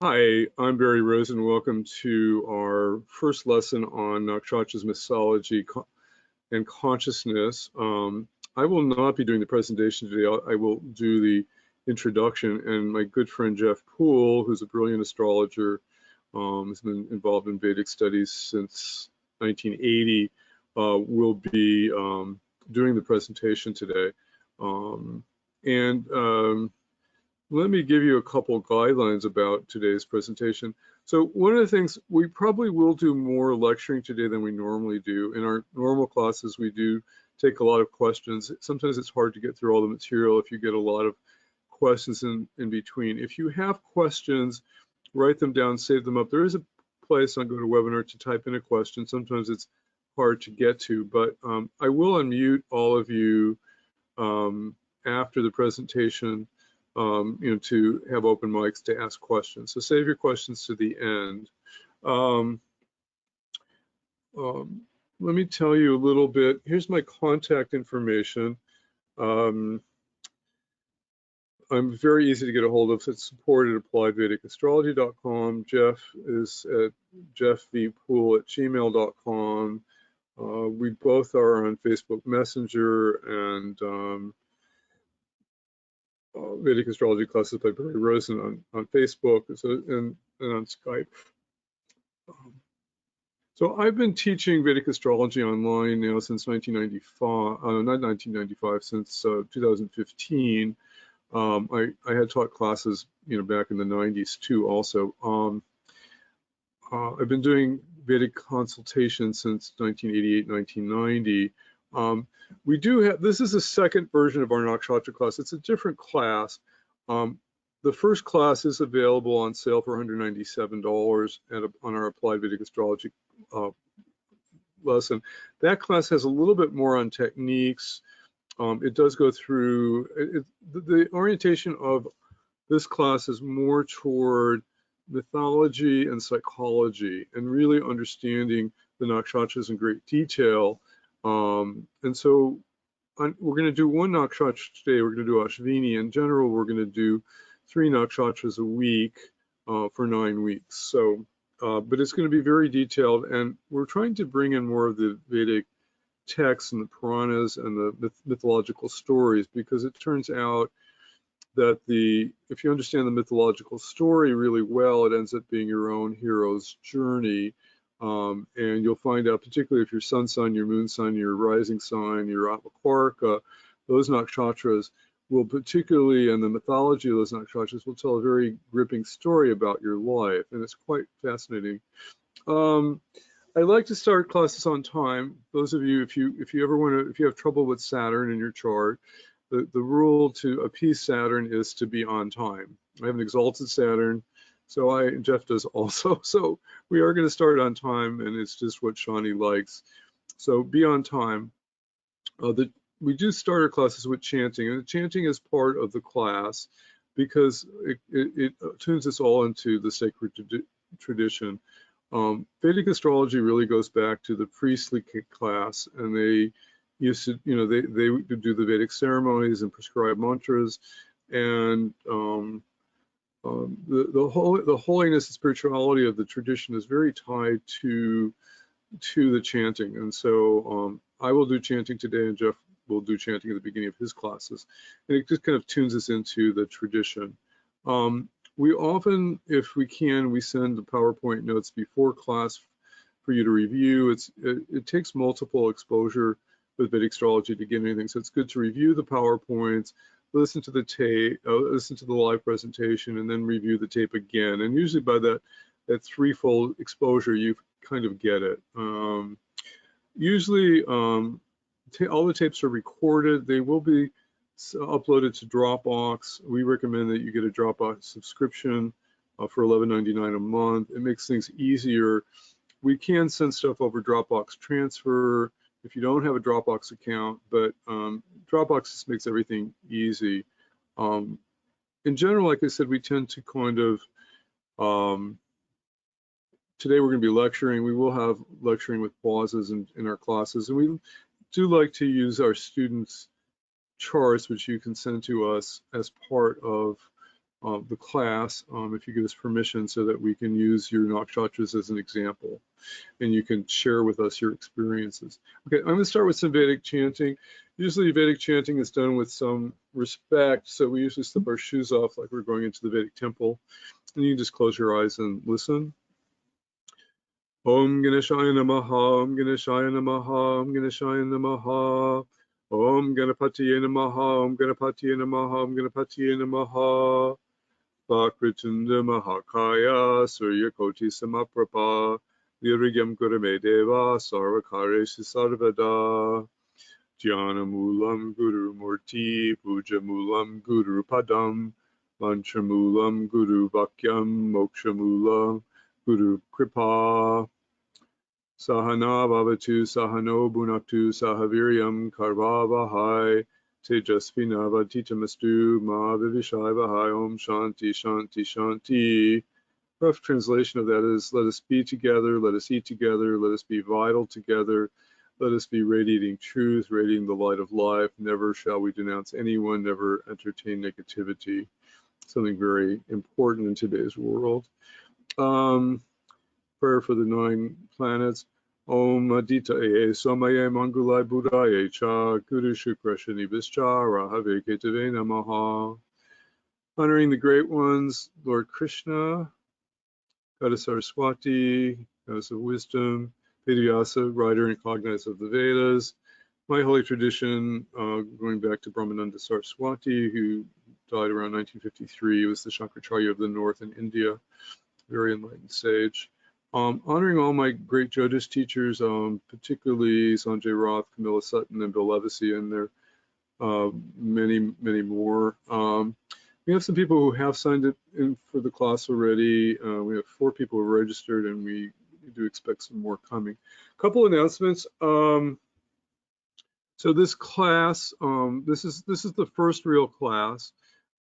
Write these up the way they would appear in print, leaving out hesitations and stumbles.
Hi, I'm Barry Rosen. Welcome to our first lesson on Nakshatras mythology and consciousness. I will not be doing the presentation today. I will do the introduction, and my good friend Jeff Poole, who's a brilliant astrologer, has been involved in Vedic studies since 1980, will be doing the presentation today. Let me give you a couple guidelines about today's presentation. So one of the things, we probably will do more lecturing today than we normally do. In our normal classes, we do take a lot of questions. Sometimes it's hard to get through all the material if you get a lot of questions in between. If you have questions, write them down, save them up. There is a place on GoToWebinar to type in a question. Sometimes it's hard to get to, but I will unmute all of you after the presentation, to have open mics to ask questions. So save your questions to the end. Let me tell you a little bit. Here's my contact information. I'm very easy to get a hold of. It's support@appliedvedicastrology.com. Jeff is at jeffvpoole@gmail.com. We both are on Facebook Messenger and Vedic Astrology Classes by Barry Rosen on Facebook and on Skype. So I've been teaching Vedic astrology online now since 1995, since 2015. I had taught classes, back in the 90s too also. I've been doing Vedic consultation since 1988, 1990. We do have, this is the second version of our Nakshatra class. It's a different class. The first class is available on sale for $197 on our Applied Vedic Astrology lesson. That class has a little bit more on techniques. It does go through, the orientation of this class is more toward mythology and psychology and really understanding the nakshatras in great detail. And so we're going to do one nakshatra today. We're going to do Ashvini. In general, we're going to do 3 nakshatras a week for 9 weeks. So, but it's going to be very detailed, and we're trying to bring in more of the Vedic texts and the Puranas and the mythological stories, because it turns out that if you understand the mythological story really well, it ends up being your own hero's journey. And you'll find out, particularly if your sun sign, your moon sign, your rising sign, your Atmakwarka, those nakshatras will particularly, and the mythology of those nakshatras will tell a very gripping story about your life, and it's quite fascinating. I like to start classes on time. Those of you, if you have trouble with Saturn in your chart, the rule to appease Saturn is to be on time. I have an exalted Saturn. So and Jeff does also. So we are going to start on time, and it's just what Shani likes. So be on time. We do start our classes with chanting, and the chanting is part of the class because it tunes us all into the sacred tradition. Vedic astrology really goes back to the priestly class, and they used to, they do the Vedic ceremonies and prescribe mantras, and the holiness and spirituality of the tradition is very tied to the chanting. And so I will do chanting today, and Jeff will do chanting at the beginning of his classes, and it just kind of tunes us into the tradition. We often, if we can, we send the PowerPoint notes before class for you to review. It takes multiple exposure with Vedic astrology to get anything, so it's good to review the PowerPoints, listen to the tape, listen to the live presentation, and then review the tape again. And usually by that threefold exposure, you kind of get it. Usually all the tapes are recorded. They will be uploaded to Dropbox. We recommend that you get a Dropbox subscription for $11.99 a month. It makes things easier. We can send stuff over Dropbox transfer if you don't have a Dropbox account, but Dropbox just makes everything easy. In general, like I said, we tend to kind of, today we're going to be lecturing. We will have lecturing with pauses in our classes, and we do like to use our students' charts, which you can send to us as part of the class if you give us permission, so that we can use your Nakshatras as an example, and you can share with us your experiences. Okay, I'm going to start with some Vedic chanting. Usually Vedic chanting is done with some respect, so we usually slip our shoes off like we're going into the Vedic temple, and you can just close your eyes and listen. Om Ganeshaya Namaha, Om Ganeshaya Namaha, Om Ganeshaya Namaha, Om Ganapatiye Namaha, Om Ganapatiye Namaha, Om Ganapatiye Namaha, Vakritunda Mahakaya, Suryakoti Samaprapa, Nirigam Gurame Deva, Sarvakareshi Sarvada, Jnanamulam Guru Murti, Pujamulam Guru Padam, Mantramulam Guru Vakyam, Mokshamulam Guru Kripa, Sahana Bhavatu, Sahano Bhunaktu, Sahaviryam Karvavahai, Tejasvinavaditamastu, Ma Vivishai Om Shanti, Shanti, Shanti. Rough translation of that is, let us be together, let us eat together, let us be vital together, let us be radiating truth, radiating the light of life. Never shall we denounce anyone, never entertain negativity. Something very important in today's world. Prayer for the 9 planets. Om Adita Eye Somaye Mangulai Buddhaye Cha Guru Shukra Shani Vischa Rahave Ketave Namaha. Honoring the great ones, Lord Krishna, Goddess Saraswati, Goddess of Wisdom, Vedyasa, writer and cognizer of the Vedas. My holy tradition, going back to Brahmananda Saraswati, who died around 1953, he was the Shankaracharya of the North in India, very enlightened sage. Honoring all my great Jyotish teachers, particularly Sanjay Roth, Camilla Sutton, and Bill Levesey, and there many, many more. We have some people who have signed in for the class already. We have 4 people who registered, and we do expect some more coming. A couple announcements. So this class, this is the first real class.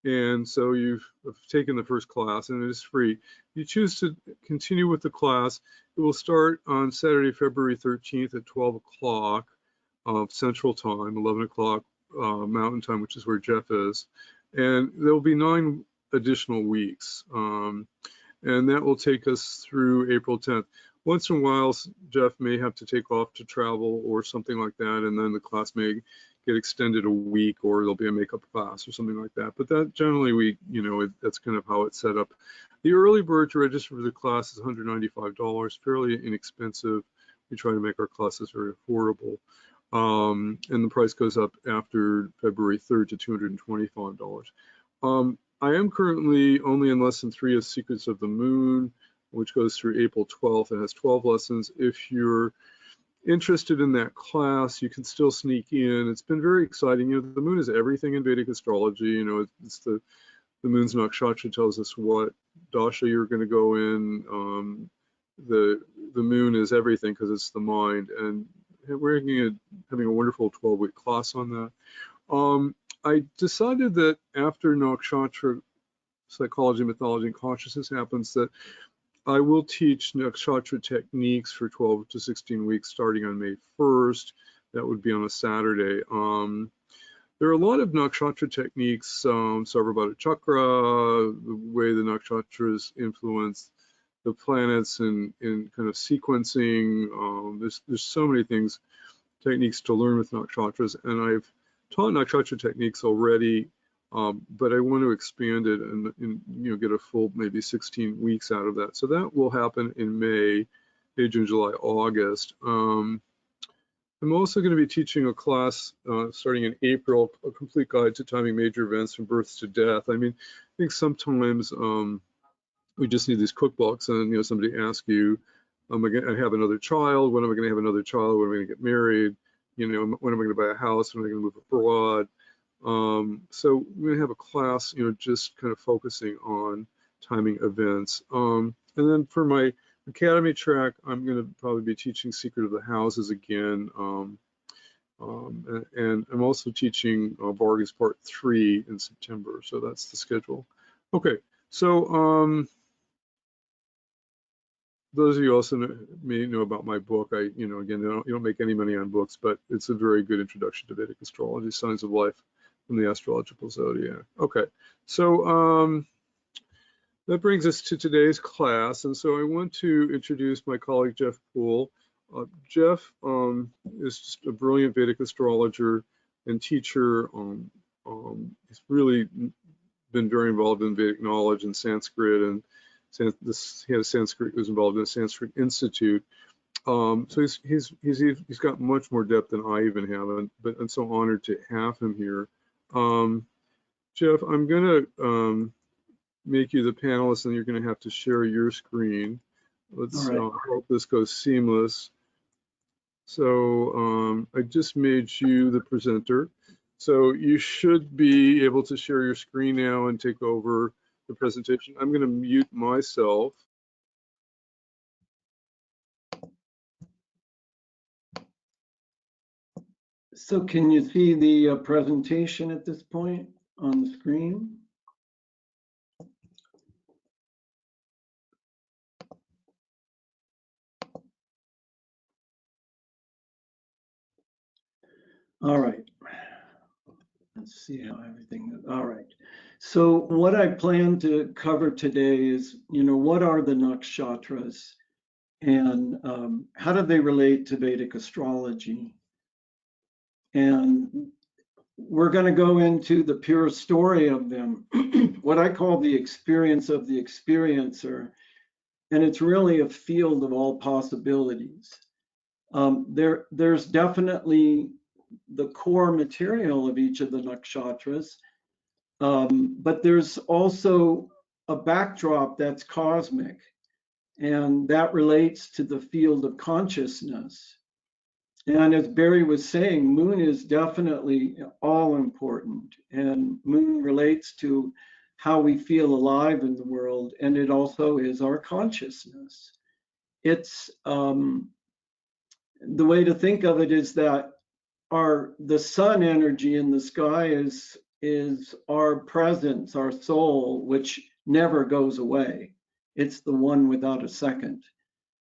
And so you've taken the first class, and it is free. If you choose to continue with the class, it will start on Saturday, February 13th at 12 o'clock Central Time, 11 o'clock Mountain Time, which is where Jeff is. And there will be 9 additional weeks. And that will take us through April 10th. Once in a while, Jeff may have to take off to travel or something like that, and then the class may get extended a week, or there'll be a makeup class or something like that. But that generally that's kind of how it's set up. The early bird to register for the class is $195, fairly inexpensive. We try to make our classes very affordable. And the price goes up after February 3rd to $225. I am currently only in lesson 3 of Secrets of the Moon, which goes through April 12th. It has 12 lessons. If you're interested in that class, you can still sneak in. It's been very exciting. The moon is everything in Vedic astrology. It's the moon's nakshatra tells us what dasha you're going to go in. The moon is everything because it's the mind, and we're having a wonderful 12-week class on that. I decided that after nakshatra psychology, mythology, and consciousness happens, that I will teach nakshatra techniques for 12 to 16 weeks starting on May 1st. That would be on a Saturday. There are a lot of nakshatra techniques, Sarvabhata Chakra, the way the nakshatras influence the planets in kind of sequencing. There's so many techniques to learn with nakshatras, and I've taught nakshatra techniques already. But I want to expand it and get a full maybe 16 weeks out of that. So that will happen in May, June, July, August. I'm also going to be teaching a class starting in April, a complete guide to timing major events from births to death. I think sometimes we just need these cookbooks, and somebody asks you, am I going to have another child? When am I going to have another child? When am I going to get married? When am I going to buy a house? When am I going to move abroad? So we're going to have a class, just kind of focusing on timing events. And then for my academy track, I'm going to probably be teaching Secret of the Houses again. And I'm also teaching Vargas Part 3 in September. So that's the schedule. Okay, so those of you also may know about my book. Again, you don't make any money on books, but it's a very good introduction to Vedic astrology, signs of life from the astrological zodiac. Okay, so That brings us to today's class, and so I want to introduce my colleague Jeff Poole. Jeff is just a brilliant Vedic astrologer and teacher. He's really been very involved in Vedic knowledge and Sanskrit, and he had a Sanskrit, was involved in a Sanskrit institute. So he's got much more depth than I even have, but I'm so honored to have him here. Jeff, I'm gonna make you the panelist, and you're gonna have to share your screen. Let's hope this goes seamless. So I just made you the presenter. So you should be able to share your screen now and take over the presentation. I'm gonna mute myself. So can you see the presentation at this point on the screen? All right. Let's see how everything, all right. So what I plan to cover today is, what are the Nakshatras and how do they relate to Vedic astrology? And we're going to go into the pure story of them, what I call the experience of the experiencer. And it's really a field of all possibilities. There's definitely the core material of each of the nakshatras, but there's also a backdrop that's cosmic, and that relates to the field of consciousness. And as Barry was saying, moon is definitely all important, and moon relates to how we feel alive in the world, and it also is our consciousness. It's the way to think of it is that the sun energy in the sky is our presence, our soul, which never goes away. It's the one without a second.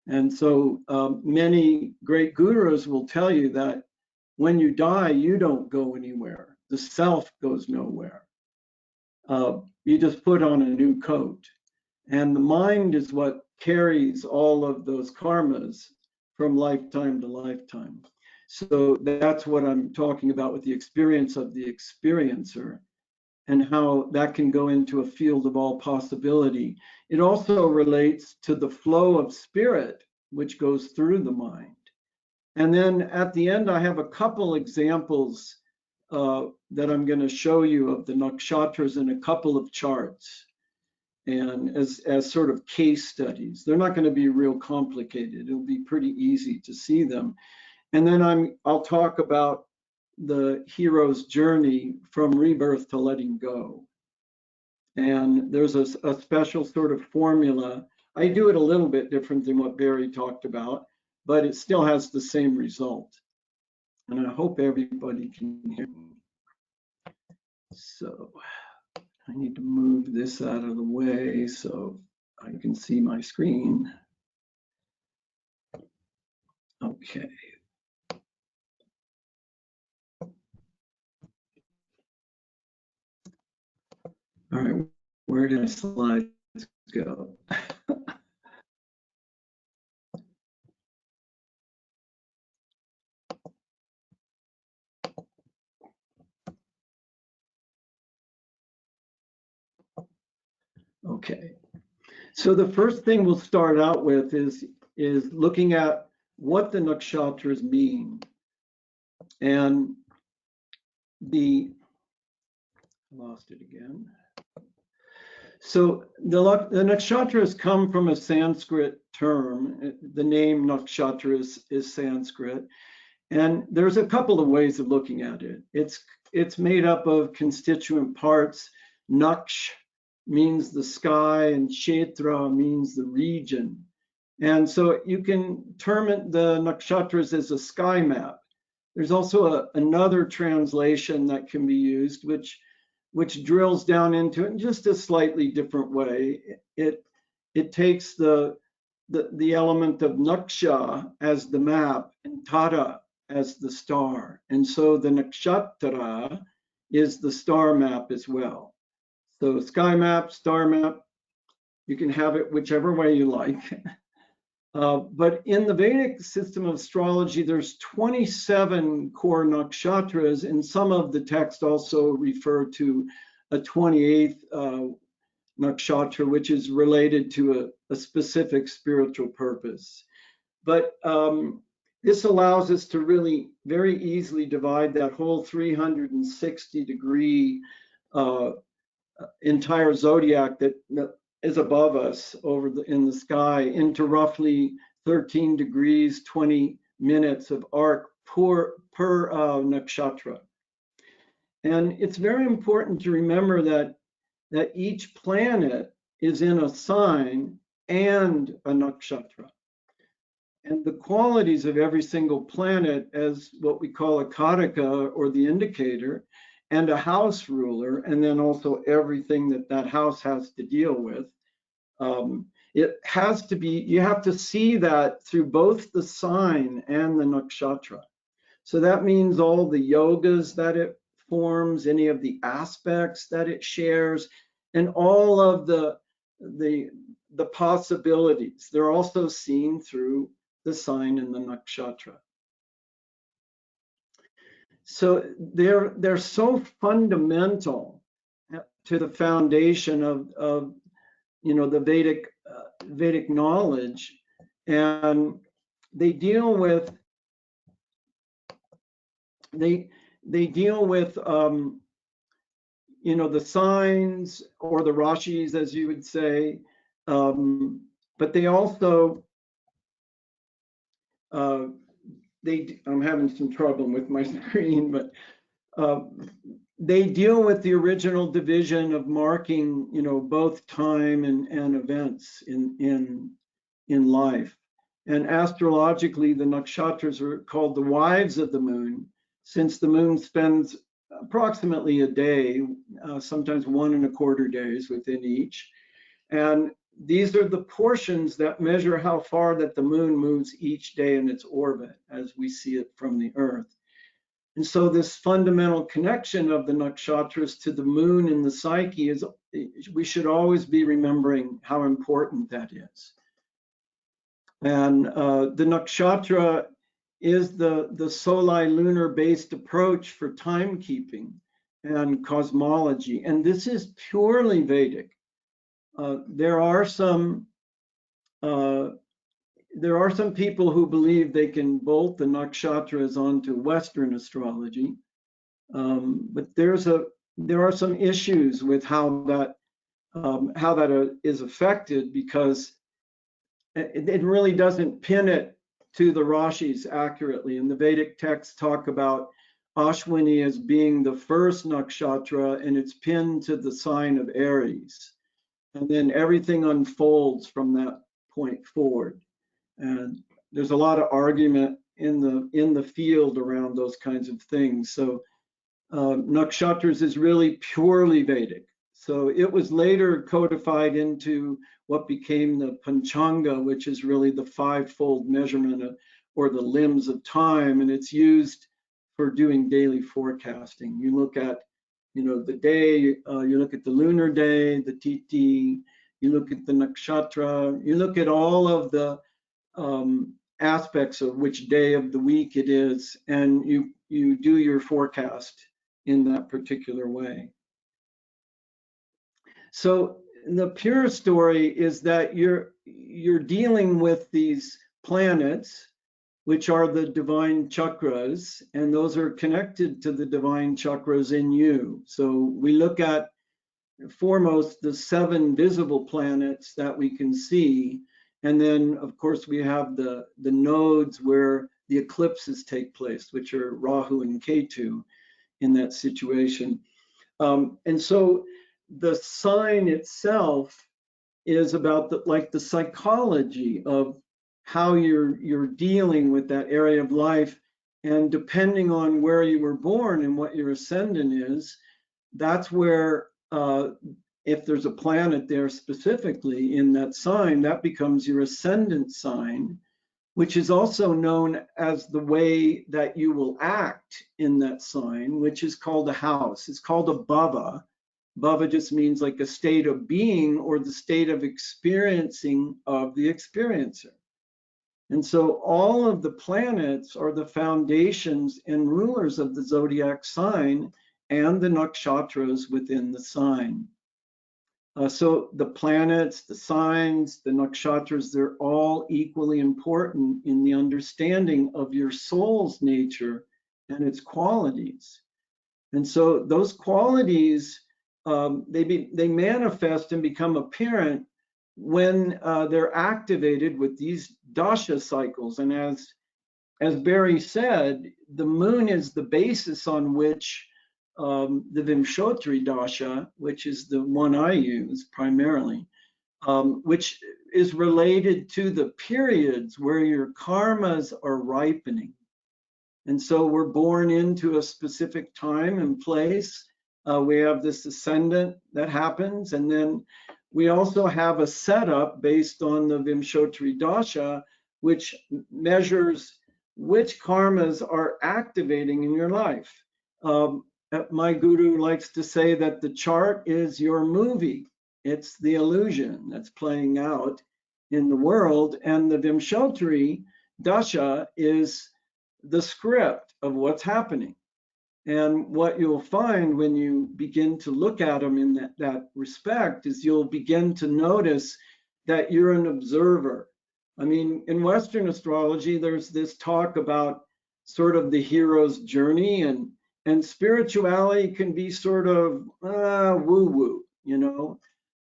And so many great gurus will tell you that when you die, you don't go anywhere. The self goes nowhere. You just put on a new coat. And the mind is what carries all of those karmas from lifetime to lifetime. So that's what I'm talking about with the experience of the experiencer and how that can go into a field of all possibility. It also relates to the flow of spirit, which goes through the mind. And then at the end, I have a couple examples that I'm going to show you of the nakshatras in a couple of charts and as sort of case studies. They're not going to be real complicated. It'll be pretty easy to see them. And then I'll talk about the hero's journey from rebirth to letting go. And there's a special sort of formula. I do it a little bit different than what Barry talked about, but it still has the same result. And I hope everybody can hear me. So I need to move this out of the way so I can see my screen. Okay. All right, where did my slides go? Okay, so the first thing we'll start out with is looking at what the nakshatras mean. And I lost it again. So the nakshatras come from a Sanskrit term. The name nakshatra is Sanskrit. And there's a couple of ways of looking at it. It's made up of constituent parts. Naksh means the sky and Kshetra means the region. And so you can term it the nakshatras as a sky map. There's also another translation that can be used, which drills down into it in just a slightly different way. It takes the element of naksha as the map and tara as the star. And so the nakshatra is the star map as well. So sky map, star map. You can have it whichever way you like. But in the Vedic system of astrology, there's 27 core nakshatras, and some of the texts also refer to a 28th nakshatra, which is related to a specific spiritual purpose. But this allows us to really very easily divide that whole 360-degree entire zodiac that is above us in the sky into roughly 13 degrees, 20 minutes of arc per nakshatra. And it's very important to remember that each planet is in a sign and a nakshatra. And the qualities of every single planet as what we call a karaka, or the indicator, and a house ruler, and then also everything that house has to deal with. It has to be, you have to see that through both the sign and the nakshatra. So that means all the yogas that it forms, any of the aspects that it shares, and all of the possibilities. They're also seen through the sign and the nakshatra. So they're so fundamental to the foundation of the Vedic knowledge, and they deal with the signs, or the rashis, as you would say, but they also I'm having some trouble with my screen, but they deal with the original division of marking, both time and events in life. And astrologically, the nakshatras are called the wives of the moon, since the moon spends approximately a day, sometimes 1¼ days within each. And these are the portions that measure how far that the moon moves each day in its orbit, as we see it from the Earth. And so this fundamental connection of the nakshatras to the moon and the psyche is, we should always be remembering how important that is. And the nakshatra is the Soli lunar-based approach for timekeeping and cosmology. And this is purely Vedic. There are some people who believe they can bolt the nakshatras onto Western astrology, but there are some issues with how that is affected, because it really doesn't pin it to the rashis accurately. And the Vedic texts talk about Ashwini as being the first nakshatra, and it's pinned to the sign of Aries. And then everything unfolds from that point forward. And there's a lot of argument in the field around those kinds of things. So nakshatras is really purely Vedic. So it was later codified into what became the Panchanga, which is really the 5-fold measurement or the limbs of time, and it's used for doing daily forecasting. You look at, the day, you look at the lunar day, the Tithi, you look at the nakshatra, you look at all of the aspects of which day of the week it is, and you do your forecast in that particular way. So the pure story is that you're dealing with these planets, which are the divine chakras, and those are connected to the divine chakras in you. So we look at foremost the 7 visible planets that we can see, and then of course we have the nodes where the eclipses take place, which are Rahu and Ketu in that situation. And so the sign itself is about the psychology of how you're dealing with that area of life, and depending on where you were born and what your ascendant is, that's where if there's a planet there specifically in that sign, that becomes your ascendant sign, which is also known as the way that you will act in that sign, which is called a house. It's called a bhava. Bhava just means like a state of being or the state of experiencing of the experiencer. And so all of the planets are the foundations and rulers of the zodiac sign and the nakshatras within the sign. So the planets, the signs, the nakshatras, they're all equally important in the understanding of your soul's nature and its qualities. And so those qualities, they manifest and become apparent when they're activated with these dasha cycles. And as Barry said, the moon is the basis on which the Vimshotri dasha, which is the one I use primarily, which is related to the periods where your karmas are ripening. And so we're born into a specific time and place. We have this ascendant that happens, and then we also have a setup based on the Vimshotri dasha, which measures which karmas are activating in your life. My guru likes to say that the chart is your movie. It's the illusion that's playing out in the world, and the Vimshotri dasha is the script of what's happening. And what you'll find when you begin to look at them in that respect is you'll begin to notice that you're an observer. I mean, in Western astrology, there's this talk about sort of the hero's journey, and spirituality can be sort of woo-woo, you know.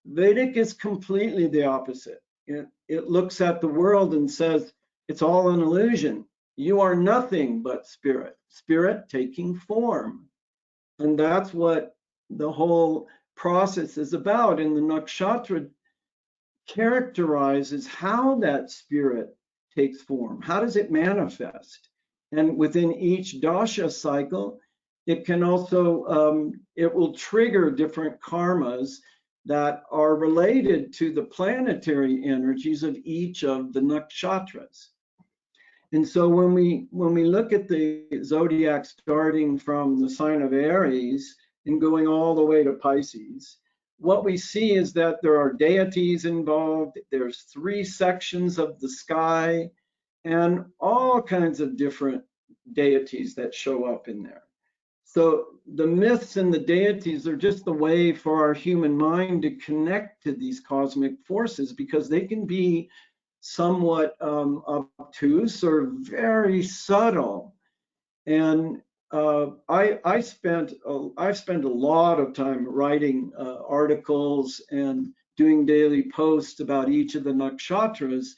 Vedic is completely the opposite. It looks at the world and says, it's all an illusion. You are nothing but spirit, spirit taking form. And that's what the whole process is about. And the nakshatra characterizes how that spirit takes form. How does it manifest? And within each dasha cycle, it can also, it will trigger different karmas that are related to the planetary energies of each of the nakshatras. And so when we look at the zodiac starting from the sign of Aries and going all the way to Pisces, what we see is that there are deities involved. There's 3 sections of the sky and all kinds of different deities that show up in there. So the myths and the deities are just the way for our human mind to connect to these cosmic forces, because they can be somewhat obtuse or very subtle. And I've spent a lot of time writing articles and doing daily posts about each of the nakshatras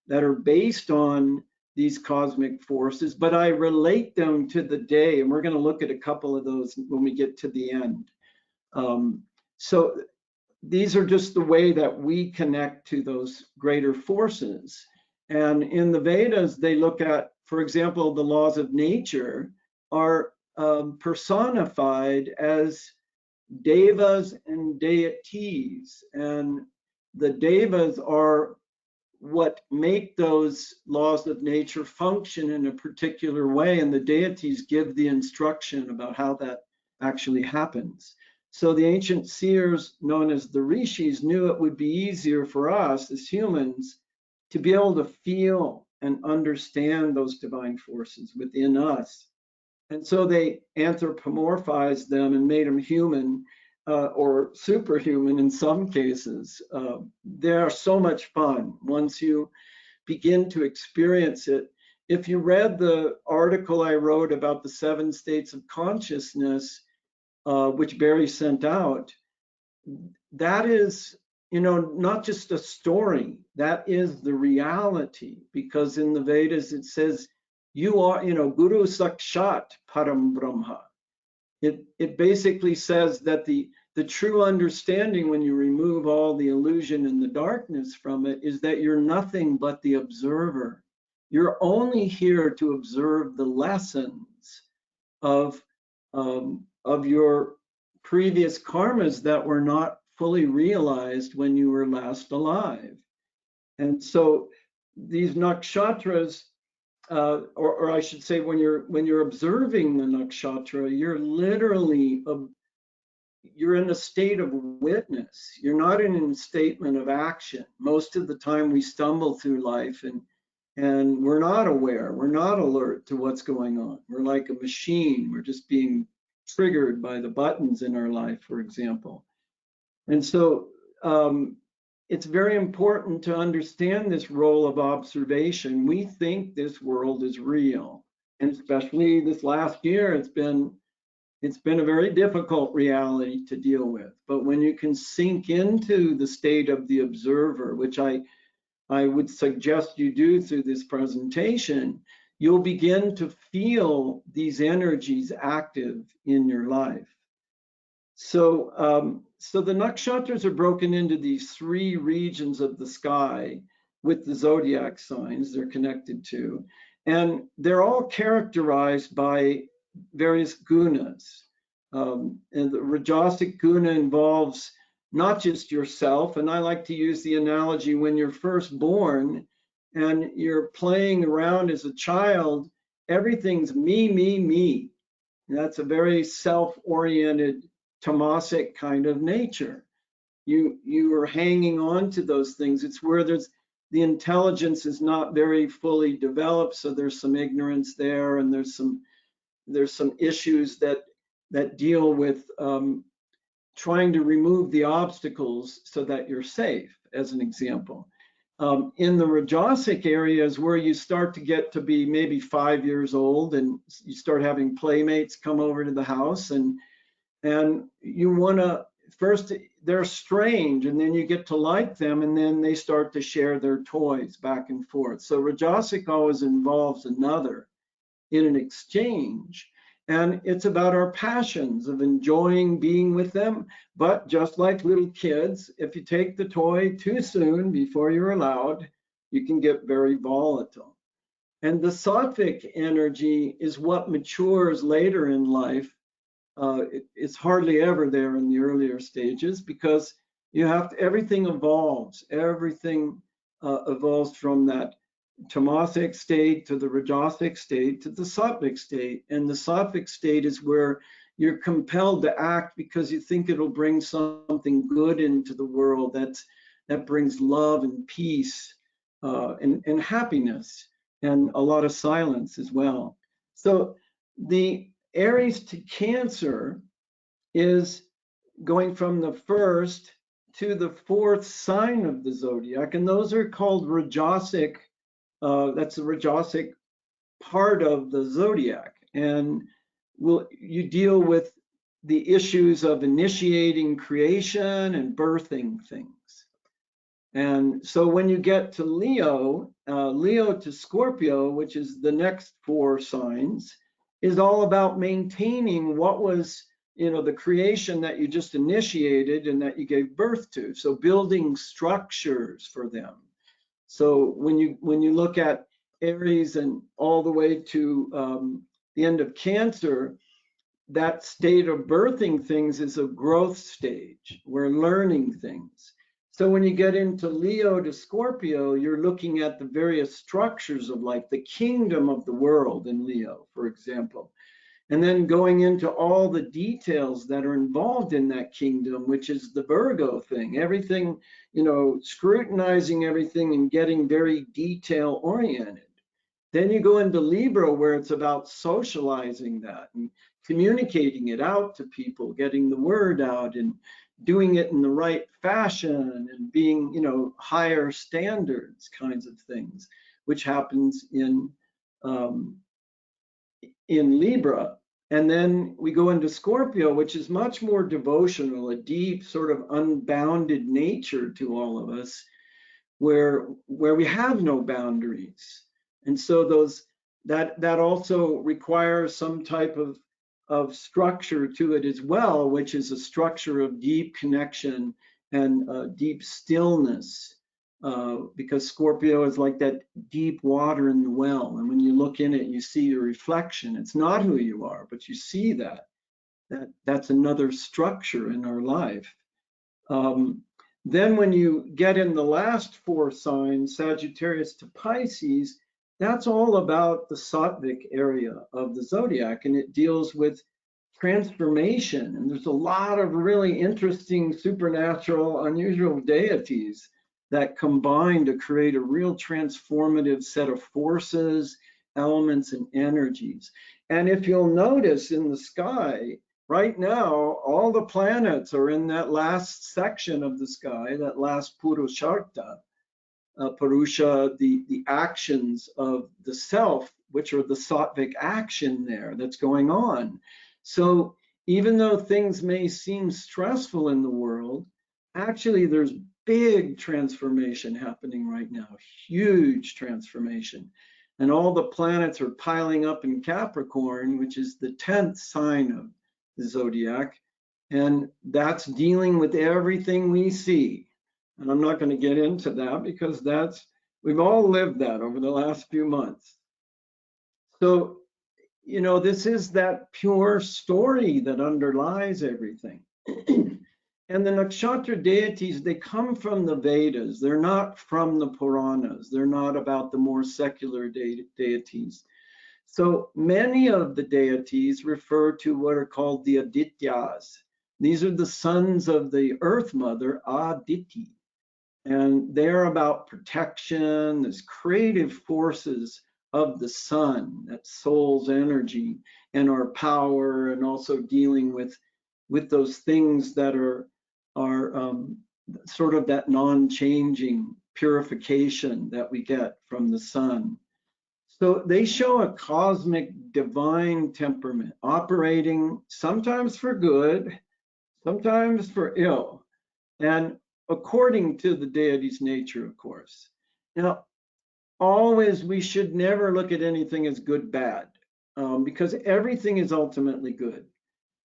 that are based on these cosmic forces, but I relate them to the day, and we're going to look at a couple of those when we get to the end. So these are just the way that we connect to those greater forces. And in the Vedas, they look at, for example, the laws of nature are personified as devas and deities. And the devas are what make those laws of nature function in a particular way, and the deities give the instruction about how that actually happens. So the ancient seers, known as the rishis, knew it would be easier for us as humans to be able to feel and understand those divine forces within us. And so they anthropomorphized them and made them human, or superhuman in some cases. They are so much fun once you begin to experience it. If you read the article I wrote about the 7 states of consciousness, which Barry sent out, that is, not just a story, that is the reality. Because in the Vedas, it says, you are, Guru Sakshat Param Brahma. It basically says that the true understanding, when you remove all the illusion and the darkness from it, is that you're nothing but the observer. You're only here to observe the lessons of your previous karmas that were not fully realized when you were last alive. And so these nakshatras, or I should say, when you're observing the nakshatra, you're literally you're in a state of witness. You're not in a statement of action. Most of the time we stumble through life and we're not aware, we're not alert to what's going on. We're like a machine. We're just being triggered by the buttons in our life, for example. And so it's very important to understand this role of observation. We think this world is real, and especially this last year, it's been a very difficult reality to deal with. But when you can sink into the state of the observer, which I would suggest you do through this presentation, you'll begin to feel these energies active in your life. So, so the nakshatras are broken into these 3 regions of the sky with the zodiac signs they're connected to, and they're all characterized by various gunas. And the Rajasic guna involves not just yourself, and I like to use the analogy when you're first born and you're playing around as a child, everything's me, me, me. And that's a very self-oriented tamasic kind of nature. You are hanging on to those things. It's where there's the intelligence is not very fully developed, so there's some ignorance there, and there's some issues that deal with trying to remove the obstacles so that you're safe, as an example. In the Rajasic areas where you start to get to be maybe 5 years old and you start having playmates come over to the house, and you want to, first they're strange, and then you get to like them, and then they start to share their toys back and forth. So Rajasic always involves another in an exchange, and it's about our passions of enjoying being with them. But just like little kids, if you take the toy too soon before you're allowed, you can get very volatile. And the sattvic energy is what matures later in life. It's hardly ever there in the earlier stages, because you have to, everything evolves. Everything evolves from that tamasic state to the rajasic state to the sattvic state. And the sattvic state is where you're compelled to act because you think it'll bring something good into the world that brings love and peace and happiness, and a lot of silence as well. So the Aries to Cancer is going from the 1st to the 4th sign of the zodiac, and those are called Rajasic. That's the Rajasic part of the zodiac, and you deal with the issues of initiating creation and birthing things. And so when you get to Leo, Leo to Scorpio, which is the next 4 signs, is all about maintaining what was, the creation that you just initiated and that you gave birth to. So building structures for them. So when you look at Aries and all the way to the end of Cancer, that state of birthing things is a growth stage. We're learning things. So when you get into Leo to Scorpio, you're looking at the various structures of life, the kingdom of the world in Leo, for example, and then going into all the details that are involved in that kingdom, which is the Virgo thing, everything, scrutinizing everything and getting very detail oriented. Then you go into Libra, where it's about socializing that and communicating it out to people, getting the word out and doing it in the right fashion and being, higher standards kinds of things, which happens in Libra. And then we go into Scorpio, which is much more devotional, a deep sort of unbounded nature to all of us, where we have no boundaries. And so that also requires some type of structure to it as well, which is a structure of deep connection and deep stillness, because Scorpio is like that deep water in the well. And when you look in it, you see your reflection. It's not who you are, but you see that's another structure in our life. Then when you get in the last 4 signs, Sagittarius to Pisces, that's all about the sattvic area of the zodiac, and it deals with transformation. And there's a lot of really interesting supernatural, unusual deities that combine to create a real transformative set of forces, elements, and energies. And if you'll notice in the sky, right now, all the planets are in that last section of the sky, that last Purusharta. Purusha, the actions of the self, which are the sattvic action there that's going on. So even though things may seem stressful in the world, actually there's big transformation happening right now, huge transformation. And all the planets are piling up in Capricorn, which is the 10th sign of the zodiac. And that's dealing with everything we see. And I'm not going to get into that because we've all lived that over the last few months. So, this is that pure story that underlies everything. And the nakshatra deities, they come from the Vedas. They're not from the Puranas. They're not about the more secular deities. So many of the deities refer to what are called the Adityas. These are the sons of the Earth Mother, Aditi. And they're about protection, this creative forces of the sun, that soul's energy and our power, and also dealing with those things that are sort of that non-changing purification that we get from the sun. So they show a cosmic divine temperament operating sometimes for good, sometimes for ill, and according to the deity's nature, of course. Now, always we should never look at anything as good, bad, because everything is ultimately good.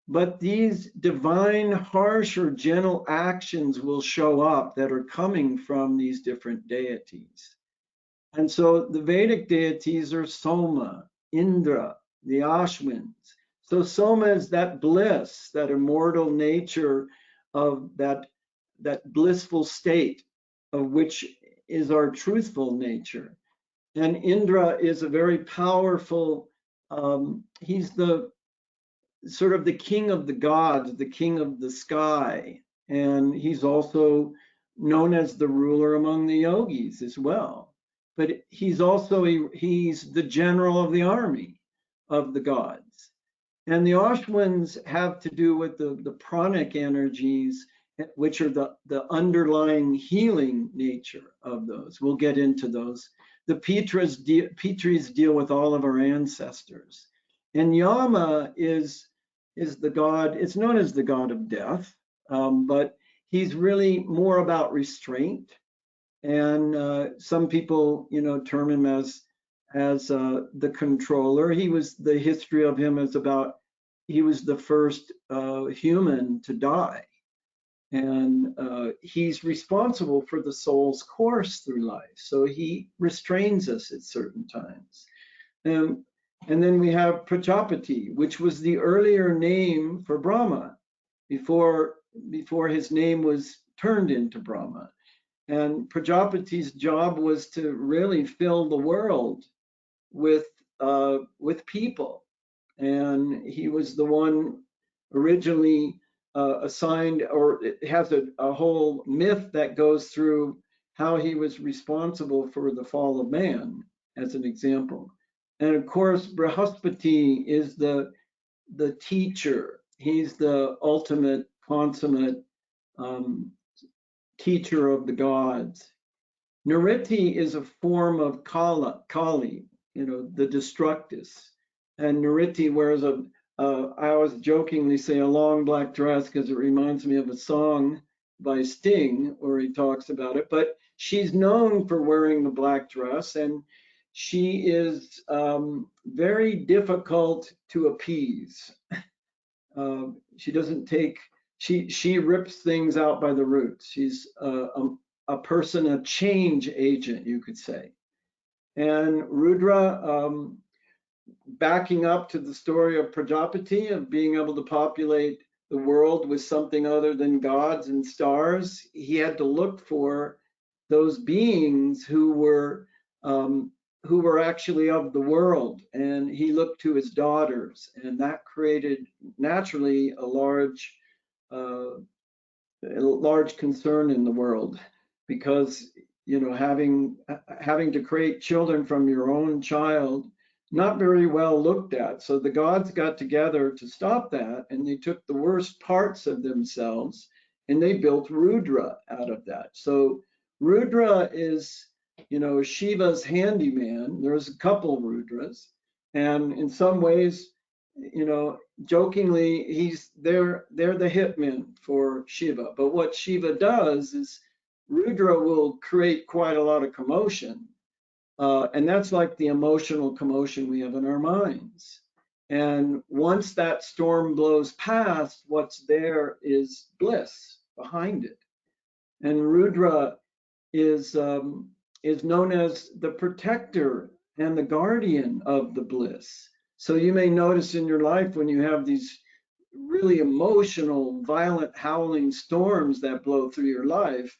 But these divine, harsh, or gentle actions will show up that are coming from these different deities. And so the Vedic deities are Soma, Indra, the Ashwins. So Soma is that bliss, that immortal nature of that blissful state of which is our truthful nature. And Indra is a very powerful, he's the sort of the king of the gods, the king of the sky. And he's also known as the ruler among the yogis as well. But he's also, he's the general of the army of the gods. And the Ashwins have to do with the pranic energies, which are the underlying healing nature of those. We'll get into those. The Pitris deal with all of our ancestors. And Yama is the god, it's known as the god of death, but he's really more about restraint. And some people, term him as the controller. The history of him is about, he was the first human to die. And he's responsible for the soul's course through life. So he restrains us at certain times. And then we have Prajapati, which was the earlier name for Brahma before his name was turned into Brahma. And Prajapati's job was to really fill the world with people. And he was the one originally assigned, or it has a whole myth that goes through how he was responsible for the fall of man, as an example. And of course, Brihaspati is the teacher. He's the ultimate, consummate teacher of the gods. Nritti is a form of Kali, the destructress. And Nritti wears I always jokingly say a long black dress because it reminds me of a song by Sting where he talks about it. But she's known for wearing the black dress, and she is very difficult to appease. She doesn't take, she rips things out by the roots. She's a person, a change agent, you could say. And Rudra, backing up to the story of Prajapati, of being able to populate the world with something other than gods and stars, he had to look for those beings who were who were actually of the world, and he looked to his daughters, and that created naturally uh, a large concern in the world, because having to create children from your own child, not very well looked at. So the gods got together to stop that, and they took the worst parts of themselves and they built Rudra out of that. So Rudra is, Shiva's handyman. There's a couple Rudras, and in some ways, jokingly, they're the hitmen for Shiva. But what Shiva does is Rudra will create quite a lot of commotion, and that's like the emotional commotion we have in our minds. And once that storm blows past, what's there is bliss behind it. And Rudra is known as the protector and the guardian of the bliss. So you may notice in your life when you have these really emotional, violent, howling storms that blow through your life,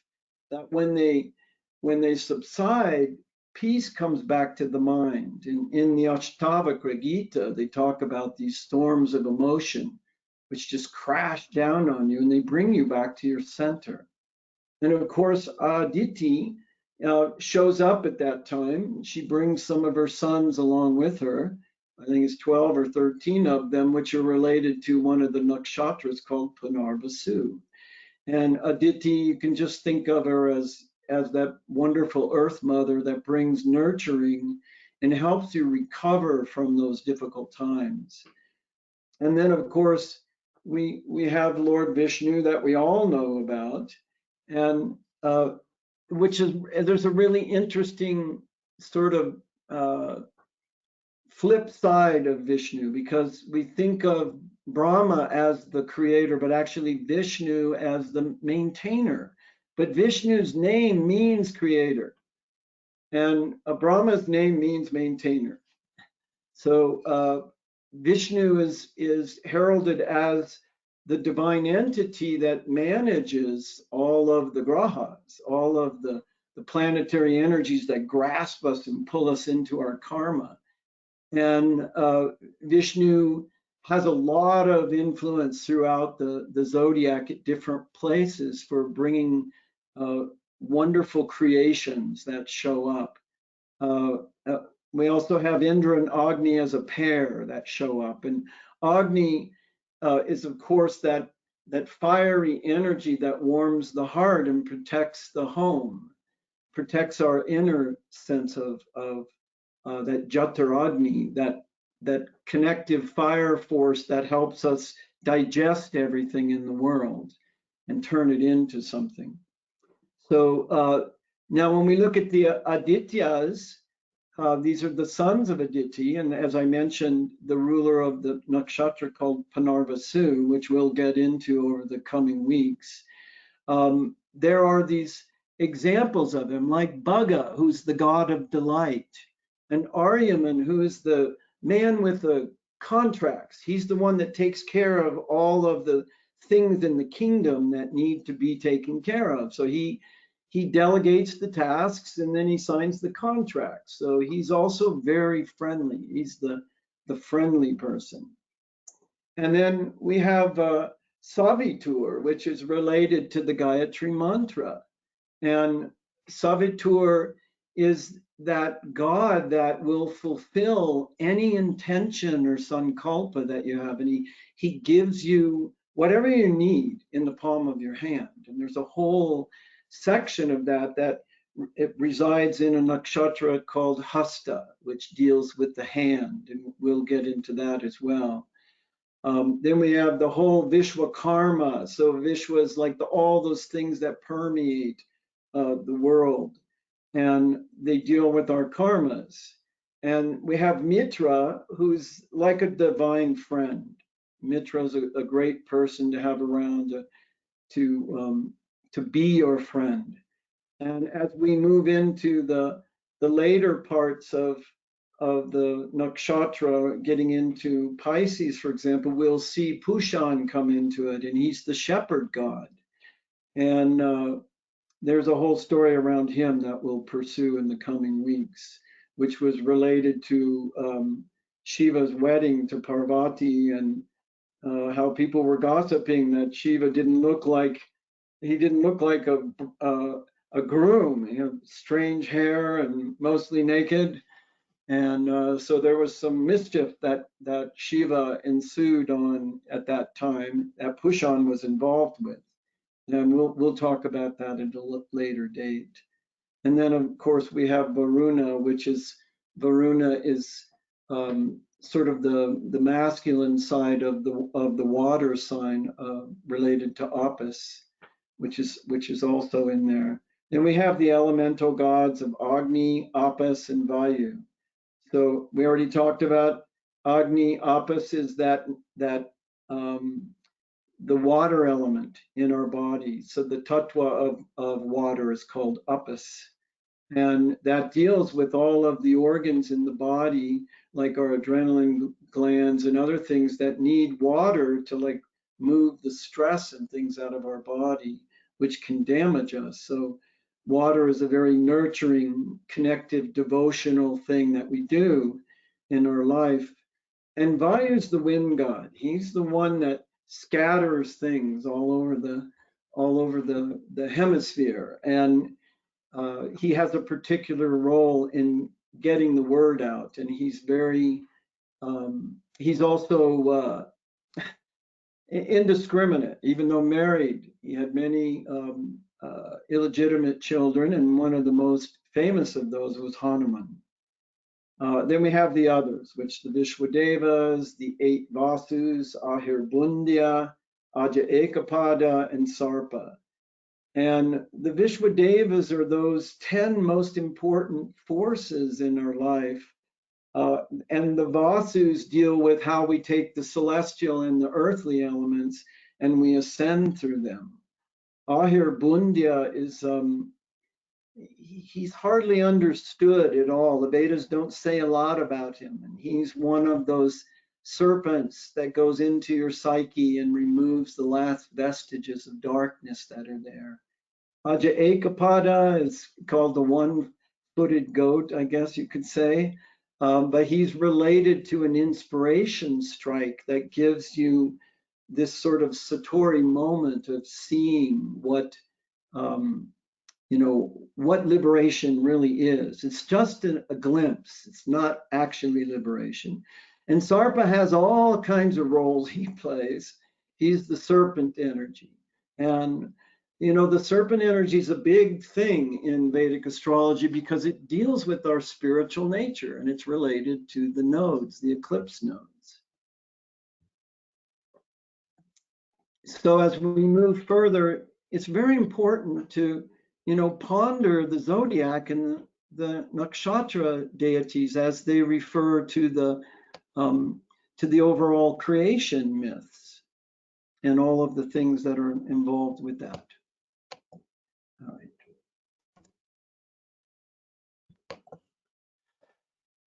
that when they subside, peace comes back to the mind. In the Ashtavakra Gita, they talk about these storms of emotion, which just crash down on you and they bring you back to your center. And of course, Aditi shows up at that time. She brings some of her sons along with her. I think it's 12 or 13 of them, which are related to one of the nakshatras called Punarvasu. And Aditi, you can just think of her as that wonderful earth mother that brings nurturing and helps you recover from those difficult times. And then, of course, we have Lord Vishnu that we all know about, and there's a really interesting sort of flip side of Vishnu, because we think of Brahma as the creator, but actually Vishnu as the maintainer. But Vishnu's name means creator, and Brahma's name means maintainer. So Vishnu is heralded as the divine entity that manages all of the grahas, all of the planetary energies that grasp us and pull us into our karma. And Vishnu has a lot of influence throughout the zodiac at different places for bringing wonderful creations that show up. We also have Indra and Agni as a pair that show up. And Agni is, of course, that fiery energy that warms the heart and protects the home, protects our inner sense of that Jataragni, that connective fire force that helps us digest everything in the world and turn it into something. So now when we look at the Adityas, these are the sons of Aditi, and as I mentioned, the ruler of the nakshatra called Punarvasu, which we'll get into over the coming weeks. There are these examples of him, like Bhaga, who's the god of delight, and Aryaman, who is the man with the contracts. He's the one that takes care of all of the things in the kingdom that need to be taken care of. So he delegates the tasks and then he signs the contracts. So he's also very friendly. He's the friendly person. And then we have Savitur, which is related to the Gayatri mantra. And Savitur is that God that will fulfill any intention or sankalpa that you have. And he gives you whatever you need in the palm of your hand. And there's a whole section of that it resides in a nakshatra called Hasta, which deals with the hand, and we'll get into that as well. Then we have the whole Vishwakarma. So Vishwa is like all those things that permeate the world, and they deal with our karmas. And we have Mitra, who's like a divine friend. Mitra is a great person to have around to be your friend. And as we move into the later parts of the nakshatra, getting into Pisces, for example, we'll see Pushan come into it, and he's the shepherd god. And there's a whole story around him that we'll pursue in the coming weeks. which was related to Shiva's wedding to Parvati, and how people were gossiping that Shiva didn't look like a groom. He had strange hair and mostly naked. And so there was some mischief that Shiva ensued on at that time, that Pushan was involved with. And we'll talk about that at a later date. And then of course we have Varuna, Varuna is sort of the masculine side of the water sign related to Apis, which is also in there. Then we have the elemental gods of Agni, Apis, and Vayu. So we already talked about Agni. Apis is that the water element in our body. So the tattva of water is called Apis. And that deals with all of the organs in the body, like our adrenaline glands and other things that need water to like move the stress and things out of our body, which can damage us. So water is a very nurturing, connective, devotional thing that we do in our life. And Vayu is the wind god. He's the one that scatters things all over the hemisphere. And he has a particular role in getting the word out, and he's also indiscriminate. Even though married, he had many illegitimate children, and one of the most famous of those was Hanuman. Then we have the others, which the Vishwadevas, the 8 Vasus, Ahirbundya, Aja Ekapada, and Sarpa. And the Vishwadevas are those 10 most important forces in our life. And the Vasus deal with how we take the celestial and the earthly elements and we ascend through them. Ahirbundya is, he's hardly understood at all. The Vedas don't say a lot about him. And he's one of those serpents that goes into your psyche and removes the last vestiges of darkness that are there. Aja Ekapada is called the one-footed goat, I guess you could say, but he's related to an inspiration strike that gives you this sort of Satori moment of seeing what, what liberation really is. It's just a glimpse. It's not actually liberation. And Sarpa has all kinds of roles he plays. He's the serpent energy. And, the serpent energy is a big thing in Vedic astrology because it deals with our spiritual nature and it's related to the nodes, the eclipse nodes. So as we move further, it's very important to, ponder the zodiac and the nakshatra deities as they refer to the overall creation myths and all of the things that are involved with that. All right.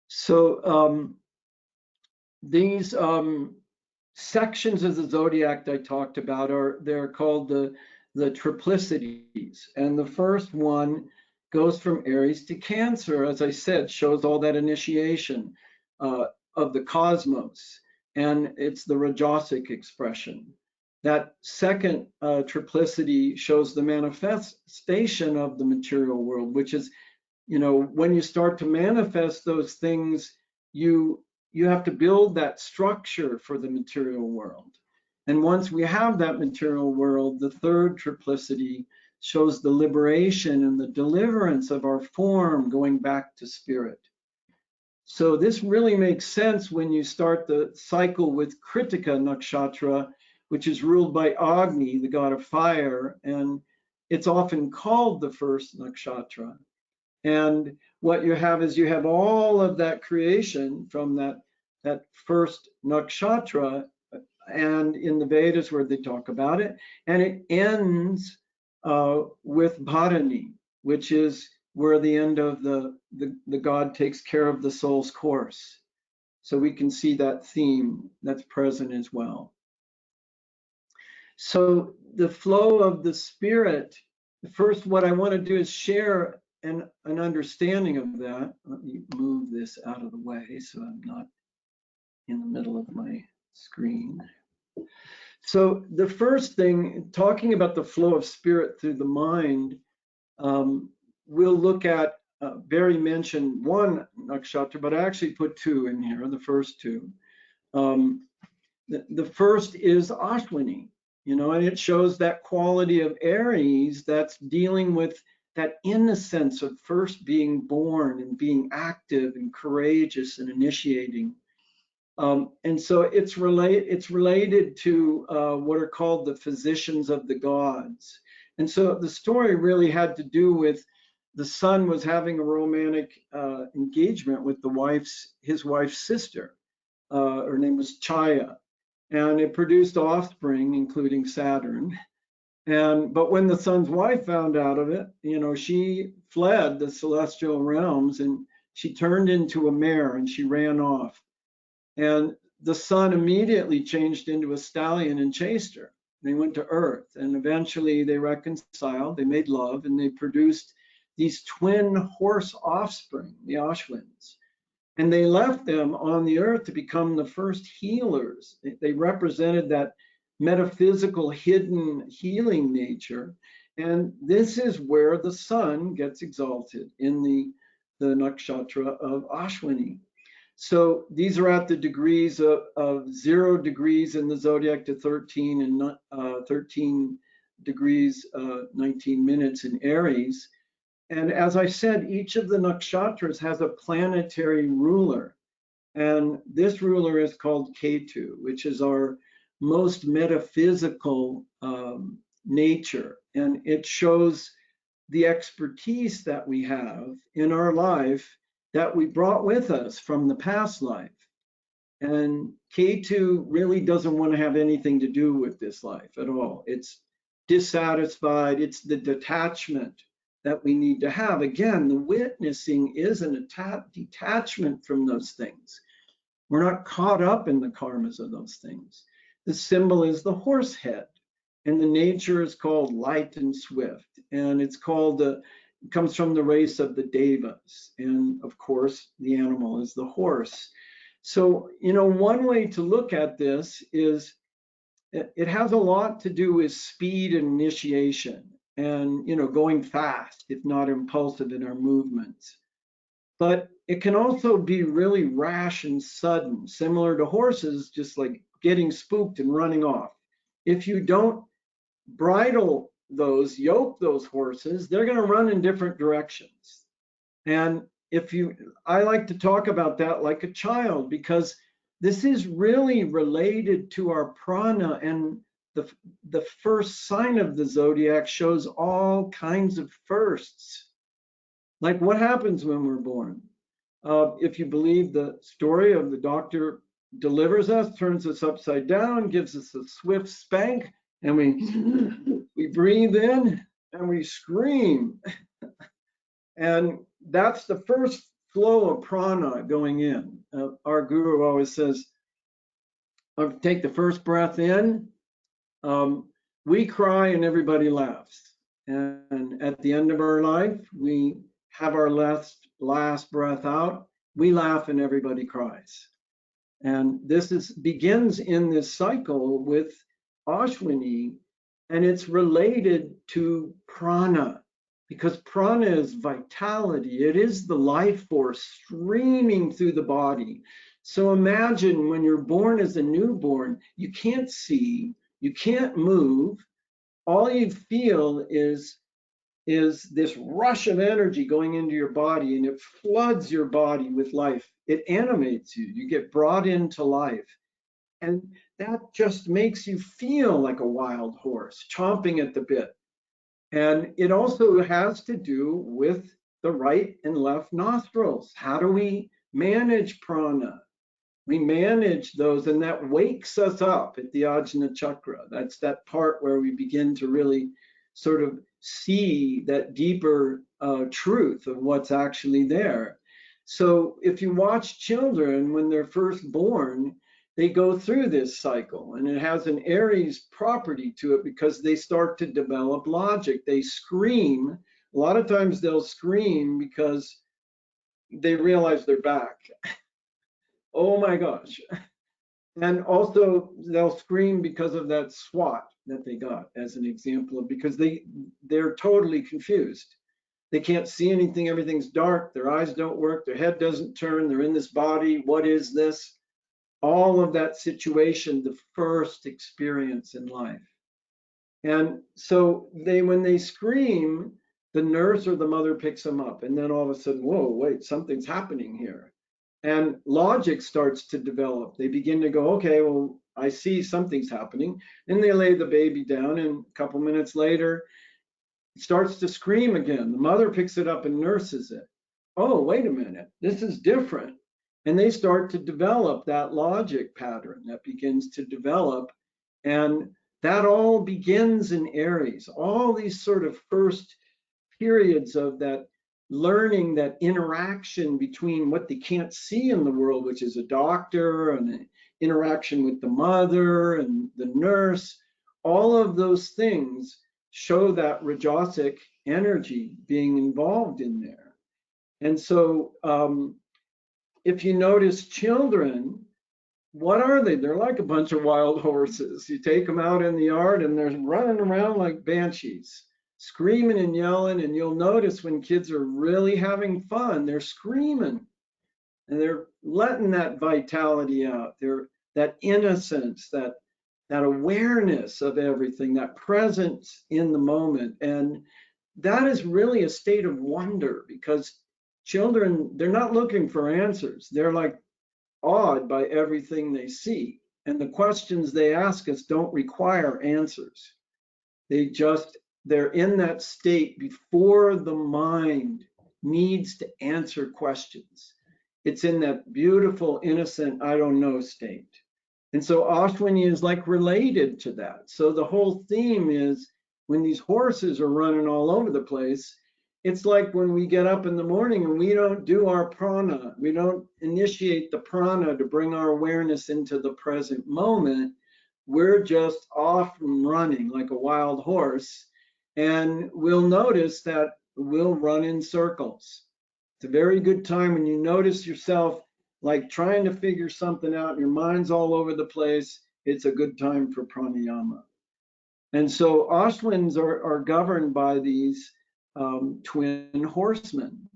So these sections of the zodiac I talked about they're called the triplicities, and the first one goes from Aries to Cancer, as I said, shows all that initiation of the cosmos, and it's the Rajasic expression. That second triplicity shows the manifestation of the material world, which is, when you start to manifest those things, you have to build that structure for the material world. And once we have that material world, the third triplicity shows the liberation and the deliverance of our form going back to spirit. So this really makes sense when you start the cycle with Kritika Nakshatra, which is ruled by Agni, the god of fire, and it's often called the first nakshatra. And what you have is you have all of that creation from that first nakshatra, and in the Vedas where they talk about it, and it ends with Bharani, which is where the end of the god takes care of the soul's course. So we can see that theme that's present as well. So the flow of the spirit, first what I want to do is share an understanding of that. Let me move this out of the way so I'm not in the middle of my screen. So the first thing, talking about the flow of spirit through the mind, we'll look at, Barry mentioned one nakshatra, but I actually put two in here, the first two. The first is Ashwini, and it shows that quality of Aries that's dealing with that innocence of first being born and being active and courageous and initiating. And so it's related to what are called the physicians of the gods. And so the story really had to do with the son was having a romantic engagement with his wife's sister. Her name was Chaya, and it produced offspring, including Saturn. But when the son's wife found out of it, she fled the celestial realms and she turned into a mare and she ran off. And the son immediately changed into a stallion and chased her. They went to Earth, and eventually they reconciled, they made love, and they produced these twin horse offspring, the Ashwins. And they left them on the Earth to become the first healers. They represented that metaphysical, hidden healing nature. And this is where the sun gets exalted in the nakshatra of Ashwini. So these are at the degrees of 0 degrees in the zodiac to 13 and 13 degrees 19 minutes in Aries. And as I said, each of the nakshatras has a planetary ruler. And this ruler is called Ketu, which is our most metaphysical nature. And it shows the expertise that we have in our life that we brought with us from the past life. And K2 really doesn't want to have anything to do with this life at all. It's dissatisfied. It's the detachment that we need to have. Again, the witnessing is an detachment from those things. We're not caught up in the karmas of those things. The symbol is the horse head, and the nature is called light and swift. And it's called it comes from the race of the Devas. And of course, the animal is the horse. So, one way to look at this is it has a lot to do with speed and initiation and, going fast, if not impulsive in our movements. But it can also be really rash and sudden, similar to horses, just like getting spooked and running off. If you don't bridle yoke those horses, they're going to run in different directions. And I like to talk about that like a child, because this is really related to our prana, and the first sign of the zodiac shows all kinds of firsts. Like what happens when we're born? If you believe the story of the doctor delivers us, turns us upside down, gives us a swift spank, and we breathe in and we scream. And that's the first flow of prana going in. Our guru always says, take the first breath in, we cry and everybody laughs. And at the end of our life, we have our last breath out, we laugh and everybody cries. And this begins in this cycle with Ashwini, and it's related to prana, because prana is vitality. It is the life force streaming through the body. So imagine when you're born as a newborn, you can't see, you can't move. All you feel is this rush of energy going into your body, and it floods your body with life. It animates you. You get brought into life. And that just makes you feel like a wild horse, chomping at the bit. And it also has to do with the right and left nostrils. How do we manage prana? We manage those, and that wakes us up at the Ajna Chakra. That's that part where we begin to really sort of see that deeper truth of what's actually there. So if you watch children when they're first born, they go through this cycle, and it has an Aries property to it because they start to develop logic. They scream A lot of times they'll scream because they realize they're back. Oh my gosh. And also they'll scream because of that SWAT that they got, as an example of, because they're totally confused. They can't see anything, everything's dark, their eyes don't work, their head doesn't turn, they're in this body, what is this? All of that situation, the first experience in life. And so when they scream, the nurse or the mother picks them up, and then all of a sudden, whoa, wait, something's happening here. And logic starts to develop. They begin to go, okay, well, I see something's happening. And they lay the baby down, and a couple minutes later, it starts to scream again. The mother picks it up and nurses it. Oh, wait a minute, this is different. And they start to develop that logic pattern that begins to develop. And that all begins in Aries. All these sort of first periods of that learning, that interaction between what they can't see in the world, which is a doctor, and an interaction with the mother and the nurse, all of those things show that Rajasic energy being involved in there. And so if you notice children, what are they? They're like a bunch of wild horses. You take them out in the yard and they're running around like banshees, screaming and yelling. And you'll notice when kids are really having fun, they're screaming and they're letting that vitality out. That innocence, that awareness of everything, that presence in the moment. And that is really a state of wonder, because children, they're not looking for answers. They're like awed by everything they see. And the questions they ask us don't require answers. They're in that state before the mind needs to answer questions. It's in that beautiful, innocent, I don't know state. And so Ashwini is like related to that. So the whole theme is, when these horses are running all over the place, it's like when we get up in the morning and we don't do our prana, we don't initiate the prana to bring our awareness into the present moment, we're just off and running like a wild horse. And we'll notice that we'll run in circles. It's a very good time when you notice yourself like trying to figure something out and your mind's all over the place. It's a good time for pranayama. And so Ashwins are governed by these twin horsemen,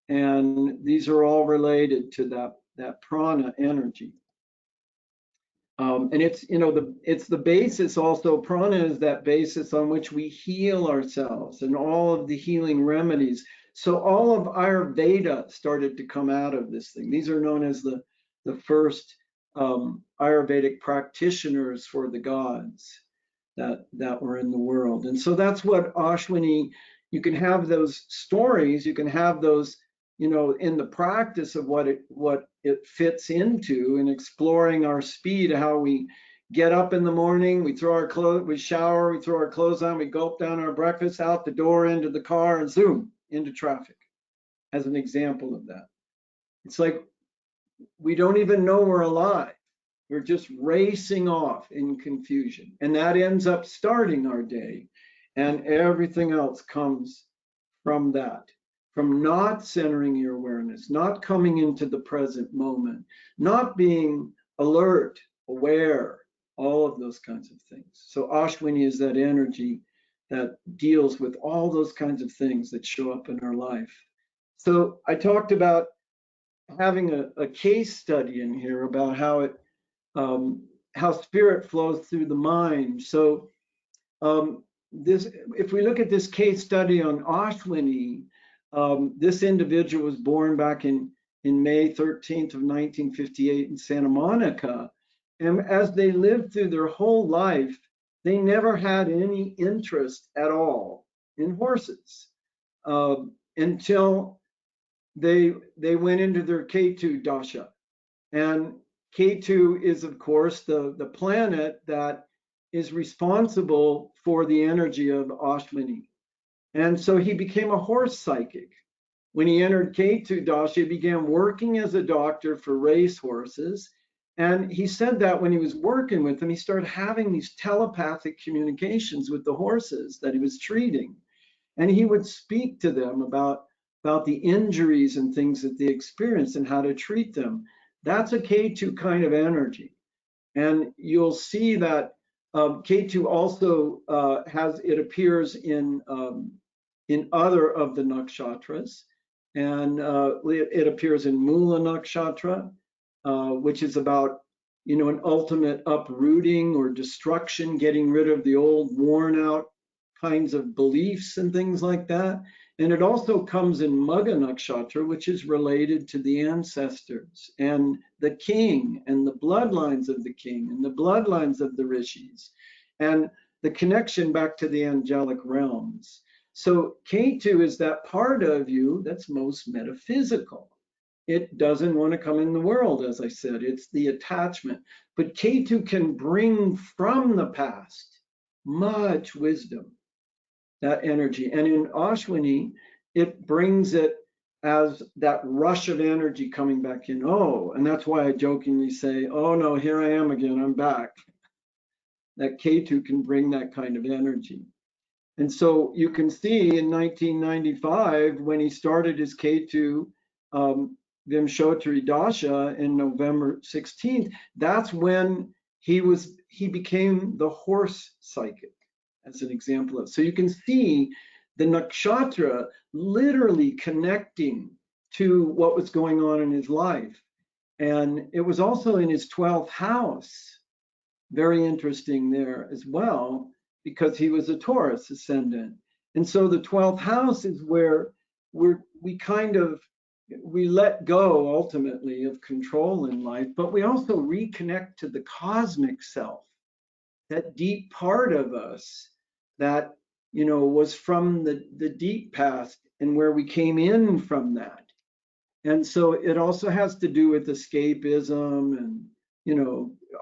and these are all related to that prana energy. And it's, you know, it's the basis also. Prana is that basis on which we heal ourselves and all of the healing remedies. So all of Ayurveda started to come out of this thing. These are known as the first Ayurvedic practitioners for the gods that were in the world. And so that's what Ashwini, you can have those stories, you can have those, you know, in the practice of what it fits into, and exploring our speed, how we get up in the morning, we throw our clothes, we shower, we throw our clothes on, we gulp down our breakfast, out the door, into the car, and zoom into traffic, as an example of that. It's like we don't even know we're alive. We're just racing off in confusion. And that ends up starting our day. And everything else comes from that, from not centering your awareness, not coming into the present moment, not being alert, aware, all of those kinds of things. So Ashwini is that energy that deals with all those kinds of things that show up in our life. So I talked about having a case study in here about how spirit flows through the mind. So if we look at this case study on Ashwini, this individual was born back in May 13th of 1958 in Santa Monica. And as they lived through their whole life, they never had any interest at all in horses until they went into their Ketu dasha. And Ketu is, of course, the planet that is responsible for the energy of Ashwini. And so he became a horse psychic. When he entered Ketu dasha, he began working as a doctor for race horses. And he said that when he was working with them, he started having these telepathic communications with the horses that he was treating. And he would speak to them about the injuries and things that they experienced and how to treat them. That's a K2 kind of energy. And you'll see that K2 also it appears in other of the nakshatras. And it appears in Mula Nakshatra, which is about, an ultimate uprooting or destruction, getting rid of the old worn out kinds of beliefs and things like that. And it also comes in Magha Nakshatra, which is related to the ancestors and the king and the bloodlines of the king and the bloodlines of the rishis and the connection back to the angelic realms. So K2 is that part of you that's most metaphysical. It doesn't want to come in the world, as I said, it's the attachment. But K2 can bring from the past much wisdom, that energy. And in Ashwini, it brings it as that rush of energy coming back in. Oh, and that's why I jokingly say, oh no, here I am again, I'm back. That K2 can bring that kind of energy. And so you can see in 1995, when he started his K2 Vimshotri Dasha in November 16th, that's when he became the horse psychic, as an example of. So you can see the nakshatra literally connecting to what was going on in his life. And it was also in his 12th house. Very interesting there as well, because he was a Taurus ascendant. And so the 12th house is where we let go ultimately of control in life, but we also reconnect to the cosmic self, that deep part of us that, was from the deep past and where we came in from that. And so it also has to do with escapism and,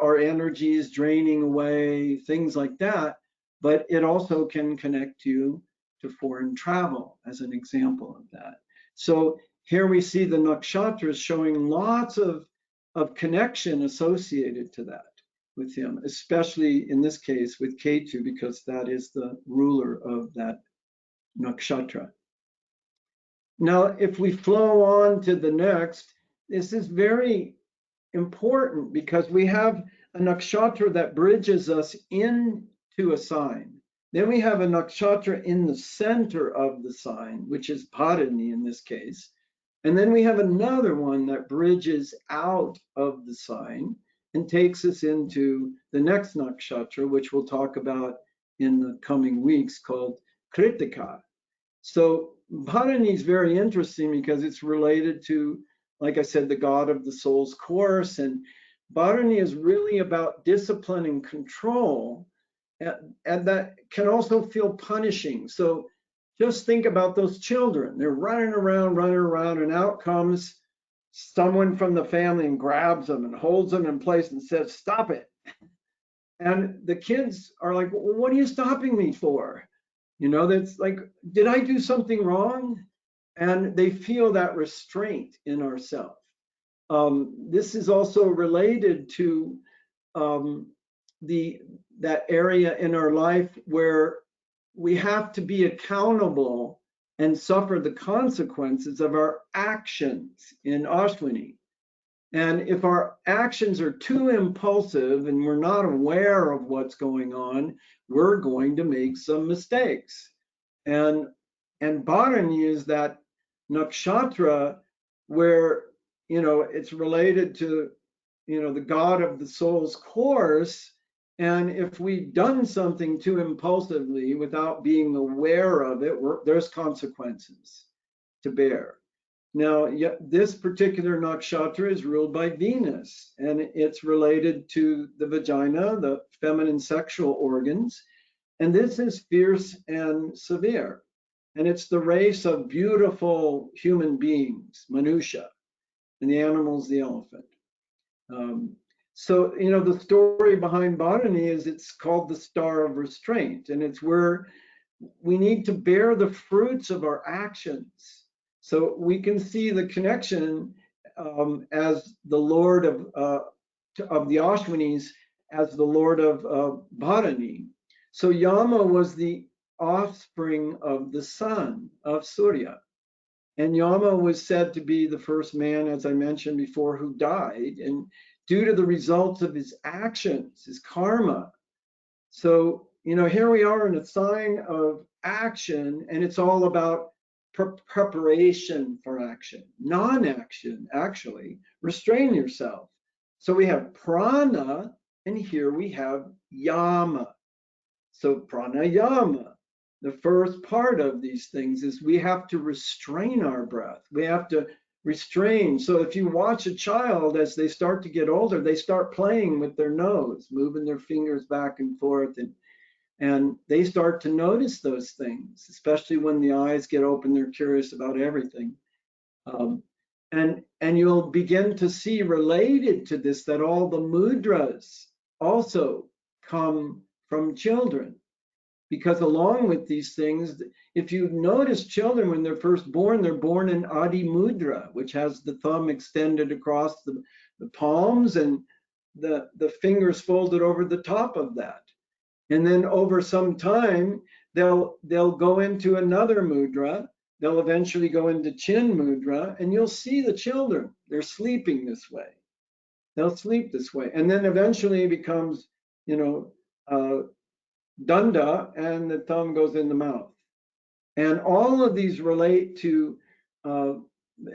our energies draining away, things like that. But it also can connect you to foreign travel as an example of that. So here we see the nakshatras showing lots of connection associated to that with him, especially in this case with Ketu, because that is the ruler of that nakshatra. Now, if we flow on to the next, this is very important because we have a nakshatra that bridges us into a sign. Then we have a nakshatra in the center of the sign, which is Bharani in this case. And then we have another one that bridges out of the sign and takes us into the next nakshatra, which we'll talk about in the coming weeks, called Kritika. So Bharani is very interesting because it's related to, like I said, the god of the soul's course. And Bharani is really about discipline and control, and that can also feel punishing. So just think about those children. They're running around, and out comes someone from the family and grabs them and holds them in place and says, "Stop it." And the kids are like, well, "What are you stopping me for?" That's like, did I do something wrong? And they feel that restraint in ourselves. This is also related to that area in our life where we have to be accountable and suffer the consequences of our actions in Ashwini. And if our actions are too impulsive and we're not aware of what's going on, we're going to make some mistakes. And Bharani is that nakshatra where, it's related to, the god of the soul's course. And if we've done something too impulsively without being aware of it, there's consequences to bear. Now, this particular nakshatra is ruled by Venus, and it's related to the vagina, the feminine sexual organs. And this is fierce and severe. And it's the race of beautiful human beings, Manusha, and the animal's the elephant. So, the story behind Bharani is it's called the star of restraint, and it's where we need to bear the fruits of our actions. So we can see the connection as the Lord of the Ashwinis, as the Lord of Bharani. So Yama was the offspring of the sun, of Surya. And Yama was said to be the first man, as I mentioned before, who died, and due to the results of his actions, his karma. So, here we are in a sign of action, and it's all about preparation for action, non-action, actually. Restrain yourself. So we have prana, and here we have yama. So pranayama, the first part of these things is we have to restrain our breath. We have to restrain. So if you watch a child as they start to get older, they start playing with their nose, moving their fingers back and forth, and they start to notice those things, especially when the eyes get open, they're curious about everything. And you'll begin to see related to this that all the mudras also come from children. Because along with these things, if you notice children when they're first born, they're born in Adi Mudra, which has the thumb extended across the palms and the fingers folded over the top of that. And then over some time, they'll go into another mudra. They'll eventually go into Chin Mudra, and you'll see the children. They're sleeping this way. They'll sleep this way. And then eventually it becomes, Danda, and the thumb goes in the mouth. And all of these relate to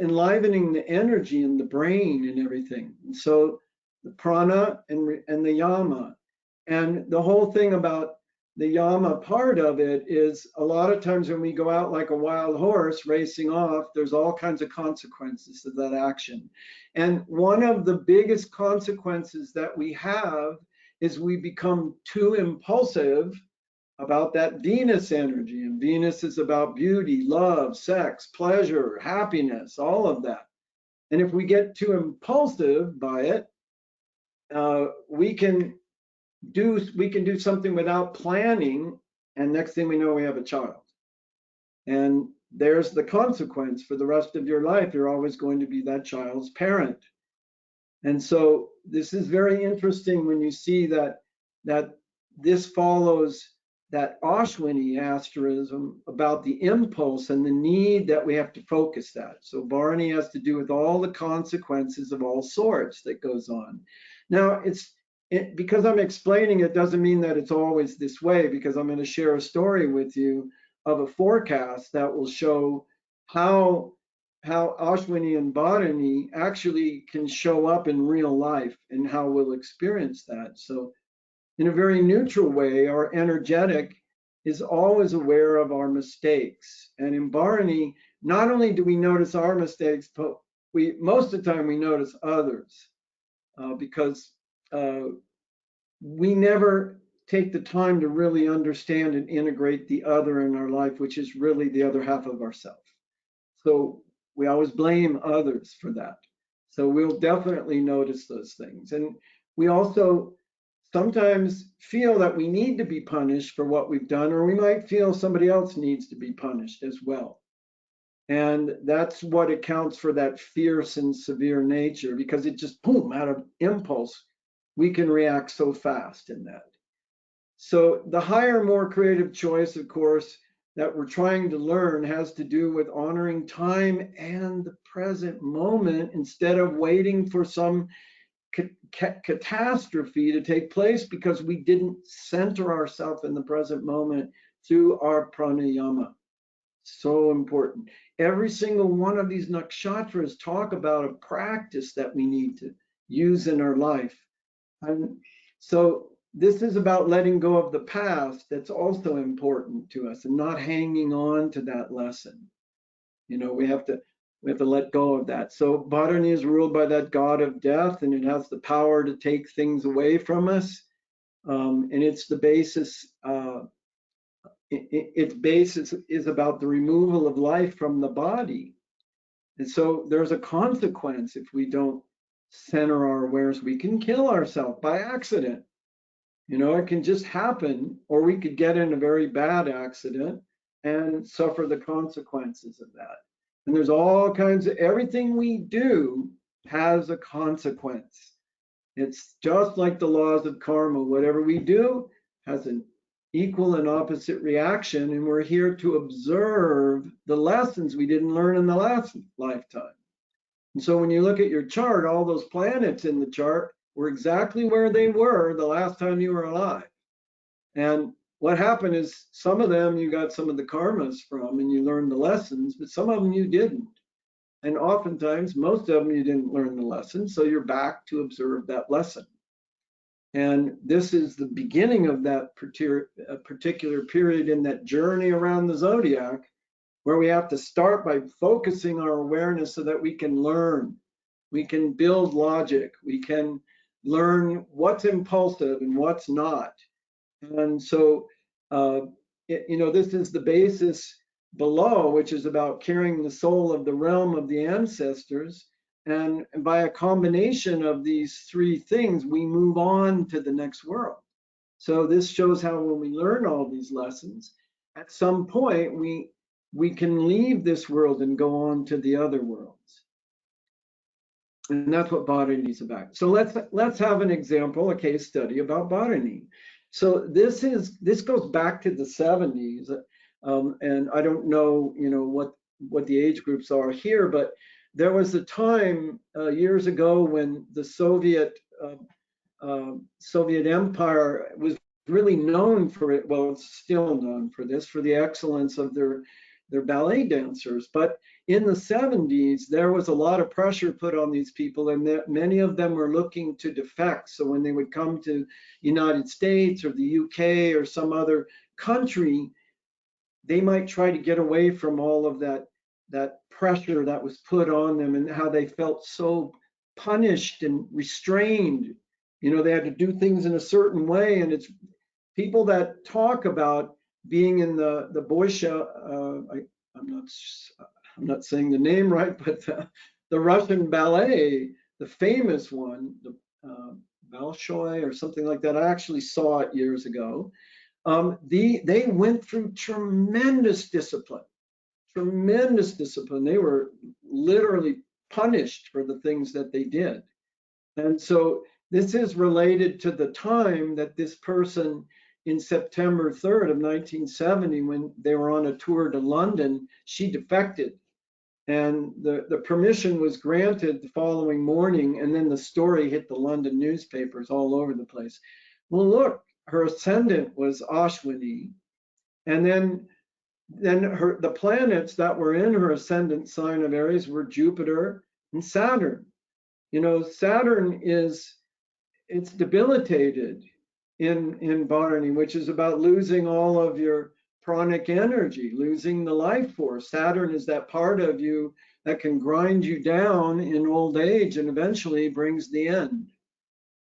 enlivening the energy in the brain and everything. And so the prana and the yama. And the whole thing about the yama part of it is a lot of times when we go out like a wild horse racing off, there's all kinds of consequences of that action. And one of the biggest consequences that we have is we become too impulsive about that Venus energy. And Venus is about beauty, love, sex, pleasure, happiness, all of that. And if we get too impulsive by it, we can do something without planning, and next thing we know, we have a child. And there's the consequence for the rest of your life. You're always going to be that child's parent. And so this is very interesting when you see that this follows that Ashwini asterism about the impulse and the need that we have to focus that. So Bharani has to do with all the consequences of all sorts that goes on. Now, because I'm explaining it doesn't mean that it's always this way, because I'm going to share a story with you of a forecast that will show how Ashwini and Bharani actually can show up in real life and how we'll experience that. So in a very neutral way, our energetic is always aware of our mistakes. And in Bharani, not only do we notice our mistakes, but most of the time we notice others because we never take the time to really understand and integrate the other in our life, which is really the other half of ourselves. So we always blame others for that. So we'll definitely notice those things. And we also sometimes feel that we need to be punished for what we've done, or we might feel somebody else needs to be punished as well. And that's what accounts for that fierce and severe nature, because it just, boom, out of impulse, we can react so fast in that. So the higher, more creative choice, of course, that we're trying to learn has to do with honoring time and the present moment instead of waiting for some catastrophe to take place because we didn't center ourselves in the present moment through our pranayama. So important. Every single one of these nakshatras talk about a practice that we need to use in our life. And so this is about letting go of the past. That's also important to us, and not hanging on to that lesson. We have to let go of that. So Bharani is ruled by that god of death, and it has the power to take things away from us. And it's the basis. Its basis is about the removal of life from the body. And so there's a consequence if we don't center our awareness. We can kill ourselves by accident. It can just happen, or we could get in a very bad accident and suffer the consequences of that. And there's all kinds of, everything we do has a consequence. It's just like the laws of karma. Whatever we do has an equal and opposite reaction, and we're here to observe the lessons we didn't learn in the last lifetime. And so when you look at your chart, all those planets in the chart were exactly where they were the last time you were alive. And what happened is some of them you got some of the karmas from and you learned the lessons, but some of them you didn't. And oftentimes, most of them you didn't learn the lesson, so you're back to observe that lesson. And this is the beginning of that particular period in that journey around the zodiac, where we have to start by focusing our awareness so that we can learn, we can build logic, we can learn what's impulsive and what's not. And so, this is the basis below, which is about carrying the soul of the realm of the ancestors. And by a combination of these three things, we move on to the next world. So this shows how when we learn all these lessons, at some point we can leave this world and go on to the other worlds. And that's what botany is about. So let's have an example, a case study about botany. So this goes back to the 70s, and I don't know, what the age groups are here, but there was a time years ago when the Soviet Empire was really known for it. Well, it's still known for this, for the excellence of their ballet dancers. But in the 70s, there was a lot of pressure put on these people, and that many of them were looking to defect. So when they would come to United States or the UK or some other country, they might try to get away from all of that pressure that was put on them and how they felt so punished and restrained. They had to do things in a certain way, and it's people that talk about being in the Bolshoi. I'm not saying the name right, but the Russian ballet, the famous one, the Bolshoi or something like that. I actually saw it years ago. They went through tremendous discipline. They were literally punished for the things that they did. And so this is related to the time that this person in September 3rd of 1970, when they were on a tour to London, she defected. And the permission was granted the following morning, and then the story hit the London newspapers all over the place. Well, look, her ascendant was Ashwini, and then the planets that were in her ascendant sign of Aries were Jupiter and Saturn. Saturn it's debilitated in botany, which is about losing all of your pranic energy, losing the life force. Saturn is that part of you that can grind you down in old age and eventually brings the end.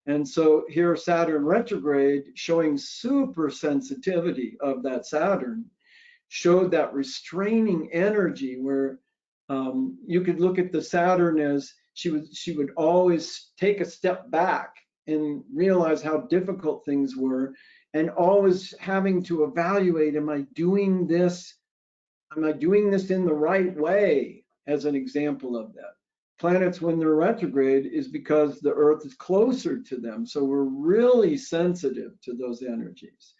And so here Saturn retrograde, showing super sensitivity of that Saturn, showed that restraining energy where you could look at the Saturn as she would always take a step back and realize how difficult things were, and always having to evaluate, am I doing this in the right way, as an example of that. Planets, when they're retrograde, is because the Earth is closer to them, so we're really sensitive to those energies.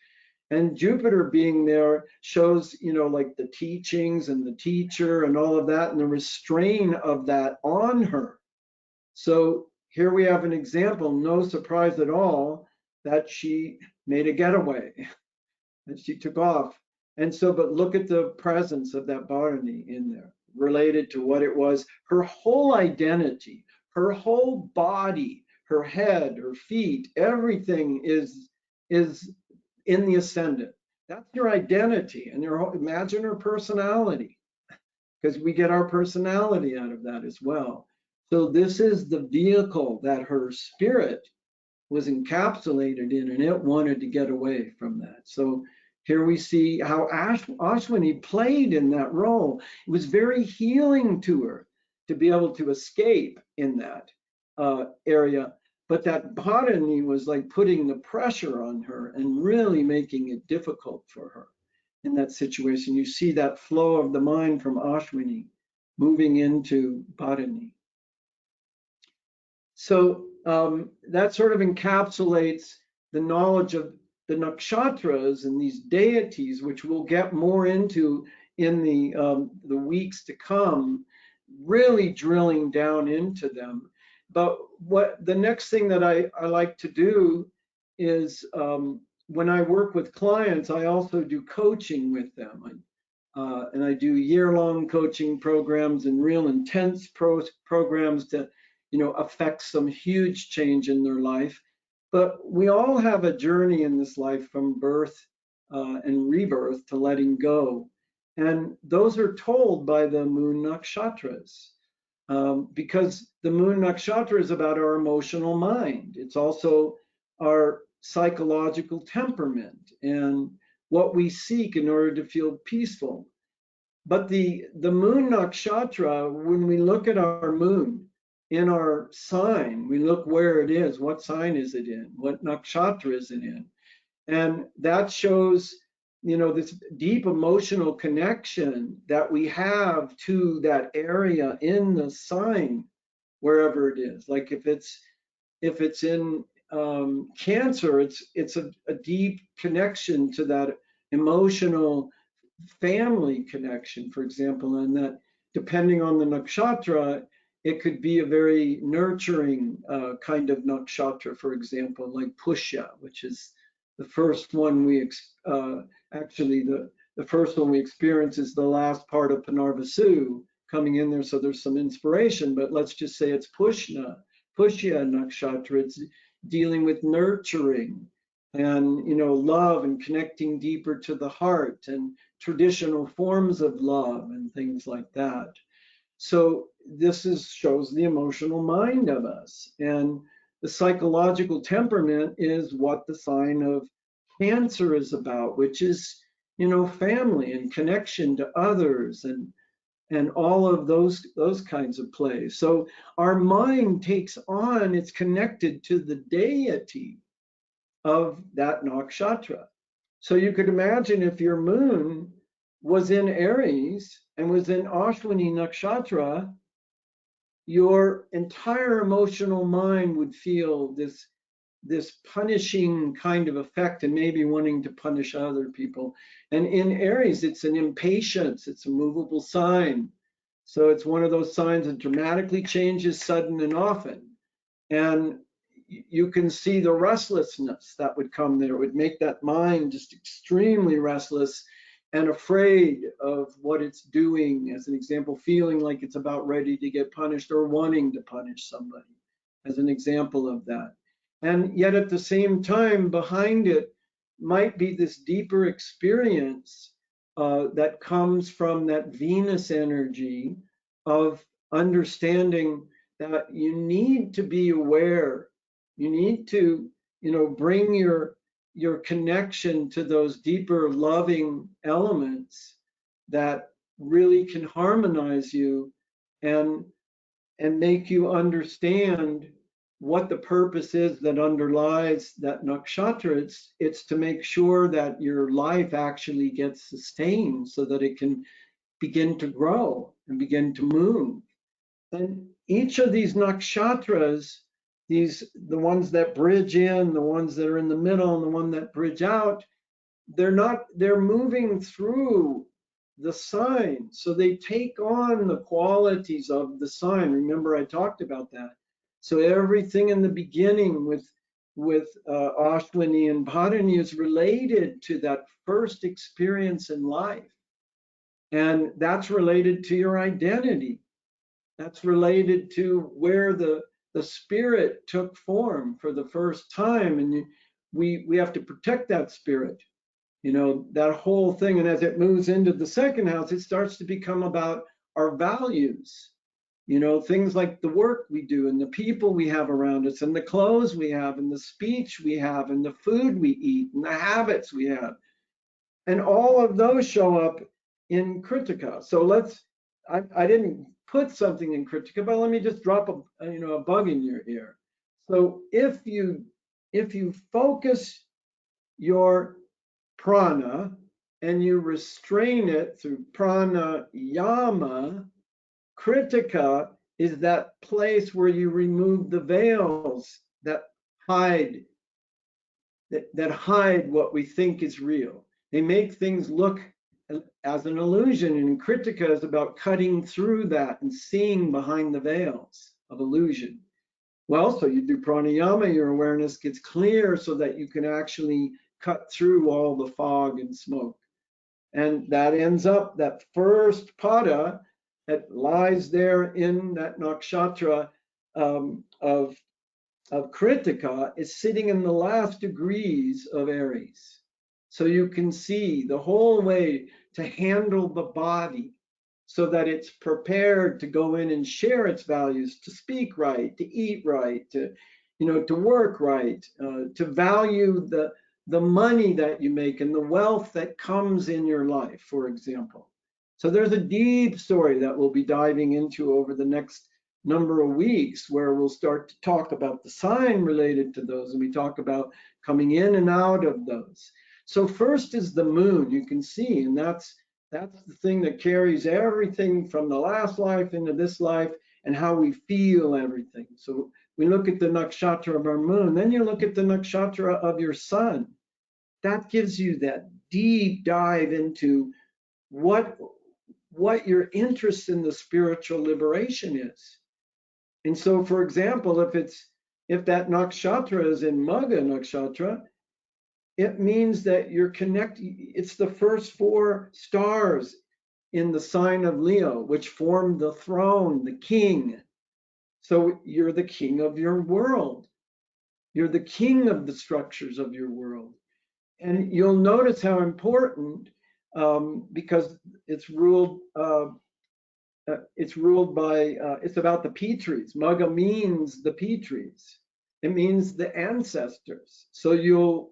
And Jupiter being there shows, like the teachings and the teacher and all of that, and the restraint of that on her. So here we have an example, no surprise at all, that she made a getaway, that she took off. And so, but look at the presence of that botany in there, related to what it was, her whole identity, her whole body, her head, her feet, everything is in the ascendant. That's your identity, and imagine her personality, because we get our personality out of that as well. So this is the vehicle that her spirit was encapsulated in, and it wanted to get away from that. So here we see how Ashwini played in that role. It was very healing to her to be able to escape in that area. But that botany was like putting the pressure on her and really making it difficult for her in that situation. You see that flow of the mind from Ashwini moving into botany. So that sort of encapsulates the knowledge of the nakshatras and these deities, which we'll get more into in the weeks to come, really drilling down into them. But what the next thing that I like to do is when I work with clients, I also do coaching with them. And I do year-long coaching programs and real intense programs to, affect some huge change in their life. But we all have a journey in this life from birth and rebirth to letting go. And those are told by the moon nakshatras, because the moon nakshatra is about our emotional mind. It's also our psychological temperament and what we seek in order to feel peaceful. But the moon nakshatra, when we look at our moon in our sign, we look where it is, what sign is it in, what nakshatra is it in, and that shows, this deep emotional connection that we have to that area in the sign, wherever it is. Like if it's in Cancer, it's a deep connection to that emotional family connection, for example, and that depending on the nakshatra, it could be a very nurturing kind of nakshatra, for example, like Pushya, which is the first one actually the first one we experience is the last part of Punarvasu coming in there, so there's some inspiration, but let's just say it's Pushya nakshatra. It's dealing with nurturing and love and connecting deeper to the heart and traditional forms of love and things like that. So this shows the emotional mind of us, and the psychological temperament is what the sign of Cancer is about, which is family and connection to others and all of those kinds of plays. So our mind takes on, it's connected to the deity of that nakshatra. So you could imagine if your moon was in Aries and was in Ashwini nakshatra, your entire emotional mind would feel this punishing kind of effect and maybe wanting to punish other people. And in Aries, it's an impatience, it's a movable sign. So it's one of those signs that dramatically changes sudden and often. And you can see the restlessness that would come there. It would make that mind just extremely restless and afraid of what it's doing. As an example, feeling like it's about ready to get punished or wanting to punish somebody, as an example of that. And yet at the same time, behind it might be this deeper experience that comes from that Venus energy of understanding that you need to be aware. You need to, bring your connection to those deeper loving elements that really can harmonize you and make you understand what the purpose is that underlies that nakshatra. It's to make sure that your life actually gets sustained so that it can begin to grow and begin to move. And each of these nakshatras, the ones that bridge in, the ones that are in the middle, and the one that bridge out, they're moving through the sign. So they take on the qualities of the sign. Remember, I talked about that. So everything in the beginning with Ashwini and Bharani is related to that first experience in life. And that's related to your identity. That's related to where the spirit took form for the first time. And we have to protect that spirit, that whole thing. And as it moves into the second house, it starts to become about our values, things like the work we do and the people we have around us and the clothes we have and the speech we have and the food we eat and the habits we have. And all of those show up in Kritika. So I didn't put something in Kritika, but let me just drop a bug in your ear. So if you focus your prana and you restrain it through pranayama, Kritika is that place where you remove the veils that hide that hide what we think is real. They make things look as an illusion, and Kritika is about cutting through that and seeing behind the veils of illusion. Well, so you do pranayama, your awareness gets clear so that you can actually cut through all the fog and smoke. And that ends up, that first pada that lies there in that nakshatra of Kritika is sitting in the last degrees of Aries. So you can see the whole way to handle the body so that it's prepared to go in and share its values, to speak right, to eat right, to, to work right, to value the money that you make and the wealth that comes in your life, for example. So there's a deep story that we'll be diving into over the next number of weeks, where we'll start to talk about the sign related to those, and we talk about coming in and out of those. So first is the moon, you can see, and that's the thing that carries everything from the last life into this life and how we feel everything. So we look at the nakshatra of our moon, then you look at the nakshatra of your sun. That gives you that deep dive into what your interest in the spiritual liberation is. And so, for example, if that nakshatra is in Magha nakshatra, it means that you're connected. It's the first 4 stars in the sign of Leo, which form the throne, the king. So you're the king of your world. You're the king of the structures of your world. And you'll notice how important, because it's ruled by, it's about the Pitris. Magha means the Pitris. It means the ancestors. So you'll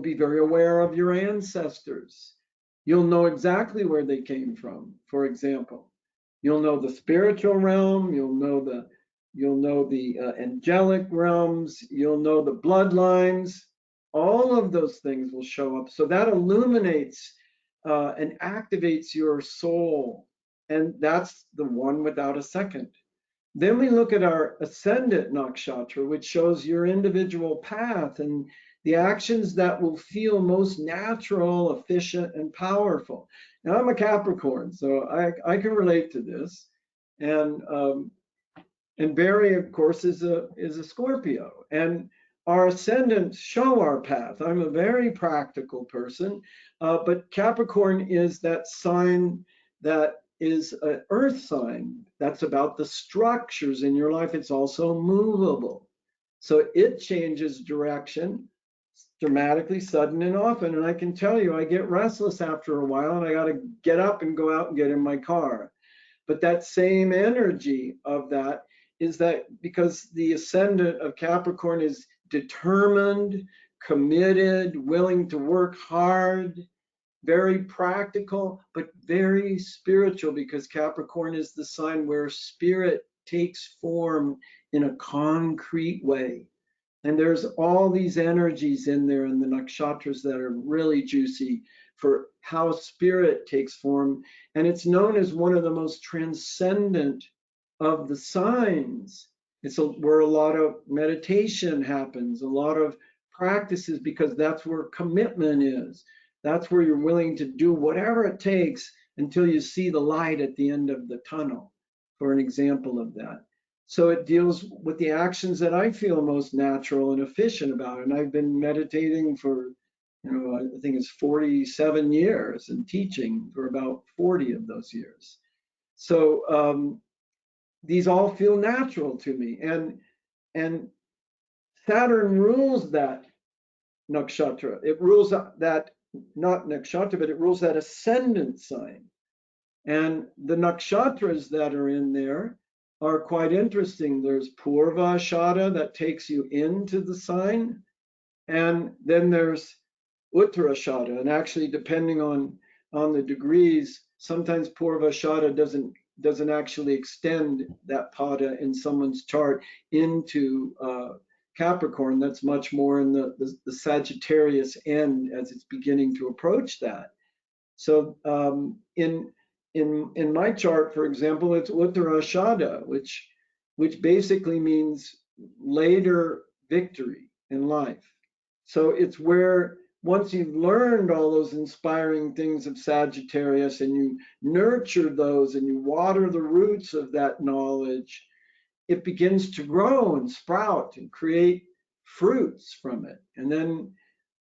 be very aware of your ancestors. You'll know exactly where they came from, for example. You'll know the spiritual realm, you'll know the angelic realms, you'll know the bloodlines. All of those things will show up. So that illuminates and activates your soul. And that's the one without a second. Then we look at our ascendant nakshatra, which shows your individual path and the actions that will feel most natural, efficient, and powerful. Now, I'm a Capricorn, so I can relate to this. And Barry, of course, is a Scorpio. And our ascendants show our path. I'm a very practical person, but Capricorn is that sign that is an earth sign. That's about the structures in your life. It's also movable. So it changes direction dramatically, sudden and often. And I can tell you, I get restless after a while and I got to get up and go out and get in my car. But that same energy of that is that because the ascendant of Capricorn is determined, committed, willing to work hard, very practical, but very spiritual, because Capricorn is the sign where spirit takes form in a concrete way. And there's all these energies in there in the nakshatras that are really juicy for how spirit takes form. And it's known as one of the most transcendent of the signs. It's where a lot of meditation happens, a lot of practices, because that's where commitment is. That's where you're willing to do whatever it takes until you see the light at the end of the tunnel, for an example of that. So it deals with the actions that I feel most natural and efficient about. And I've been meditating for, I think it's 47 years and teaching for about 40 of those years. So these all feel natural to me. And Saturn rules that nakshatra. It rules that, not nakshatra, but it rules that ascendant sign. And the nakshatras that are in there are quite interesting. There's Purva Ashada that takes you into the sign. And then there's Uttara Ashada. And actually, depending on the degrees, sometimes Purva Ashada doesn't actually extend that pada in someone's chart into Capricorn. That's much more in the Sagittarius end as it's beginning to approach that. So in my chart, for example, it's Uttara Ashada, which basically means later victory in life. So it's where once you've learned all those inspiring things of Sagittarius and you nurture those and you water the roots of that knowledge, it begins to grow and sprout and create fruits from it. And then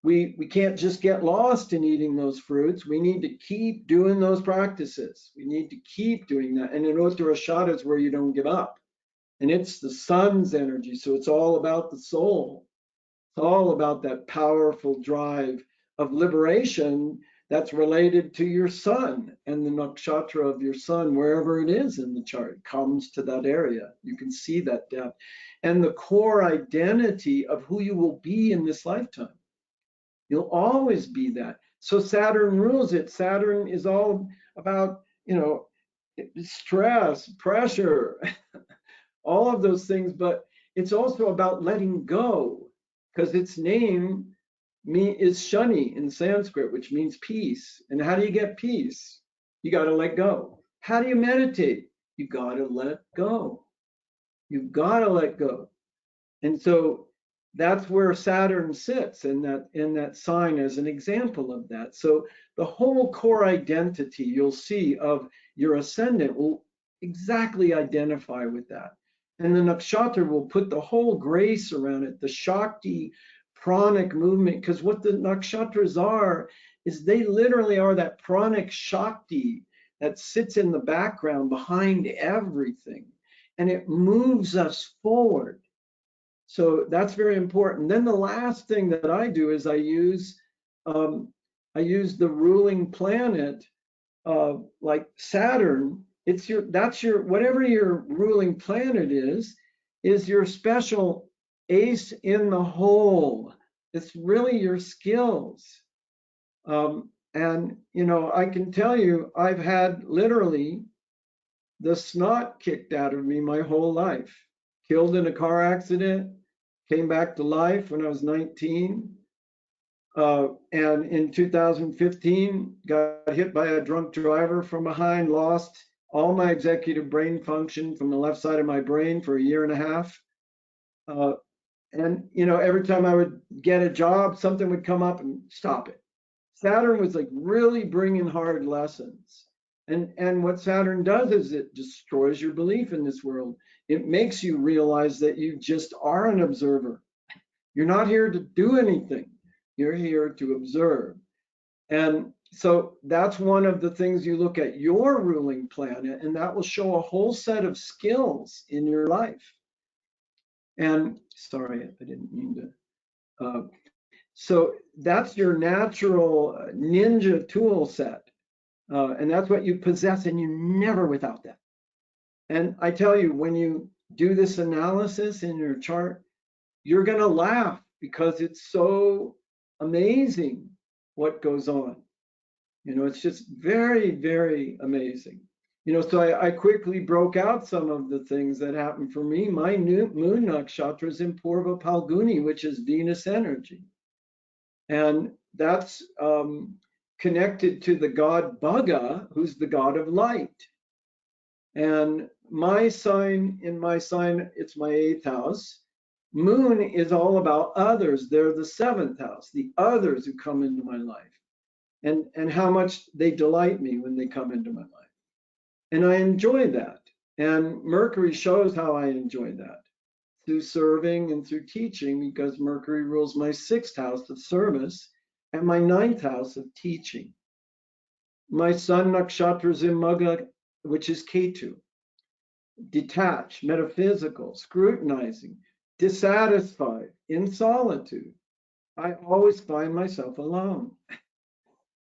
we can't just get lost in eating those fruits. We need to keep doing those practices. We need to keep doing that. And in Uttarashada is where you don't give up. And it's the sun's energy. So it's all about the soul. It's all about that powerful drive of liberation that's related to your sun and the nakshatra of your sun, wherever it is in the chart, comes to that area. You can see that depth. And the core identity of who you will be in this lifetime. You'll always be that. So Saturn rules it. Saturn is all about, stress, pressure, all of those things, but it's also about letting go, because its name is Shani in Sanskrit, which means peace. And how do you get peace? You got to let go. How do you meditate? You got to let go. You got to let go. And so that's where Saturn sits in that sign as an example of that. So the whole core identity you'll see of your ascendant will exactly identify with that. And the nakshatra will put the whole grace around it, the Shakti pranic movement, because what the nakshatras are is they literally are that pranic Shakti that sits in the background behind everything, and it moves us forward. So that's very important. Then the last thing that I do is I use the ruling planet, like Saturn. That's your whatever your ruling planet is your special ace in the hole. It's really your skills. And I can tell you, I've had literally the snot kicked out of me my whole life. Killed in a car accident, came back to life when I was 19. And in 2015, got hit by a drunk driver from behind, lost all my executive brain function from the left side of my brain for a year and a half. And every time I would get a job, something would come up and stop it. Saturn was like really bringing hard lessons. And what Saturn does is it destroys your belief in this world. It makes you realize that you just are an observer. You're not here to do anything. You're here to observe. And so that's one of the things you look at your ruling planet, and that will show a whole set of skills in your life. And sorry, I didn't mean to. So that's your natural ninja tool set. And that's what you possess, and you're never without that. And I tell you, when you do this analysis in your chart, you're going to laugh because it's so amazing what goes on. It's just very, very amazing. So I quickly broke out some of the things that happened for me. My new moon nakshatra is in Purva Palguni, which is Venus energy. And that's connected to the god Bhaga, who's the god of light. And my sign, it's my 8th house. Moon is all about others. They're the 7th house, the others who come into my life, and how much they delight me when they come into my life. And I enjoy that. And Mercury shows how I enjoy that through serving and through teaching, because Mercury rules my 6th house of service and my 9th house of teaching. My sun nakshatra is in Magha, which is Ketu. Detached, metaphysical, scrutinizing, dissatisfied, in solitude. I always find myself alone.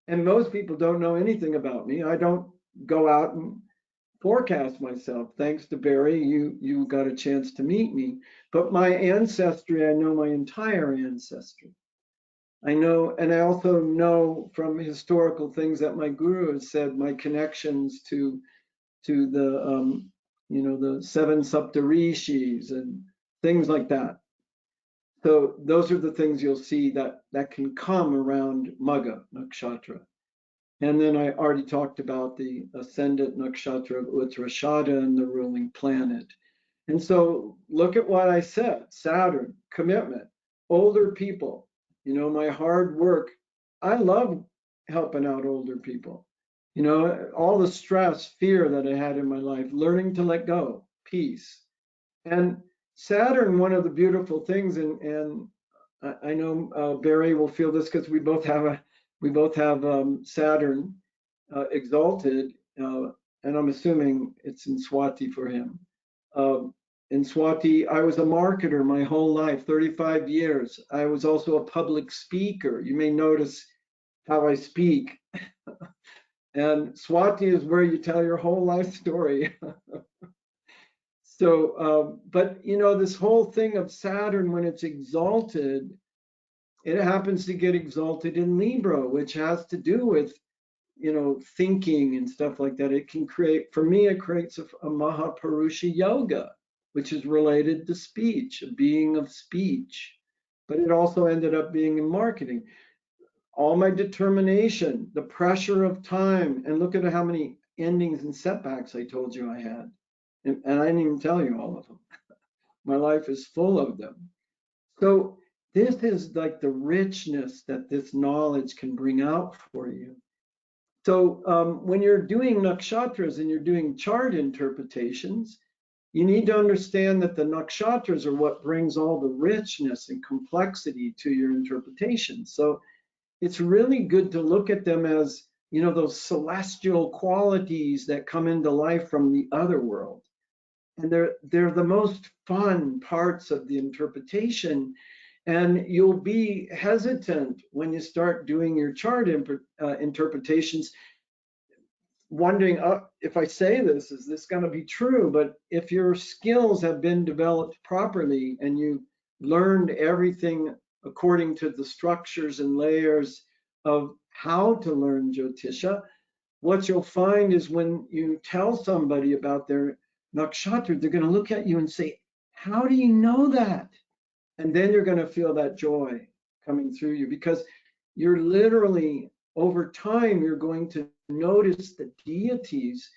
And most people don't know anything about me. I don't go out and forecast myself. Thanks to Barry, you got a chance to meet me. But my ancestry, I know my entire ancestry. I know, and I also know from historical things that my guru has said, my connections to the the 7 Saptarishis and things like that. So those are the things you'll see that can come around Magha Nakshatra. And then I already talked about the ascendant nakshatra of Uttarashada and the ruling planet. And so look at what I said: Saturn, commitment, older people, You know, my hard work. I love helping out older people. You know, all the stress, fear that I had in my life, learning to let go, peace. And Saturn, one of the beautiful things, and I know Barry will feel this because we both have Saturn exalted, and I'm assuming it's in Swati for him. Um, in Swati, I was a marketer my whole life, 35 years. I was also a public speaker. You may notice how I speak. And Swati is where you tell your whole life story. So, but you know, this whole thing of Saturn, when it's exalted, it happens to get exalted in Libra, which has to do with, you know, thinking and stuff like that. It can create, for me, it creates a Mahaparusha yoga, which is related to speech, a being of speech. But it also ended up being in marketing. All my determination, the pressure of time, and look at how many endings and setbacks I told you I had. And I didn't even tell you all of them. My life is full of them. So this is like the richness that this knowledge can bring out for you. So when you're doing nakshatras and you're doing chart interpretations, you need to understand that the nakshatras are what brings all the richness and complexity to your interpretation. So it's really good to look at them as, you know, those celestial qualities that come into life from the other world. And they're the most fun parts of the interpretation. And you'll be hesitant when you start doing your chart interpretations, wondering, if I say this, is this going to be true? But if your skills have been developed properly and you learned everything according to the structures and layers of how to learn Jyotisha, what you'll find is when you tell somebody about their nakshatra, they're going to look at you and say, how do you know that? And then you're going to feel that joy coming through you, because you're literally, over time, you're going to notice the deities,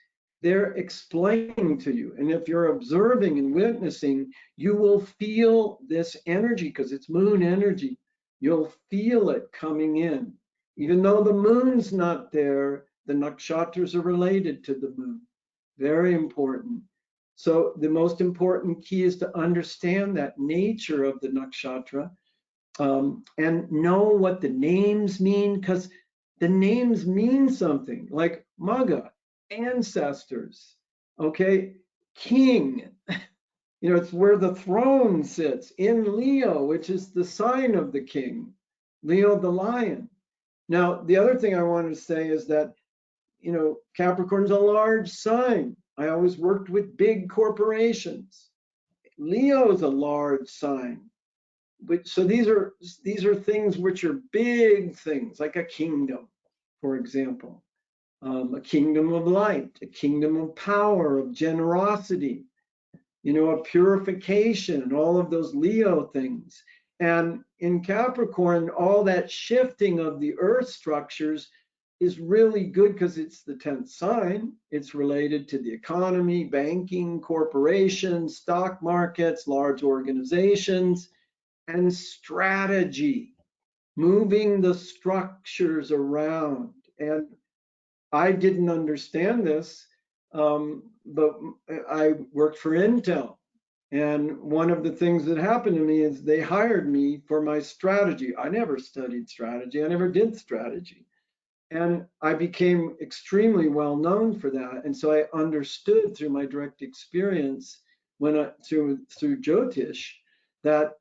they're explaining to you. And if you're observing and witnessing, you will feel this energy because it's moon energy. You'll feel it coming in. Even though the moon's not there, the nakshatras are related to the moon. Very important. So the most important key is to understand that nature of the nakshatra, and know what the names mean, because the names mean something, like Maga, ancestors, okay? King, you know, it's where the throne sits in Leo, which is the sign of the king, Leo the lion. Now, the other thing I wanted to say is that, you know, Capricorn's a large sign. I always worked with big corporations. Leo is a large sign. So these are things which are big things, like a kingdom, for example, a kingdom of light, a kingdom of power, of generosity, you know, a purification, and all of those Leo things. And in Capricorn, all that shifting of the earth structures is really good because it's the 10th sign. It's related to the economy, banking, corporations, stock markets, large organizations, and strategy, moving the structures around. And I didn't understand this, but I worked for Intel. And one of the things that happened to me is they hired me for my strategy. I never studied strategy, I never did strategy. And I became extremely well known for that. And so I understood through my direct experience through Jyotish, that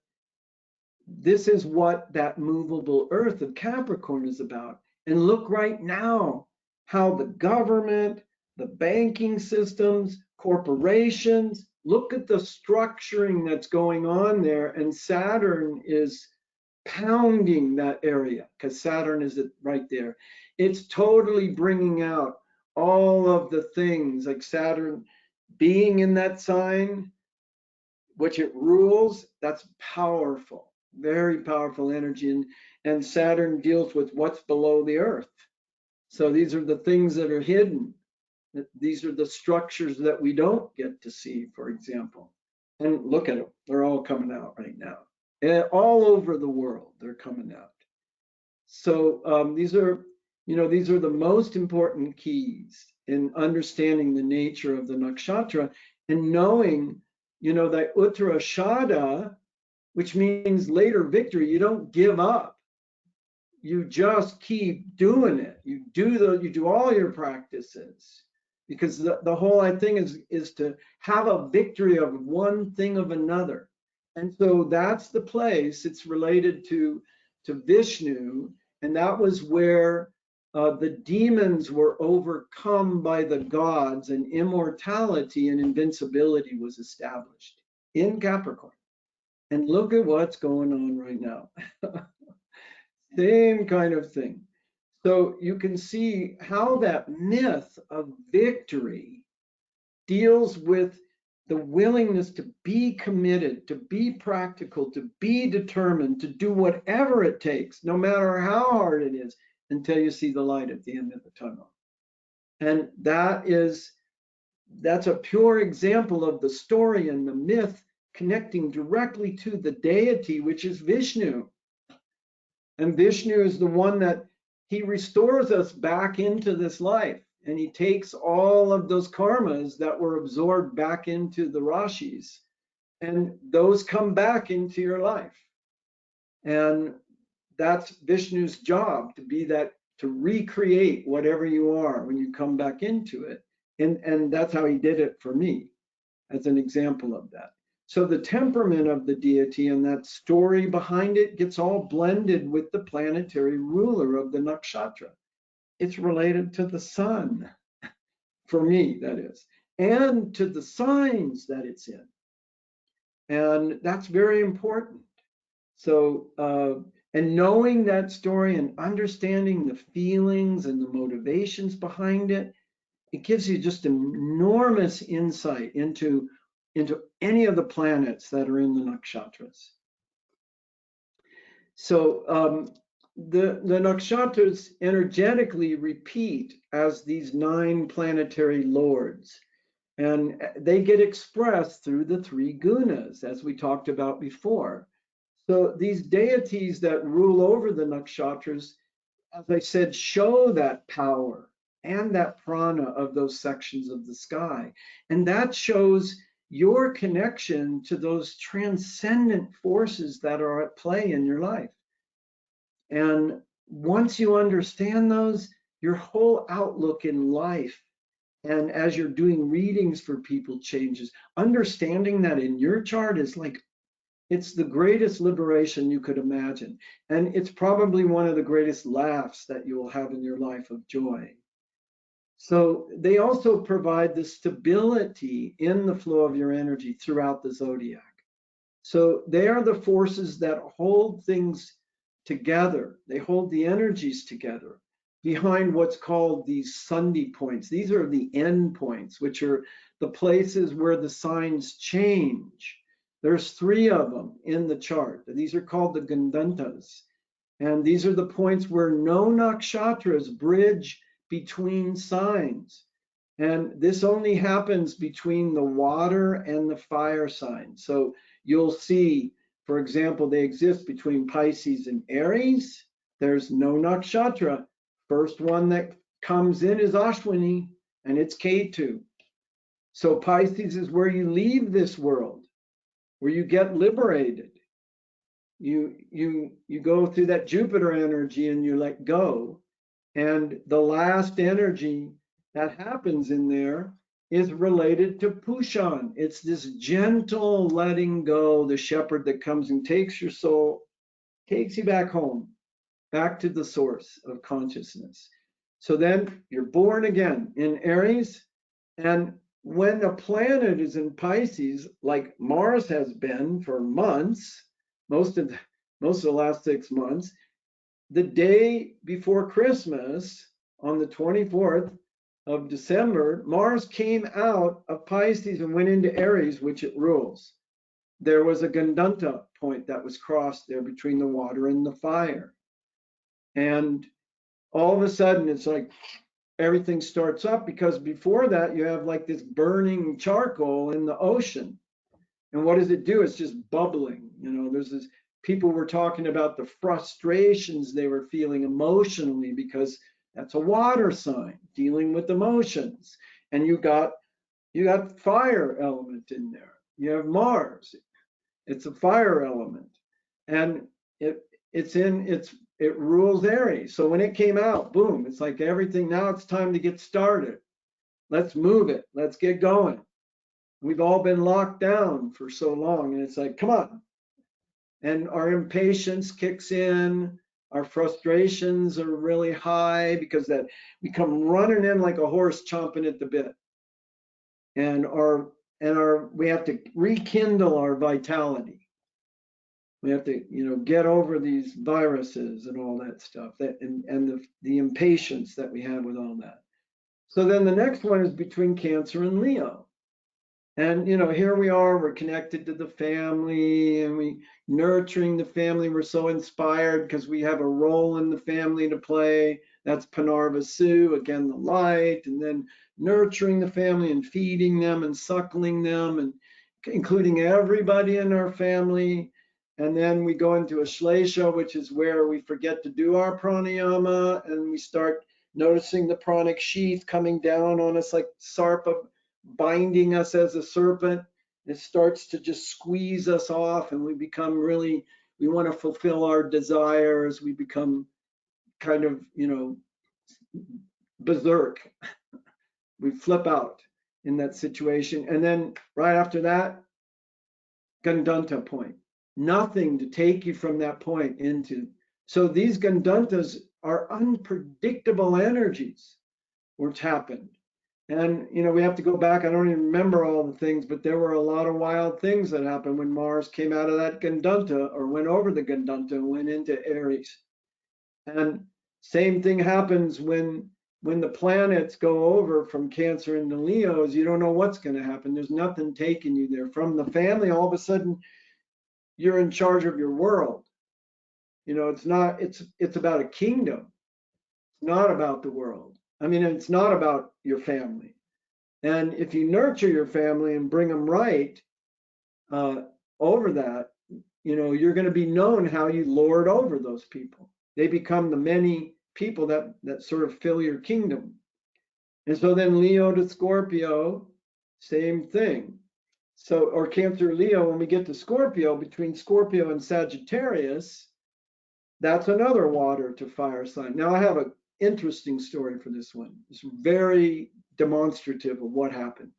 this is what that movable earth of Capricorn is about. And look right now how the government, the banking systems, corporations, look at the structuring that's going on there. And Saturn is pounding that area because Saturn is right there. It's totally bringing out all of the things, like Saturn being in that sign, which it rules. That's powerful, very powerful energy. And Saturn deals with what's below the earth. So these are the things that are hidden. These are the structures that we don't get to see, for example. And look at them, they're all coming out right now. And all over the world, they're coming out. So these are, these are the most important keys in understanding the nature of the nakshatra and knowing, that Uttarashada, which means later victory, you don't give up. You just keep doing it. You do all your practices, because the whole thing is to have a victory of one thing of another. And so that's the place. It's related to Vishnu, and that was where the demons were overcome by the gods, and immortality and invincibility was established in Capricorn. And look at what's going on right now. Same kind of thing. So you can see how that myth of victory deals with the willingness to be committed, to be practical, to be determined, to do whatever it takes, no matter how hard it is, until you see the light at the end of the tunnel. And that's a pure example of the story and the myth connecting directly to the deity, which is Vishnu. And Vishnu is the one that he restores us back into this life. And he takes all of those karmas that were absorbed back into the rashis, and those come back into your life. And that's Vishnu's job, to be that, to recreate whatever you are when you come back into it. And that's how he did it for me, as an example of that. So the temperament of the deity and that story behind it gets all blended with the planetary ruler of the nakshatra. It's related to the sun, for me, that is, and to the signs that it's in. And that's very important. So, and knowing that story and understanding the feelings and the motivations behind it, it gives you just enormous insight into any of the planets that are in the nakshatras. So the nakshatras energetically repeat as these 9 planetary lords, and they get expressed through the 3 gunas, as we talked about before. So these deities that rule over the nakshatras, as I said, show that power and that prana of those sections of the sky. And that shows your connection to those transcendent forces that are at play in your life. And once you understand those, your whole outlook in life, and as you're doing readings for people, changes. Understanding that in your chart is like, it's the greatest liberation you could imagine. And it's probably one of the greatest laughs that you will have in your life of joy. So they also provide the stability in the flow of your energy throughout the zodiac. So they are the forces that hold things together. They hold the energies together behind what's called these Sandhi points. These are the end points, which are the places where the signs change. There's 3 of them in the chart. These are called the Gandantas. And these are the points where no nakshatras bridge between signs. And this only happens between the water and the fire sign. So you'll see, for example, they exist between Pisces and Aries. There's no nakshatra. First one that comes in is Ashwini, and it's Ketu. So Pisces is where you leave this world, where you get liberated. You go through that Jupiter energy and you let go. And the last energy that happens in there is related to Pushan. It's this gentle letting go, the shepherd that comes and takes your soul, takes you back home, back to the source of consciousness. So then you're born again in Aries. And when a planet is in Pisces, like Mars has been for months, most of the last 6 months, the day before Christmas, on the 24th of December, Mars came out of Pisces and went into Aries, which it rules. There was a Gandanta point that was crossed there between the water and the fire. And all of a sudden, it's like everything starts up, because before that, you have like this burning charcoal in the ocean. And what does it do? It's just bubbling. There's this people were talking about the frustrations they were feeling emotionally, because that's a water sign, dealing with emotions. And you got fire element in there. You have Mars. It's a fire element. And it rules Aries. So when it came out, boom, it's like everything, now it's time to get started. Let's move it. Let's get going. We've all been locked down for so long, and it's like, come on. And our impatience kicks in. Our frustrations are really high because that we come running in like a horse chomping at the bit. And we have to rekindle our vitality. We have to, get over these viruses and all that stuff, and the impatience that we have with all that. So then the next one is between Cancer and Leo. And, here we are, we're connected to the family, and we nurturing the family. We're so inspired because we have a role in the family to play. That's Panarvasu, again, the light, and then nurturing the family and feeding them and suckling them, and including everybody in our family. And then we go into Ashlesha, which is where we forget to do our pranayama, and we start noticing the pranic sheath coming down on us like sarpa, binding us as a serpent. It starts to just squeeze us off, and we become really, we want to fulfill our desires. We become kind of, berserk. We flip out in that situation. And then right after that, Gandanta point. Nothing to take you from that point into. So these Gandantas are unpredictable energies which happened. And, we have to go back. I don't even remember all the things, but there were a lot of wild things that happened when Mars came out of that Gandanta, or went over the Gandanta and went into Aries. And same thing happens when the planets go over from Cancer into Leos. You don't know what's going to happen. There's nothing taking you there. From the family, all of a sudden, you're in charge of your world. It's about a kingdom. It's not about the world. I mean, it's not about your family. And if you nurture your family and bring them right over that, you're going to be known how you lord over those people. They become the many people that sort of fill your kingdom. And so then Leo to Scorpio, same thing. So, or Cancer Leo, when we get to Scorpio, between Scorpio and Sagittarius, that's another water to fire sign. Now I have an interesting story for this one. It's very demonstrative of what happened.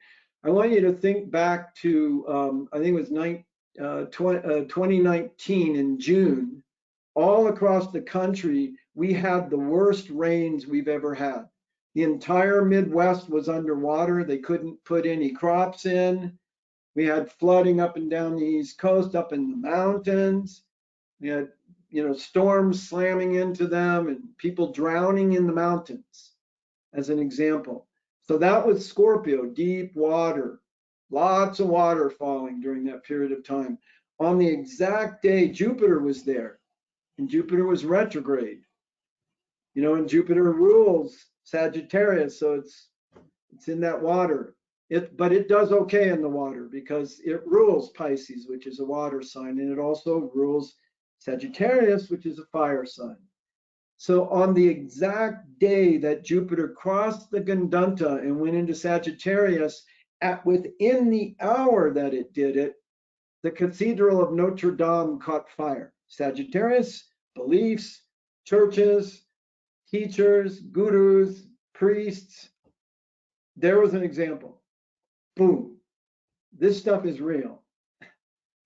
I want you to think back to, I think it was 2019 in June. All across the country, we had the worst rains we've ever had. The entire Midwest was underwater. They couldn't put any crops in. We had flooding up and down the East Coast, up in the mountains. We had, storms slamming into them and people drowning in the mountains, as an example. So that was Scorpio, deep water, lots of water falling during that period of time. On the exact day, Jupiter was there, and Jupiter was retrograde. And Jupiter rules Sagittarius, so it's in that water. But it does okay in the water because it rules Pisces, which is a water sign, and it also rules Sagittarius, which is a fire sign. So on the exact day that Jupiter crossed the Gandanta and went into Sagittarius, within the hour that it did it, the Cathedral of Notre Dame caught fire. Sagittarius, beliefs, churches, teachers, gurus, priests. There was an example. Boom. This stuff is real.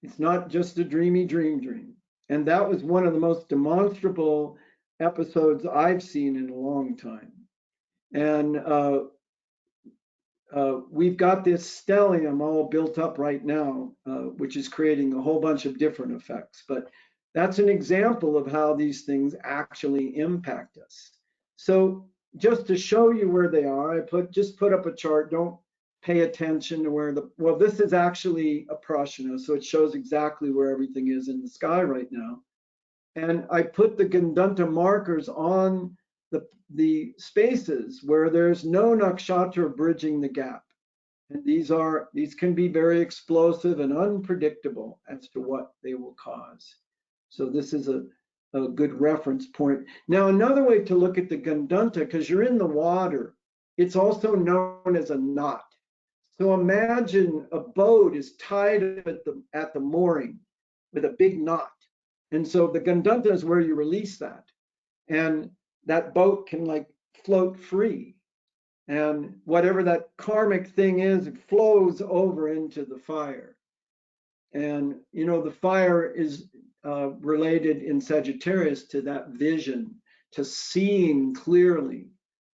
It's not just a dreamy dream. And that was one of the most demonstrable episodes I've seen in a long time. And we've got this stellium all built up right now, which is creating a whole bunch of different effects. But that's an example of how these things actually impact us. So just to show you where they are, I just put up a chart. Don't pay attention to where this is actually a prashna, so it shows exactly where everything is in the sky right now. And I put the Gandanta markers on the spaces where there's no nakshatra bridging the gap. And these can be very explosive and unpredictable as to what they will cause. So this is a good reference point. Now, another way to look at the Gandanta, because you're in the water, it's also known as a knot. So imagine a boat is tied at the mooring with a big knot. And so the Gandanta is where you release that. And that boat can like float free. And whatever that karmic thing is, it flows over into the fire. And, you know, the fire is related in Sagittarius to that vision, to seeing clearly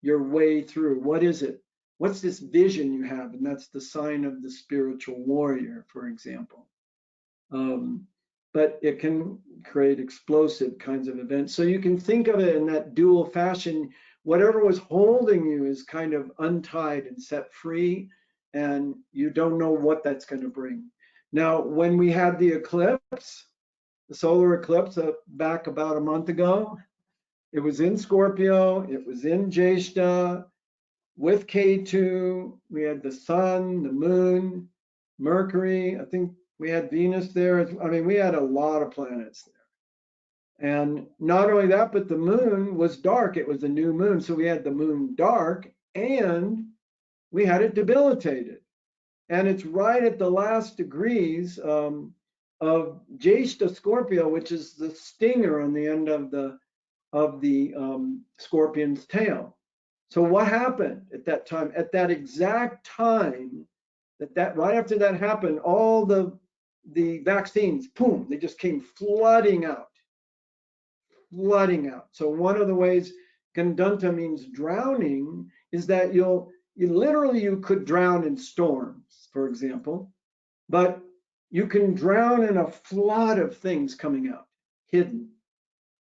your way through. What is it? What's this vision you have? And that's the sign of the spiritual warrior, for example. But it can create explosive kinds of events. So you can think of it in that dual fashion. Whatever was holding you is kind of untied and set free, and you don't know what that's going to bring. Now, when we had the eclipse, the solar eclipse back about a month ago, it was in Scorpio, it was in Jeshta, with K2, we had the sun, the moon, Mercury, I think we had Venus there. I mean, we had a lot of planets there. And not only that, but the moon was dark. It was a new moon. So we had the moon dark and we had it debilitated. And it's right at the last degrees of Jeshta Scorpio, which is the stinger on the end of the scorpion's tail. So what happened at that time? At that exact time, that right after that happened, all the vaccines, boom, they just came flooding out. So one of the ways Gandanta means drowning is that you could drown in storms, for example, but you can drown in a flood of things coming out, hidden.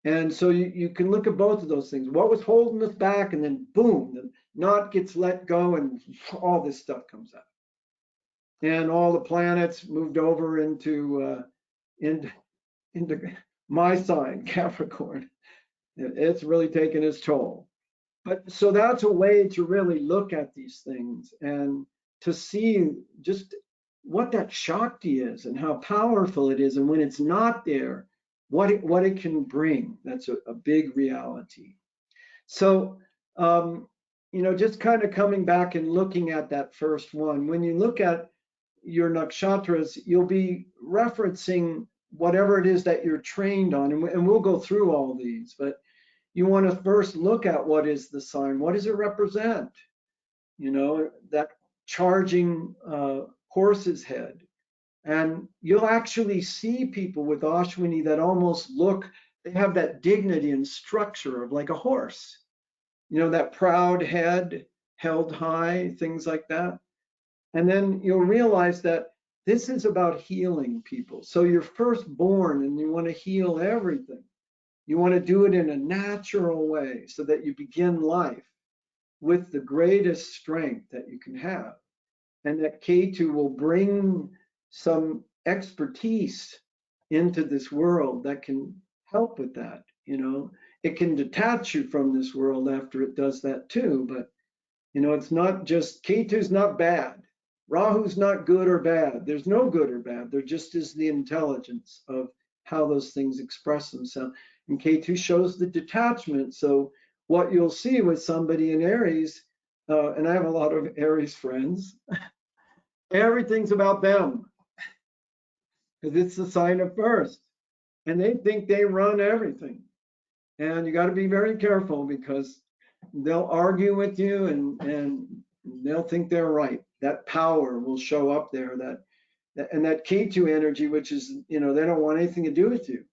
And so you can look at both of those things. What was holding us back, and then boom, the knot gets let go and all this stuff comes out. And all the planets moved over into my sign, Capricorn. It's really taken its toll. But so that's a way to really look at these things and to see just what that Shakti is and how powerful it is. And when it's not there, what it can bring. That's a big reality. So, just kind of coming back and looking at that first one, when you look at your nakshatras, you'll be referencing whatever it is that you're trained on. And we'll go through all these, but you want to first look at what is the sign, what does it represent? That charging horse's head. And you'll actually see people with Ashwini that almost they have that dignity and structure of like a horse. That proud head held high, things like that. And then you'll realize that this is about healing people. So you're first born and you want to heal everything. You want to do it in a natural way so that you begin life with the greatest strength that you can have. And that Ketu will bring some expertise into this world that can help with that. It can detach you from this world after it does that too. But, it's not just, Ketu's not bad. Rahu's not good or bad. There's no good or bad. There just is the intelligence of how those things express themselves. And Ketu shows the detachment. So what you'll see with somebody in Aries, and I have a lot of Aries friends, everything's about them because it's the sign of first. And they think they run everything. And you got to be very careful because they'll argue with you and they'll think they're right. That power will show up there, and that Ketu energy, which is, they don't want anything to do with you.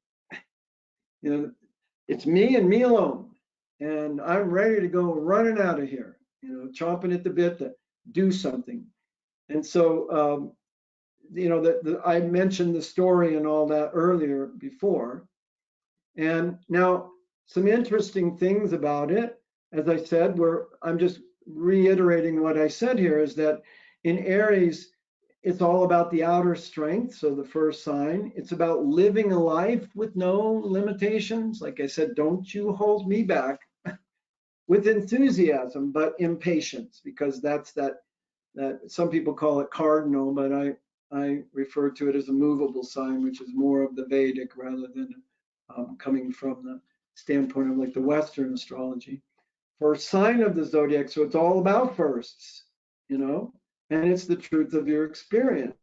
It's me and me alone. And I'm ready to go running out of here, chomping at the bit to do something. And so, I mentioned the story and all that earlier before. And now some interesting things about it, as I said, I'm just reiterating what I said here, is that in Aries, it's all about the outer strength. So the first sign, it's about living a life with no limitations. Like I said, don't you hold me back with enthusiasm, but impatience, because that's that some people call it cardinal, but I refer to it as a movable sign, which is more of the Vedic rather than coming from the standpoint of like the Western astrology. First sign of the zodiac, so it's all about firsts, and it's the truth of your experience.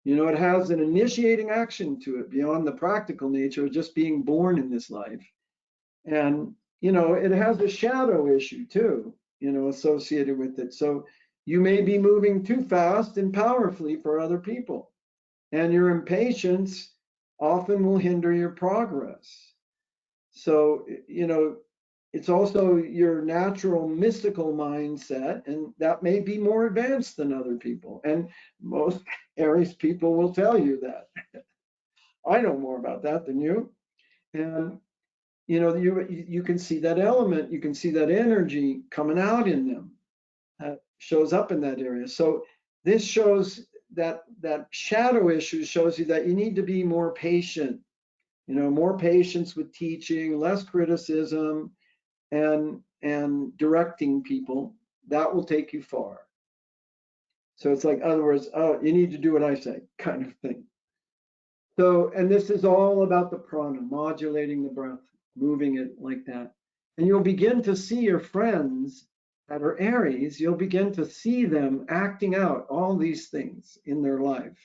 It has an initiating action to it beyond the practical nature of just being born in this life. And, it has a shadow issue too, associated with it. So you may be moving too fast and powerfully for other people, and your impatience often will hinder your progress. So, it's also your natural mystical mindset, and that may be more advanced than other people. And most Aries people will tell you that. I know more about that than you. And you can see that element, you can see that energy coming out in them. That shows up in that area. So this shows that shadow issue shows you that you need to be more patient. More patience with teaching, less criticism, and directing people. That will take you far. So it's like, in other words, oh, you need to do what I say, kind of thing. So, and this is all about the prana, modulating the breath, moving it like that. And you'll begin to see your friends that are Aries, you'll begin to see them acting out all these things in their life.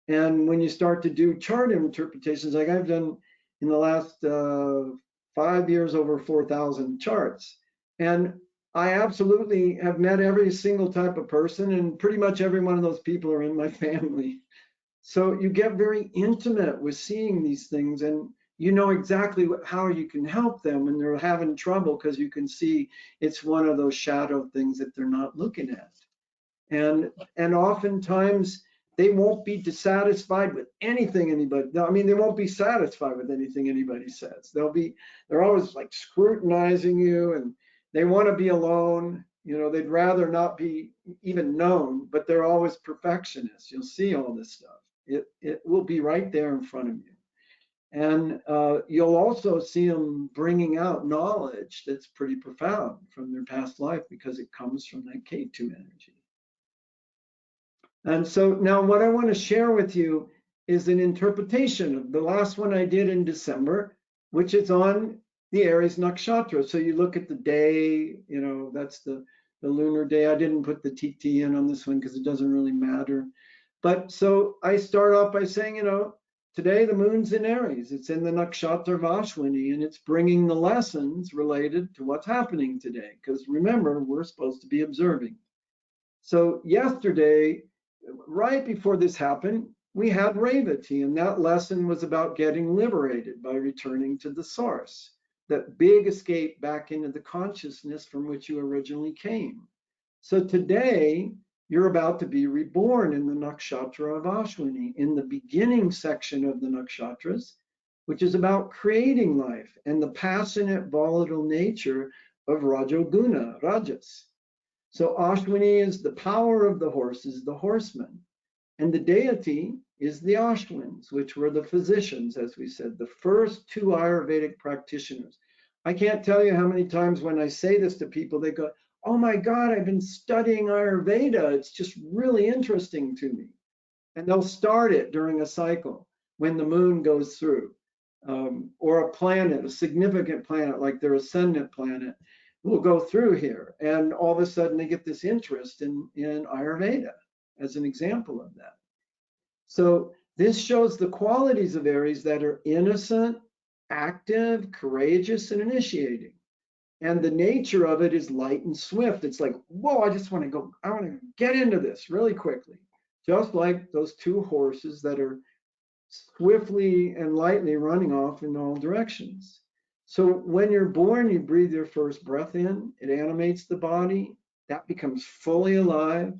And when you start to do chart interpretations, like I've done in the last 5 years, over 4,000 charts. And I absolutely have met every single type of person, and pretty much every one of those people are in my family. So you get very intimate with seeing these things, and you know exactly how you can help them when they're having trouble, because you can see it's one of those shadow things that they're not looking at. And oftentimes they won't be dissatisfied with anything anybody. I mean, they won't be satisfied with anything anybody says. They're always like scrutinizing you, and they want to be alone. They'd rather not be even known, but they're always perfectionists. You'll see all this stuff. It will be right there in front of you. And you'll also see them bringing out knowledge that's pretty profound from their past life, because it comes from that K2 energy. And so now what I want to share with you is an interpretation of the last one I did in December, which is on the Aries Nakshatra. So you look at the day, that's the lunar day. I didn't put the TT in on this one because it doesn't really matter. But so I start off by saying, today the moon's in Aries. It's in the Nakshatra of Ashwini, and it's bringing the lessons related to what's happening today. Because remember, we're supposed to be observing. So yesterday, right before this happened, we had Revati, and that lesson was about getting liberated by returning to the source, that big escape back into the consciousness from which you originally came. So today, you're about to be reborn in the Nakshatra of Ashwini, in the beginning section of the Nakshatras, which is about creating life and the passionate, volatile nature of Rajoguna, Rajas. So Ashwini is the power of the horses, the horsemen. And the deity is the Ashwins, which were the physicians, as we said, the first 2 Ayurvedic practitioners. I can't tell you how many times when I say this to people, they go, oh my God, I've been studying Ayurveda. It's just really interesting to me. And they'll start it during a cycle when the moon goes through, or a planet, a significant planet like their ascendant planet, will go through here. And all of a sudden they get this interest in Ayurveda as an example of that. So this shows the qualities of Aries that are innocent, active, courageous, and initiating. And the nature of it is light and swift. It's like, whoa, I want to get into this really quickly. Just like those 2 horses that are swiftly and lightly running off in all directions. So when you're born, you breathe your first breath in, it animates the body, that becomes fully alive.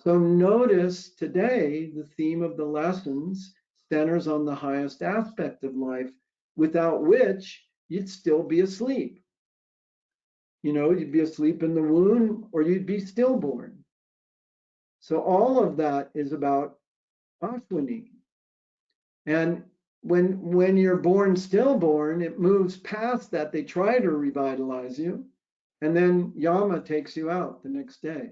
So notice today, the theme of the lessons centers on the highest aspect of life, without which you'd still be asleep. You'd be asleep in the womb, or you'd be stillborn. So all of that is about Ashwini. And when you're born stillborn, it moves past that. They try to revitalize you, and then Yama takes you out the next day.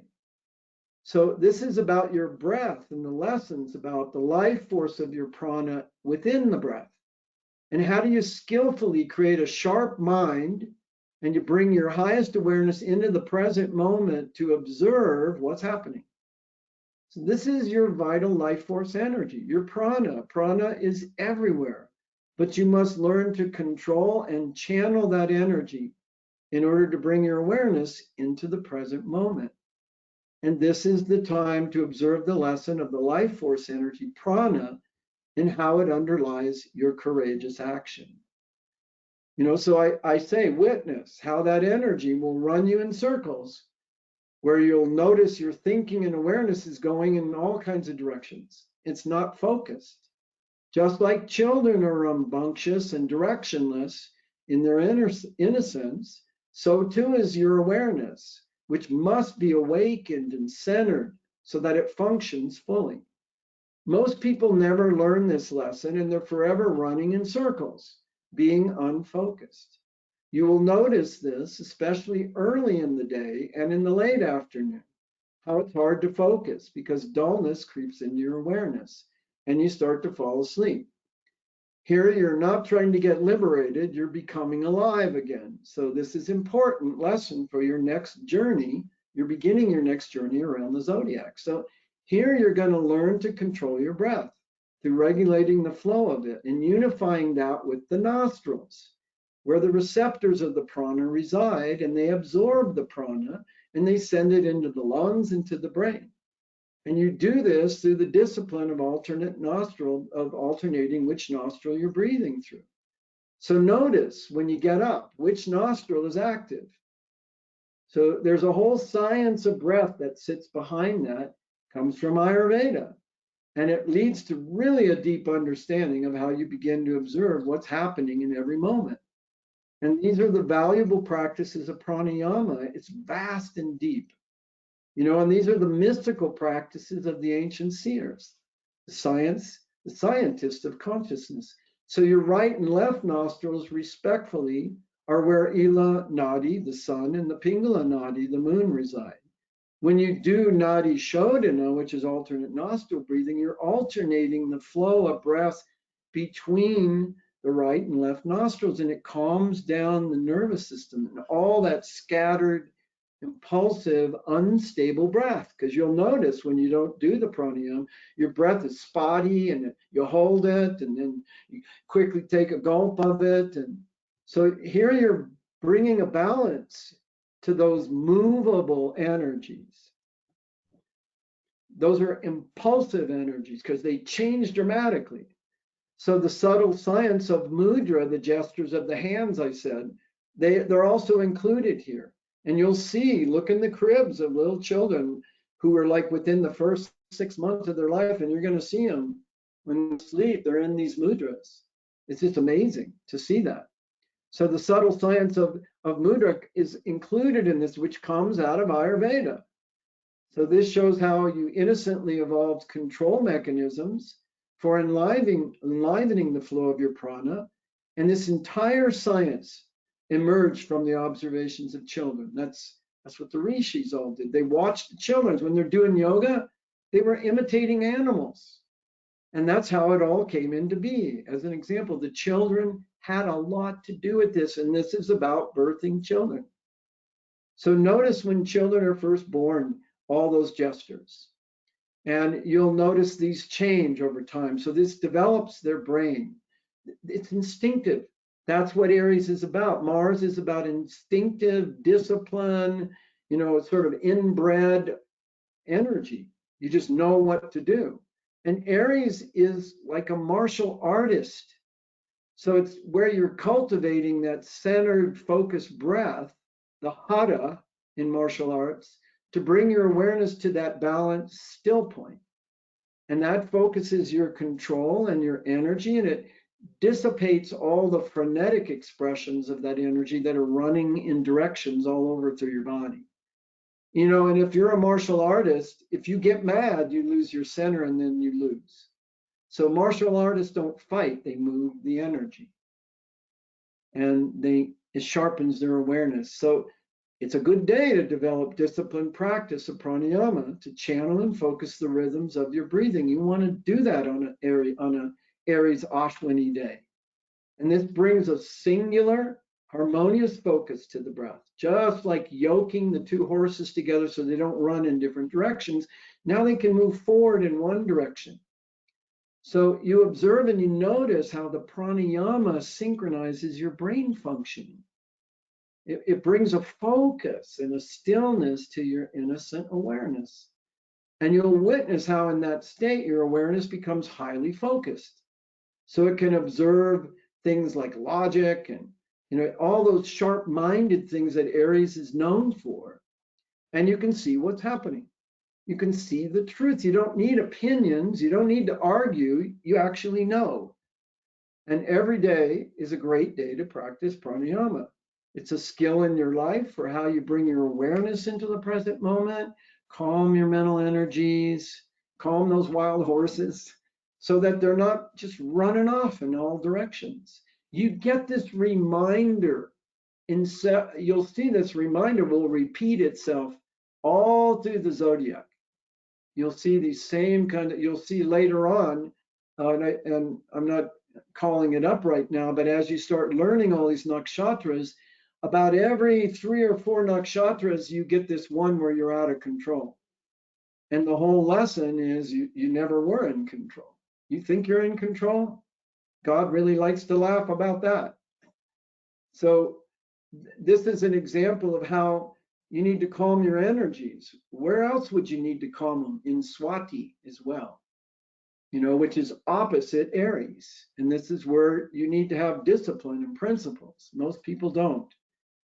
So this is about your breath and the lessons about the life force of your prana within the breath. And how do you skillfully create a sharp mind and you bring your highest awareness into the present moment to observe what's happening? So this is your vital life force energy, your prana. Prana is everywhere, but you must learn to control and channel that energy in order to bring your awareness into the present moment. And this is the time to observe the lesson of the life force energy, prana, and how it underlies your courageous action. So I say, witness how that energy will run you in circles where you'll notice your thinking and awareness is going in all kinds of directions. It's not focused. Just like children are rambunctious and directionless in their innocence, so too is your awareness, which must be awakened and centered so that it functions fully. Most people never learn this lesson and they're forever running in circles, being unfocused. You will notice this, especially early in the day and in the late afternoon, how it's hard to focus because dullness creeps into your awareness and you start to fall asleep. Here, you're not trying to get liberated, you're becoming alive again. So this is an important lesson for your next journey. You're beginning your next journey around the zodiac. So here you're going to learn to control your breath through regulating the flow of it and unifying that with the nostrils, where the receptors of the prana reside, and they absorb the prana and they send it into the lungs, into the brain. And you do this through the discipline of alternating which nostril you're breathing through. So notice when you get up, which nostril is active. So there's a whole science of breath that sits behind that, comes from Ayurveda. And it leads to really a deep understanding of how you begin to observe what's happening in every moment. And these are the valuable practices of pranayama. It's vast and deep. And these are the mystical practices of the ancient seers, the scientists of consciousness. So your right and left nostrils, respectfully, are where Ila Nadi, the sun, and the Pingala Nadi, the moon, reside. When you do Nadi Shodhana, which is alternate nostril breathing, you're alternating the flow of breath between the right and left nostrils, and it calms down the nervous system and all that scattered, impulsive, unstable breath. Because you'll notice when you don't do the pranayama, your breath is spotty and you hold it and then you quickly take a gulp of it. And so here you're bringing a balance to those movable energies. Those are impulsive energies because they change dramatically. So the subtle science of mudra, the gestures of the hands, I said, they're also included here. And you'll see, look in the cribs of little children who are like within the first 6 months of their life, and you're going to see them when they sleep, they're in these mudras. It's just amazing to see that. So the subtle science of mudra is included in this, which comes out of Ayurveda. So this shows how you innocently evolved control mechanisms for enlivening the flow of your prana. And this entire science emerged from the observations of children. That's what the rishis all did. They watched the children. When they're doing yoga, they were imitating animals. And that's how it all came into being. As an example, the children had a lot to do with this, and this is about birthing children. So notice when children are first born, all those gestures. And you'll notice these change over time. So this develops their brain. It's instinctive. That's what Aries is about. Mars is about instinctive discipline, sort of inbred energy. You just know what to do. And Aries is like a martial artist. So it's where you're cultivating that centered, focused breath, the hatha in martial arts, to bring your awareness to that balanced still point. And that focuses your control and your energy, and it dissipates all the frenetic expressions of that energy that are running in directions all over through your body. And if you're a martial artist, if you get mad, you lose your center and then you lose. So martial artists don't fight, they move the energy. And it sharpens their awareness. So it's a good day to develop disciplined practice of pranayama to channel and focus the rhythms of your breathing. You want to do that on a Aries Ashwini day. And this brings a singular, harmonious focus to the breath, just like yoking the two horses together so they don't run in different directions. Now they can move forward in one direction. So you observe and you notice how the pranayama synchronizes your brain functioning. It brings a focus and a stillness to your innocent awareness. And you'll witness how in that state, your awareness becomes highly focused. So it can observe things like logic and all those sharp-minded things that Aries is known for. And you can see what's happening. You can see the truth. You don't need opinions. You don't need to argue. You actually know. And every day is a great day to practice pranayama. It's a skill in your life for how you bring your awareness into the present moment, calm your mental energies, calm those wild horses so that they're not just running off in all directions. You get this reminder. You'll see this reminder will repeat itself all through the zodiac. You'll see these same you'll see later on, and I'm not calling it up right now, but as you start learning all these nakshatras, about every 3 or 4 nakshatras, you get this one where you're out of control. And the whole lesson is you never were in control. You think you're in control? God really likes to laugh about that. So this is an example of how you need to calm your energies. Where else would you need to calm them? In Swati as well, which is opposite Aries. And this is where you need to have discipline and principles. Most people don't,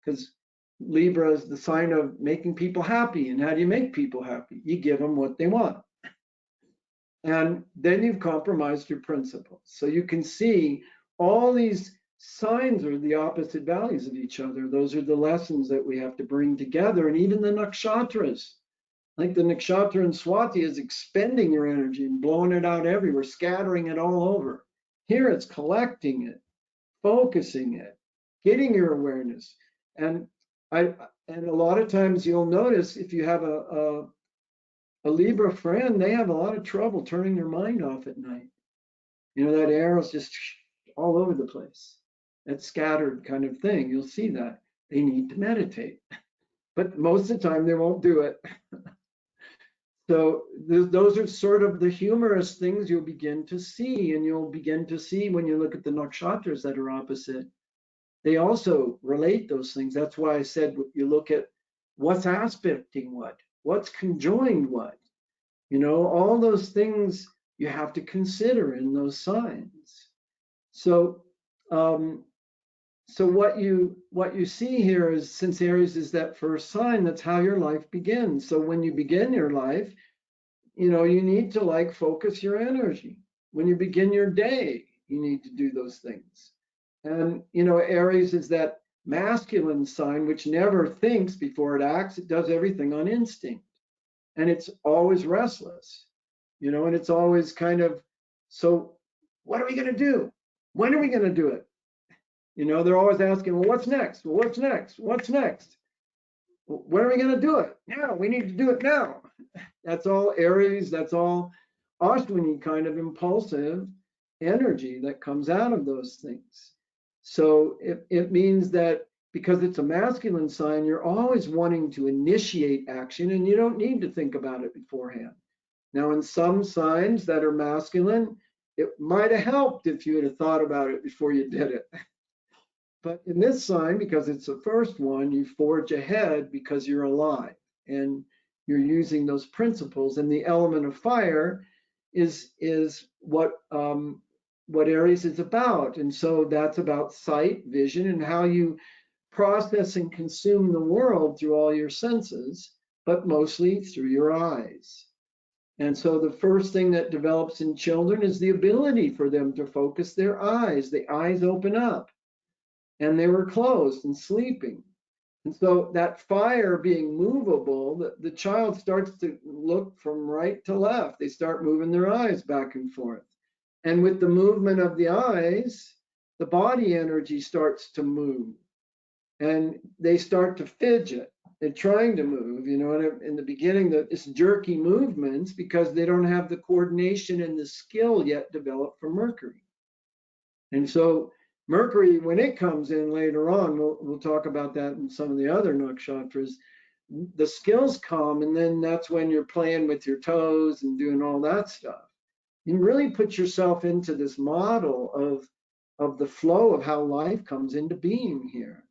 because Libra is the sign of making people happy. And how do you make people happy? You give them what they want. And then you've compromised your principles. So you can see all these signs are the opposite values of each other. Those are the lessons that we have to bring together. And even the nakshatras, like the nakshatra in Swati is expending your energy and blowing it out everywhere, scattering it all over. Here it's collecting it, focusing it, getting your awareness. And a lot of times you'll notice if you have a Libra friend, they have a lot of trouble turning their mind off at night. That arrow's just all over the place. That scattered kind of thing. You'll see that. They need to meditate. But most of the time they won't do it. So those are sort of the humorous things you'll begin to see. And you'll begin to see when you look at the nakshatras that are opposite. They also relate those things. That's why I said you look at what's aspecting what, what's conjoined what. All those things you have to consider in those signs. So what you see here is, since Aries is that first sign, that's how your life begins. So when you begin your life, you need to focus your energy. When you begin your day, you need to do those things. And Aries is that masculine sign which never thinks before it acts. It does everything on instinct, and it's always restless, and it's always kind of, so what are we going to do? When are we going to do it? They're always asking, well, what's next? Well, what's next? What's next? When are we going to do it? Now, we need to do it now. That's all Aries, that's all Ashwini kind of impulsive energy that comes out of those things. So it means that because it's a masculine sign, you're always wanting to initiate action and you don't need to think about it beforehand. Now, in some signs that are masculine, it might have helped if you had thought about it before you did it. But in this sign, because it's the first one, you forge ahead because you're alive and you're using those principles. And the element of fire is what Aries is about. And so that's about sight, vision, and how you process and consume the world through all your senses, but mostly through your eyes. And so the first thing that develops in children is the ability for them to focus their eyes. The eyes open up, and they were closed and sleeping. And so that fire being movable, the child starts to look from right to left. They start moving their eyes back and forth. And with the movement of the eyes, the body energy starts to move. And they start to fidget. They're trying to move, and in the beginning, it's jerky movements because they don't have the coordination and the skill yet developed for Mercury. And so Mercury, when it comes in later on, we'll talk about that in some of the other nakshatras. The skills come, and then that's when you're playing with your toes and doing all that stuff. You really put yourself into this model of the flow of how life comes into being here.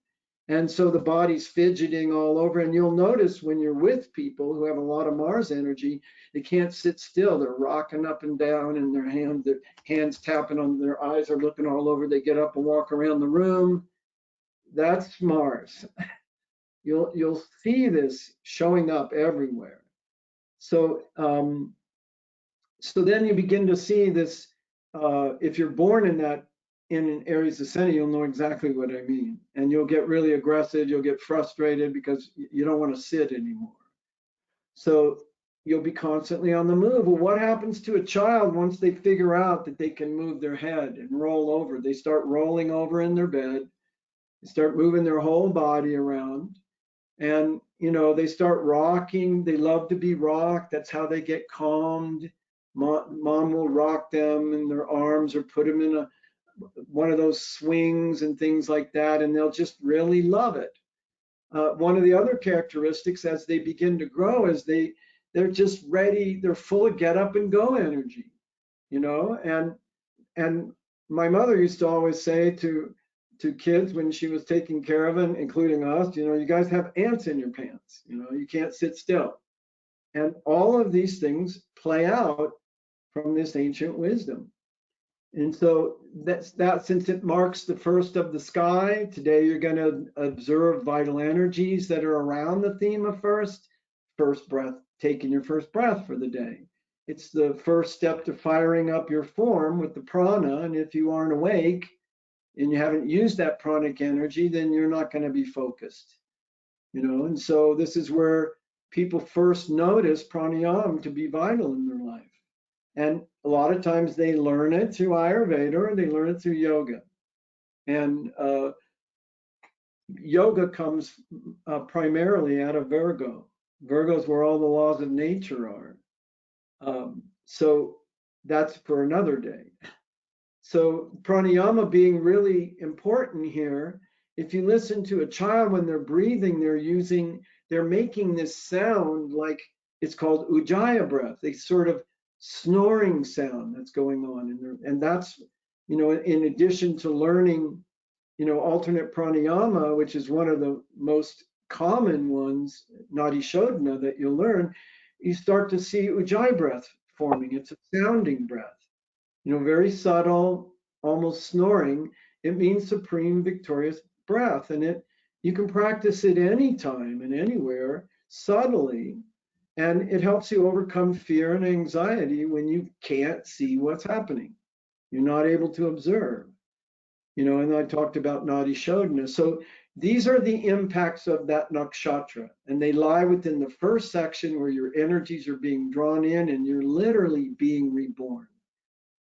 And so the body's fidgeting all over. And you'll notice when you're with people who have a lot of Mars energy, they can't sit still. They're rocking up and down, and their hands tapping on their eyes are looking all over. They get up and walk around the room. That's Mars. You'll see this showing up everywhere. So so then you begin to see this. If you're born in Aries Ascendant, you'll know exactly what I mean, and you'll get really aggressive. You'll get frustrated because you don't want to sit anymore. So you'll be constantly on the move. Well, what happens to a child once they figure out that they can move their head and roll over? They start rolling over in their bed. They start moving their whole body around. And, they start rocking. They love to be rocked. That's how they get calmed. Mom will rock them in their arms or put them in one of those swings and things like that, and they'll just really love it. One of the other characteristics as they begin to grow is they're just ready. They're full of get up and go energy, and my mother used to always say to kids when she was taking care of them, including us, you guys have ants in your pants, you can't sit still. And all of these things play out from this ancient wisdom. And so that's that, since it marks the first of the sky, today you're going to observe vital energies that are around the theme of first breath, taking your first breath for the day. It's the first step to firing up your form with the prana. And if you aren't awake and you haven't used that pranic energy, then you're not going to be focused. And so this is where people first notice pranayama to be vital in their life. And a lot of times they learn it through Ayurveda or they learn it through yoga. And yoga comes primarily out of Virgo. Virgo is where all the laws of nature are. So that's for another day. So pranayama being really important here. If you listen to a child when they're breathing, they're making this sound like it's called ujjayi breath. They sort of snoring sound that's going on in there. And that's, in addition to learning, alternate pranayama, which is one of the most common ones, nadi shodhana, that you'll learn, you start to see ujjayi breath forming. It's a sounding breath, very subtle, almost snoring. It means supreme victorious breath. And you can practice it anytime and anywhere, subtly. And it helps you overcome fear and anxiety when you can't see what's happening. You're not able to observe. And I talked about nadi shodhana. So these are the impacts of that nakshatra. And they lie within the first section where your energies are being drawn in and you're literally being reborn.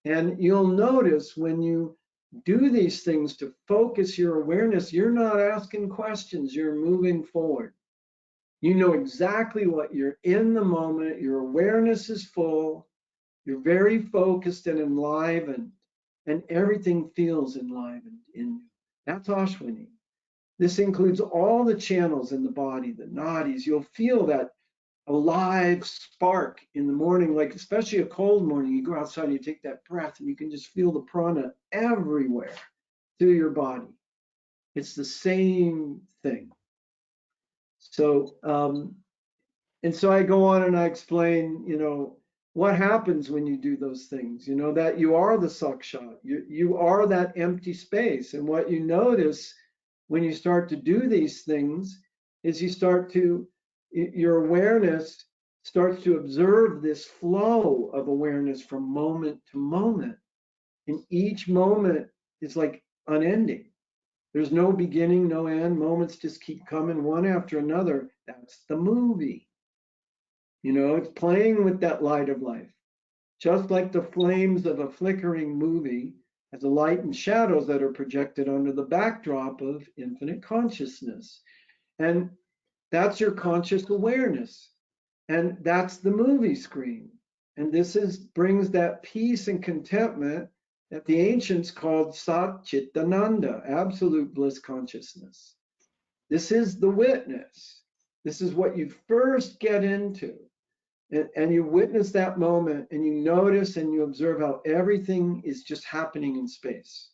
And you'll notice when you do these things to focus your awareness, you're not asking questions, you're moving forward. You know exactly what you're in the moment, your awareness is full, you're very focused and enlivened, and everything feels enlivened in you. That's Ashwini. This includes all the channels in the body, the nadis. You'll feel that alive spark in the morning, like especially a cold morning. You go outside and you take that breath and you can just feel the prana everywhere through your body. It's the same thing. So, and so I go on and I explain, what happens when you do those things, that you are the sakshat, you are that empty space. And what you notice when you start to do these things is your awareness starts to observe this flow of awareness from moment to moment. And each moment is like unending. There's no beginning, no end. Moments just keep coming one after another. That's the movie. It's playing with that light of life. Just like the flames of a flickering movie has a light and shadows that are projected onto the backdrop of infinite consciousness. And that's your conscious awareness. And that's the movie screen. And this brings that peace and contentment that the ancients called Satchitananda, absolute bliss consciousness. This is the witness. This is what you first get into. And you witness that moment and you notice and you observe how everything is just happening in space.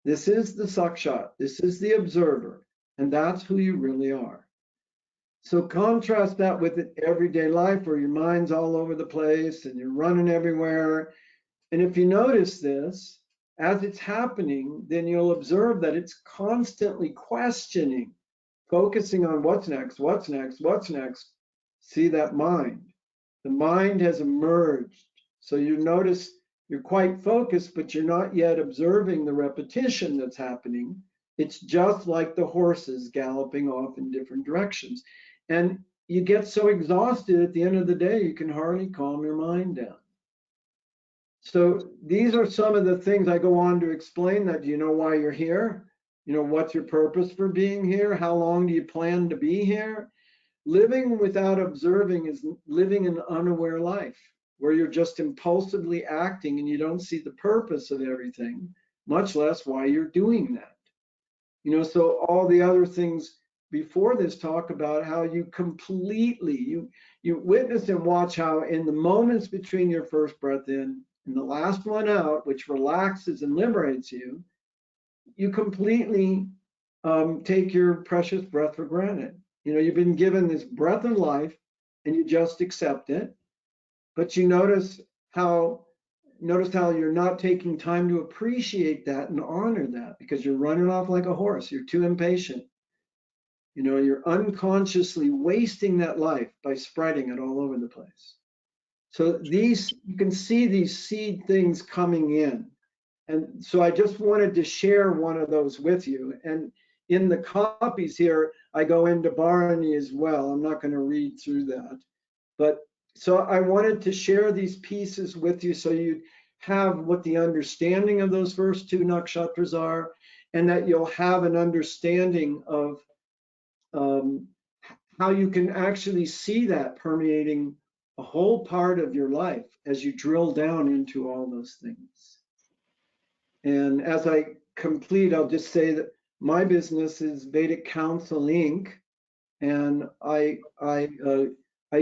This is the sakshat. This is the observer. And that's who you really are. So contrast that with everyday life where your mind's all over the place and you're running everywhere. And if you notice this, as it's happening, then you'll observe that it's constantly questioning, focusing on what's next, what's next, what's next. See that mind. The mind has emerged. So you notice you're quite focused, but you're not yet observing the repetition that's happening. It's just like the horses galloping off in different directions. And you get so exhausted at the end of the day, you can hardly calm your mind down. So these are some of the things I go on to explain that. Do you know why you're here? You know, what's your purpose for being here? How long do you plan to be here? Living without observing is living an unaware life where you're just impulsively acting and you don't see the purpose of everything, much less why you're doing that. You know, so all the other things before this talk about how you completely, you witness and watch how in the moments between your first breath in and the last one out, which relaxes and liberates you, you completely take your precious breath for granted. You know, you've been given this breath of life and you just accept it, but you notice how you're not taking time to appreciate that and honor that because you're running off like a horse. You're too impatient. You know, you're unconsciously wasting that life by spreading it all over the place. So these, you can see these seed things coming in. And so I just wanted to share one of those with you. And in the copies here, I go into Bharani as well. I'm not going to read through that. But so I wanted to share these pieces with you so you have what the understanding of those first two nakshatras are, and that you'll have an understanding of how you can actually see that permeating a whole part of your life as you drill down into all those things. And as I complete, I'll just say that my business is Vedic Counsel Inc. And I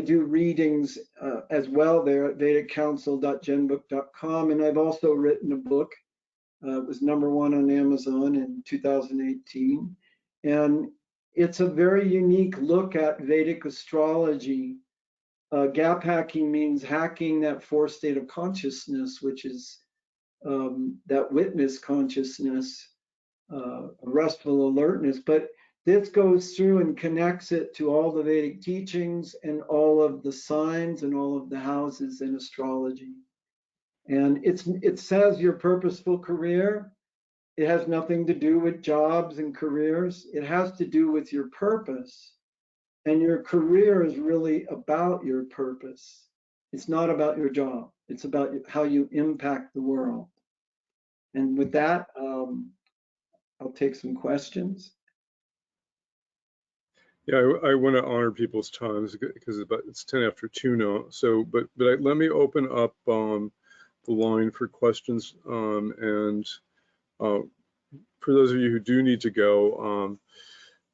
do readings as well there at vediccounsel.genbook.com. And I've also written a book. It was #1 on Amazon in 2018. And it's a very unique look at Vedic astrology. Gap hacking means hacking that fourth state of consciousness, which is that witness consciousness, restful alertness. But this goes through and connects it to all the Vedic teachings and all of the signs and all of the houses in astrology. And it says your purposeful career. It has nothing to do with jobs and careers. It has to do with your purpose. And your career is really about your purpose. It's not about your job. It's about how you impact the world. And with that, I'll take some questions. Yeah, I want to honor people's times because it's 10 after 2 now. So, but let me open up the line for questions. And for those of you who do need to go,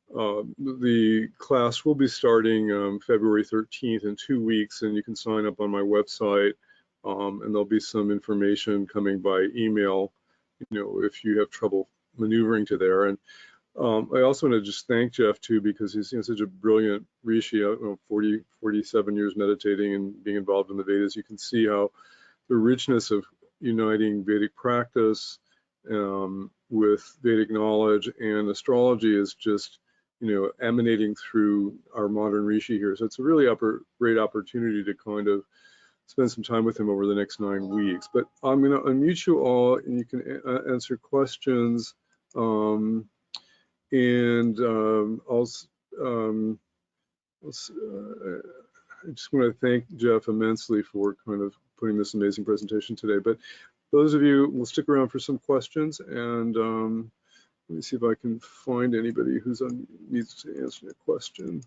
the class will be starting February 13th in 2 weeks, and you can sign up on my website. And there'll be some information coming by email, you know, if you have trouble maneuvering to there. And I also want to just thank Jeff too, because he's such a brilliant rishi. 47 years meditating and being involved in the Vedas. You can see how the richness of uniting Vedic practice with Vedic knowledge and astrology is just, you know, emanating through our modern rishi here. So it's a really great opportunity to kind of spend some time with him over the next 9 weeks. But I'm going to unmute you all, and you can answer questions. I just want to thank Jeff immensely for kind of putting this amazing presentation today. But those of you will stick around for some questions, and let me see if I can find anybody who's needs to answer a question.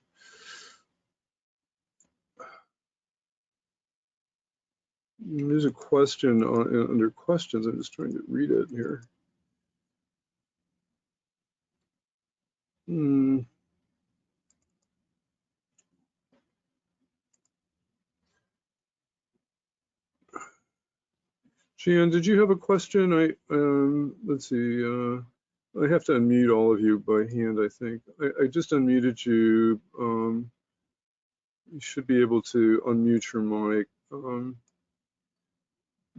There's a question under questions. I'm just trying to read it here. Jan, did you have a question? Let's see. I have to unmute all of you by hand, I think. I just unmuted you. You should be able to unmute your mic.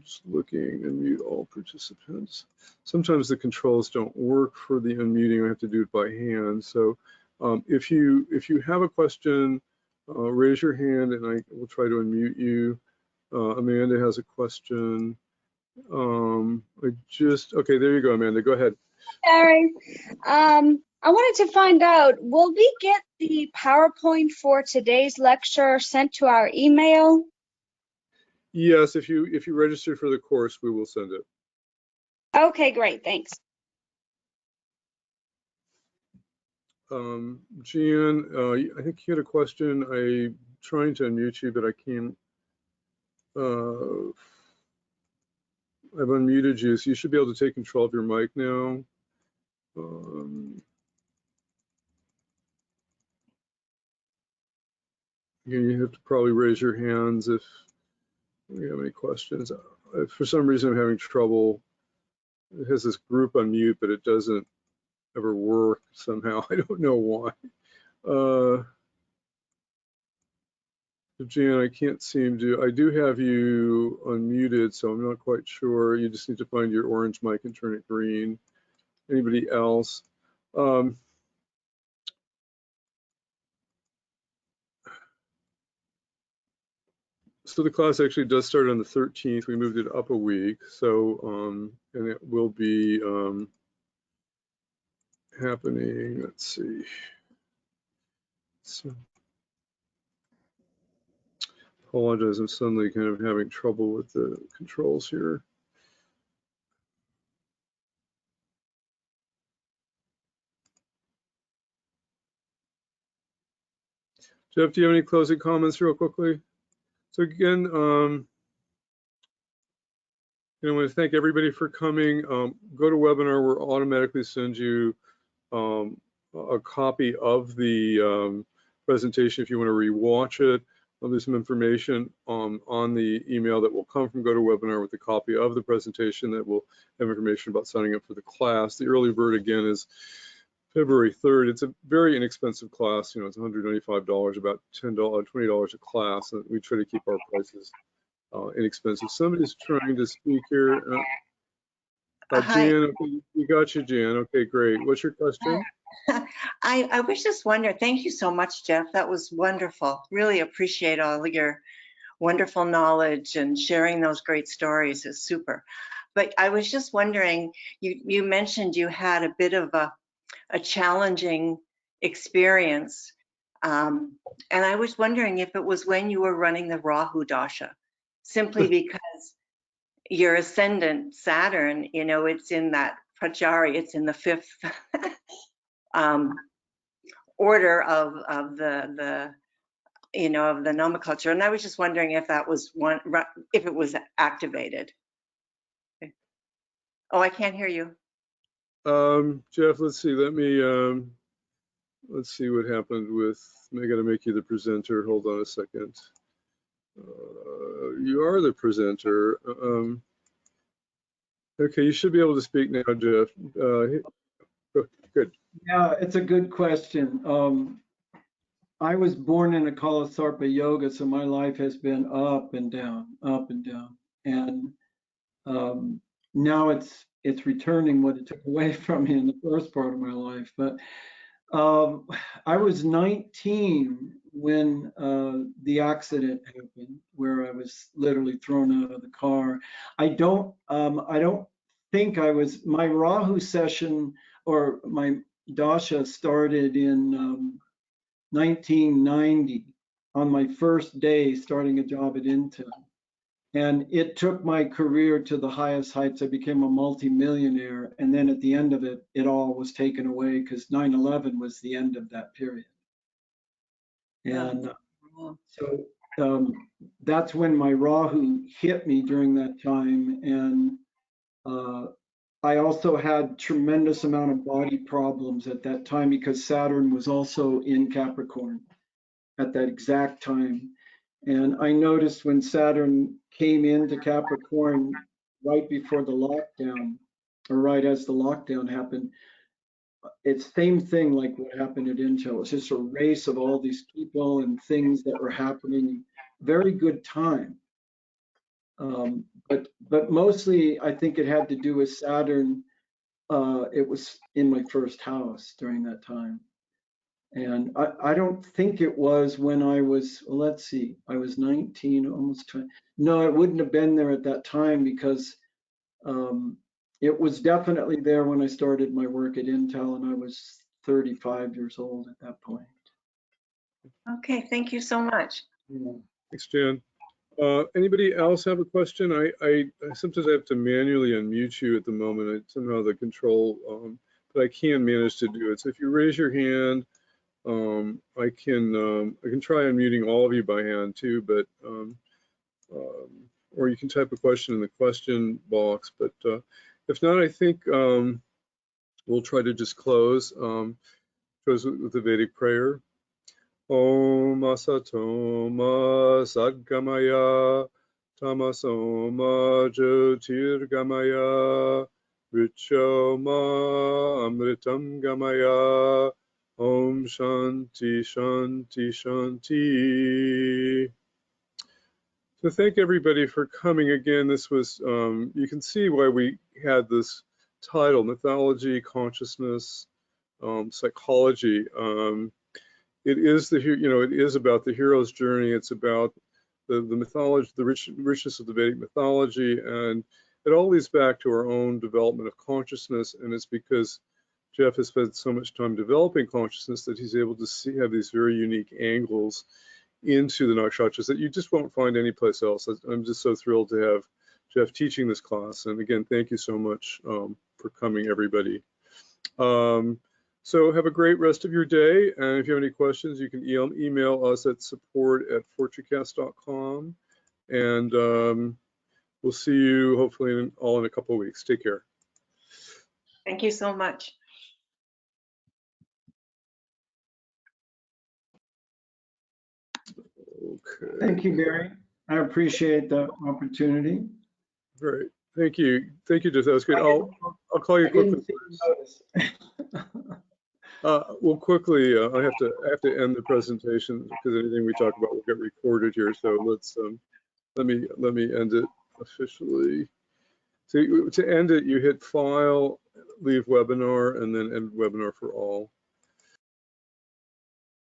Just looking, unmute all participants. Sometimes the controls don't work for the unmuting. I have to do it by hand. So if you have a question, raise your hand and I will try to unmute you. Amanda has a question. Okay, there you go, Amanda, go ahead. Sorry. I wanted to find out, will we get the PowerPoint for today's lecture sent to our email? Yes, if you register for the course, we will send it. Okay, great, thanks. Gian, I think you had a question. I'm trying to unmute you, but I can't. I've unmuted you, so you should be able to take control of your mic now. You have to probably raise your hands if you have any questions. For some reason, I'm having trouble. It has this group on mute, but it doesn't ever work somehow. I don't know why. Jan, I can't seem to. I do have you unmuted, so I'm not quite sure. You just need to find your orange mic and turn it green. Anybody else? So the class actually does start on the 13th. We moved it up a week. So, and it will be happening, let's see. So, apologize, I'm suddenly kind of having trouble with the controls here. Jeff, do you have any closing comments real quickly? So again, I want to thank everybody for coming. Go to webinar, we'll automatically send you a copy of the presentation if you want to rewatch it. There's some information on the email that will come from GoToWebinar with a copy of the presentation that will have information about signing up for the class. The early bird again is February 3rd. It's a very inexpensive class. You know, it's $195, about $10, $20 a class. And we try to keep our prices inexpensive. Somebody's trying to speak here. Hi. Jan, okay, we got you, Jan. Okay, great. What's your question? I was just wondering, thank you so much, Jeff. That was wonderful. Really appreciate all your wonderful knowledge and sharing those great stories is super. But I was just wondering, you mentioned you had a bit of a challenging experience. And I was wondering if it was when you were running the Rahu Dasha, simply because your ascendant Saturn, you know, it's in that Prajari, it's in the fifth order of the you know, of the nomenclature. And I was just wondering if that was one, if it was activated. Oh, I can't hear you. Jeff, let's see. Let's see what happened with. I got to make you the presenter. Hold on a second. You are the presenter. Okay, you should be able to speak now, Jeff. Good. Yeah, it's a good question. I was born in a Kalasarpa yoga, so my life has been up and down, up and down. And now it's returning what it took away from me in the first part of my life. But I was 19 when the accident happened, where I was literally thrown out of the car. I don't think I was, my Rahu session or my Dasha started in 1990 on my first day starting a job at Intel. And it took my career to the highest heights. I became a multimillionaire. And then at the end of it, it all was taken away because 9/11 was the end of that period. And so that's when my Rahu hit me during that time. And I also had tremendous amount of body problems at that time because Saturn was also in Capricorn at that exact time. And I noticed when Saturn came into Capricorn right before the lockdown, or right as the lockdown happened, it's same thing like what happened at Intel. It's just a race of all these people and things that were happening. Very good time. But mostly I think it had to do with Saturn. It was in my first house during that time. And I don't think it was when I was, well, let's see, I was 19, almost 20. No, it wouldn't have been there at that time because it was definitely there when I started my work at Intel, and I was 35 years old at that point. Okay, thank you so much. Yeah. Thanks, Jan. Anybody else have a question? I sometimes I have to manually unmute you at the moment. Somehow the control, but I can manage to do it. So if you raise your hand, I can try unmuting all of you by hand too, but or you can type a question in the question box. But if not, I think we'll try to just close. Close with the Vedic prayer. Om Asatoma Sadgamaya Tamasoma Jyotirgamaya Richoma Amritam Gamaya Om Shanti Shanti Shanti. So thank everybody for coming again. This was, you can see why we had this title, Mythology, Consciousness, Psychology. It is it is about the hero's journey. It's about the mythology, the richness of the Vedic mythology, and it all leads back to our own development of consciousness. And it's because Jeff has spent so much time developing consciousness that he's able to have these very unique angles into the Nakshatras that you just won't find anyplace else. I'm just so thrilled to have Jeff teaching this class. And again, thank you so much for coming, everybody. So have a great rest of your day. And if you have any questions, you can email us at support@fortucast.com. And we'll see you hopefully all in a couple of weeks. Take care. Thank you so much. Okay. Thank you, Gary. I appreciate the opportunity. Great. Thank you. Thank you, Jeff. That was good. I'll call you quickly. Well, quickly, I have to end the presentation because anything we talk about will get recorded here. So let's let me end it officially. So to end it, you hit File, leave Webinar, and then End Webinar for all.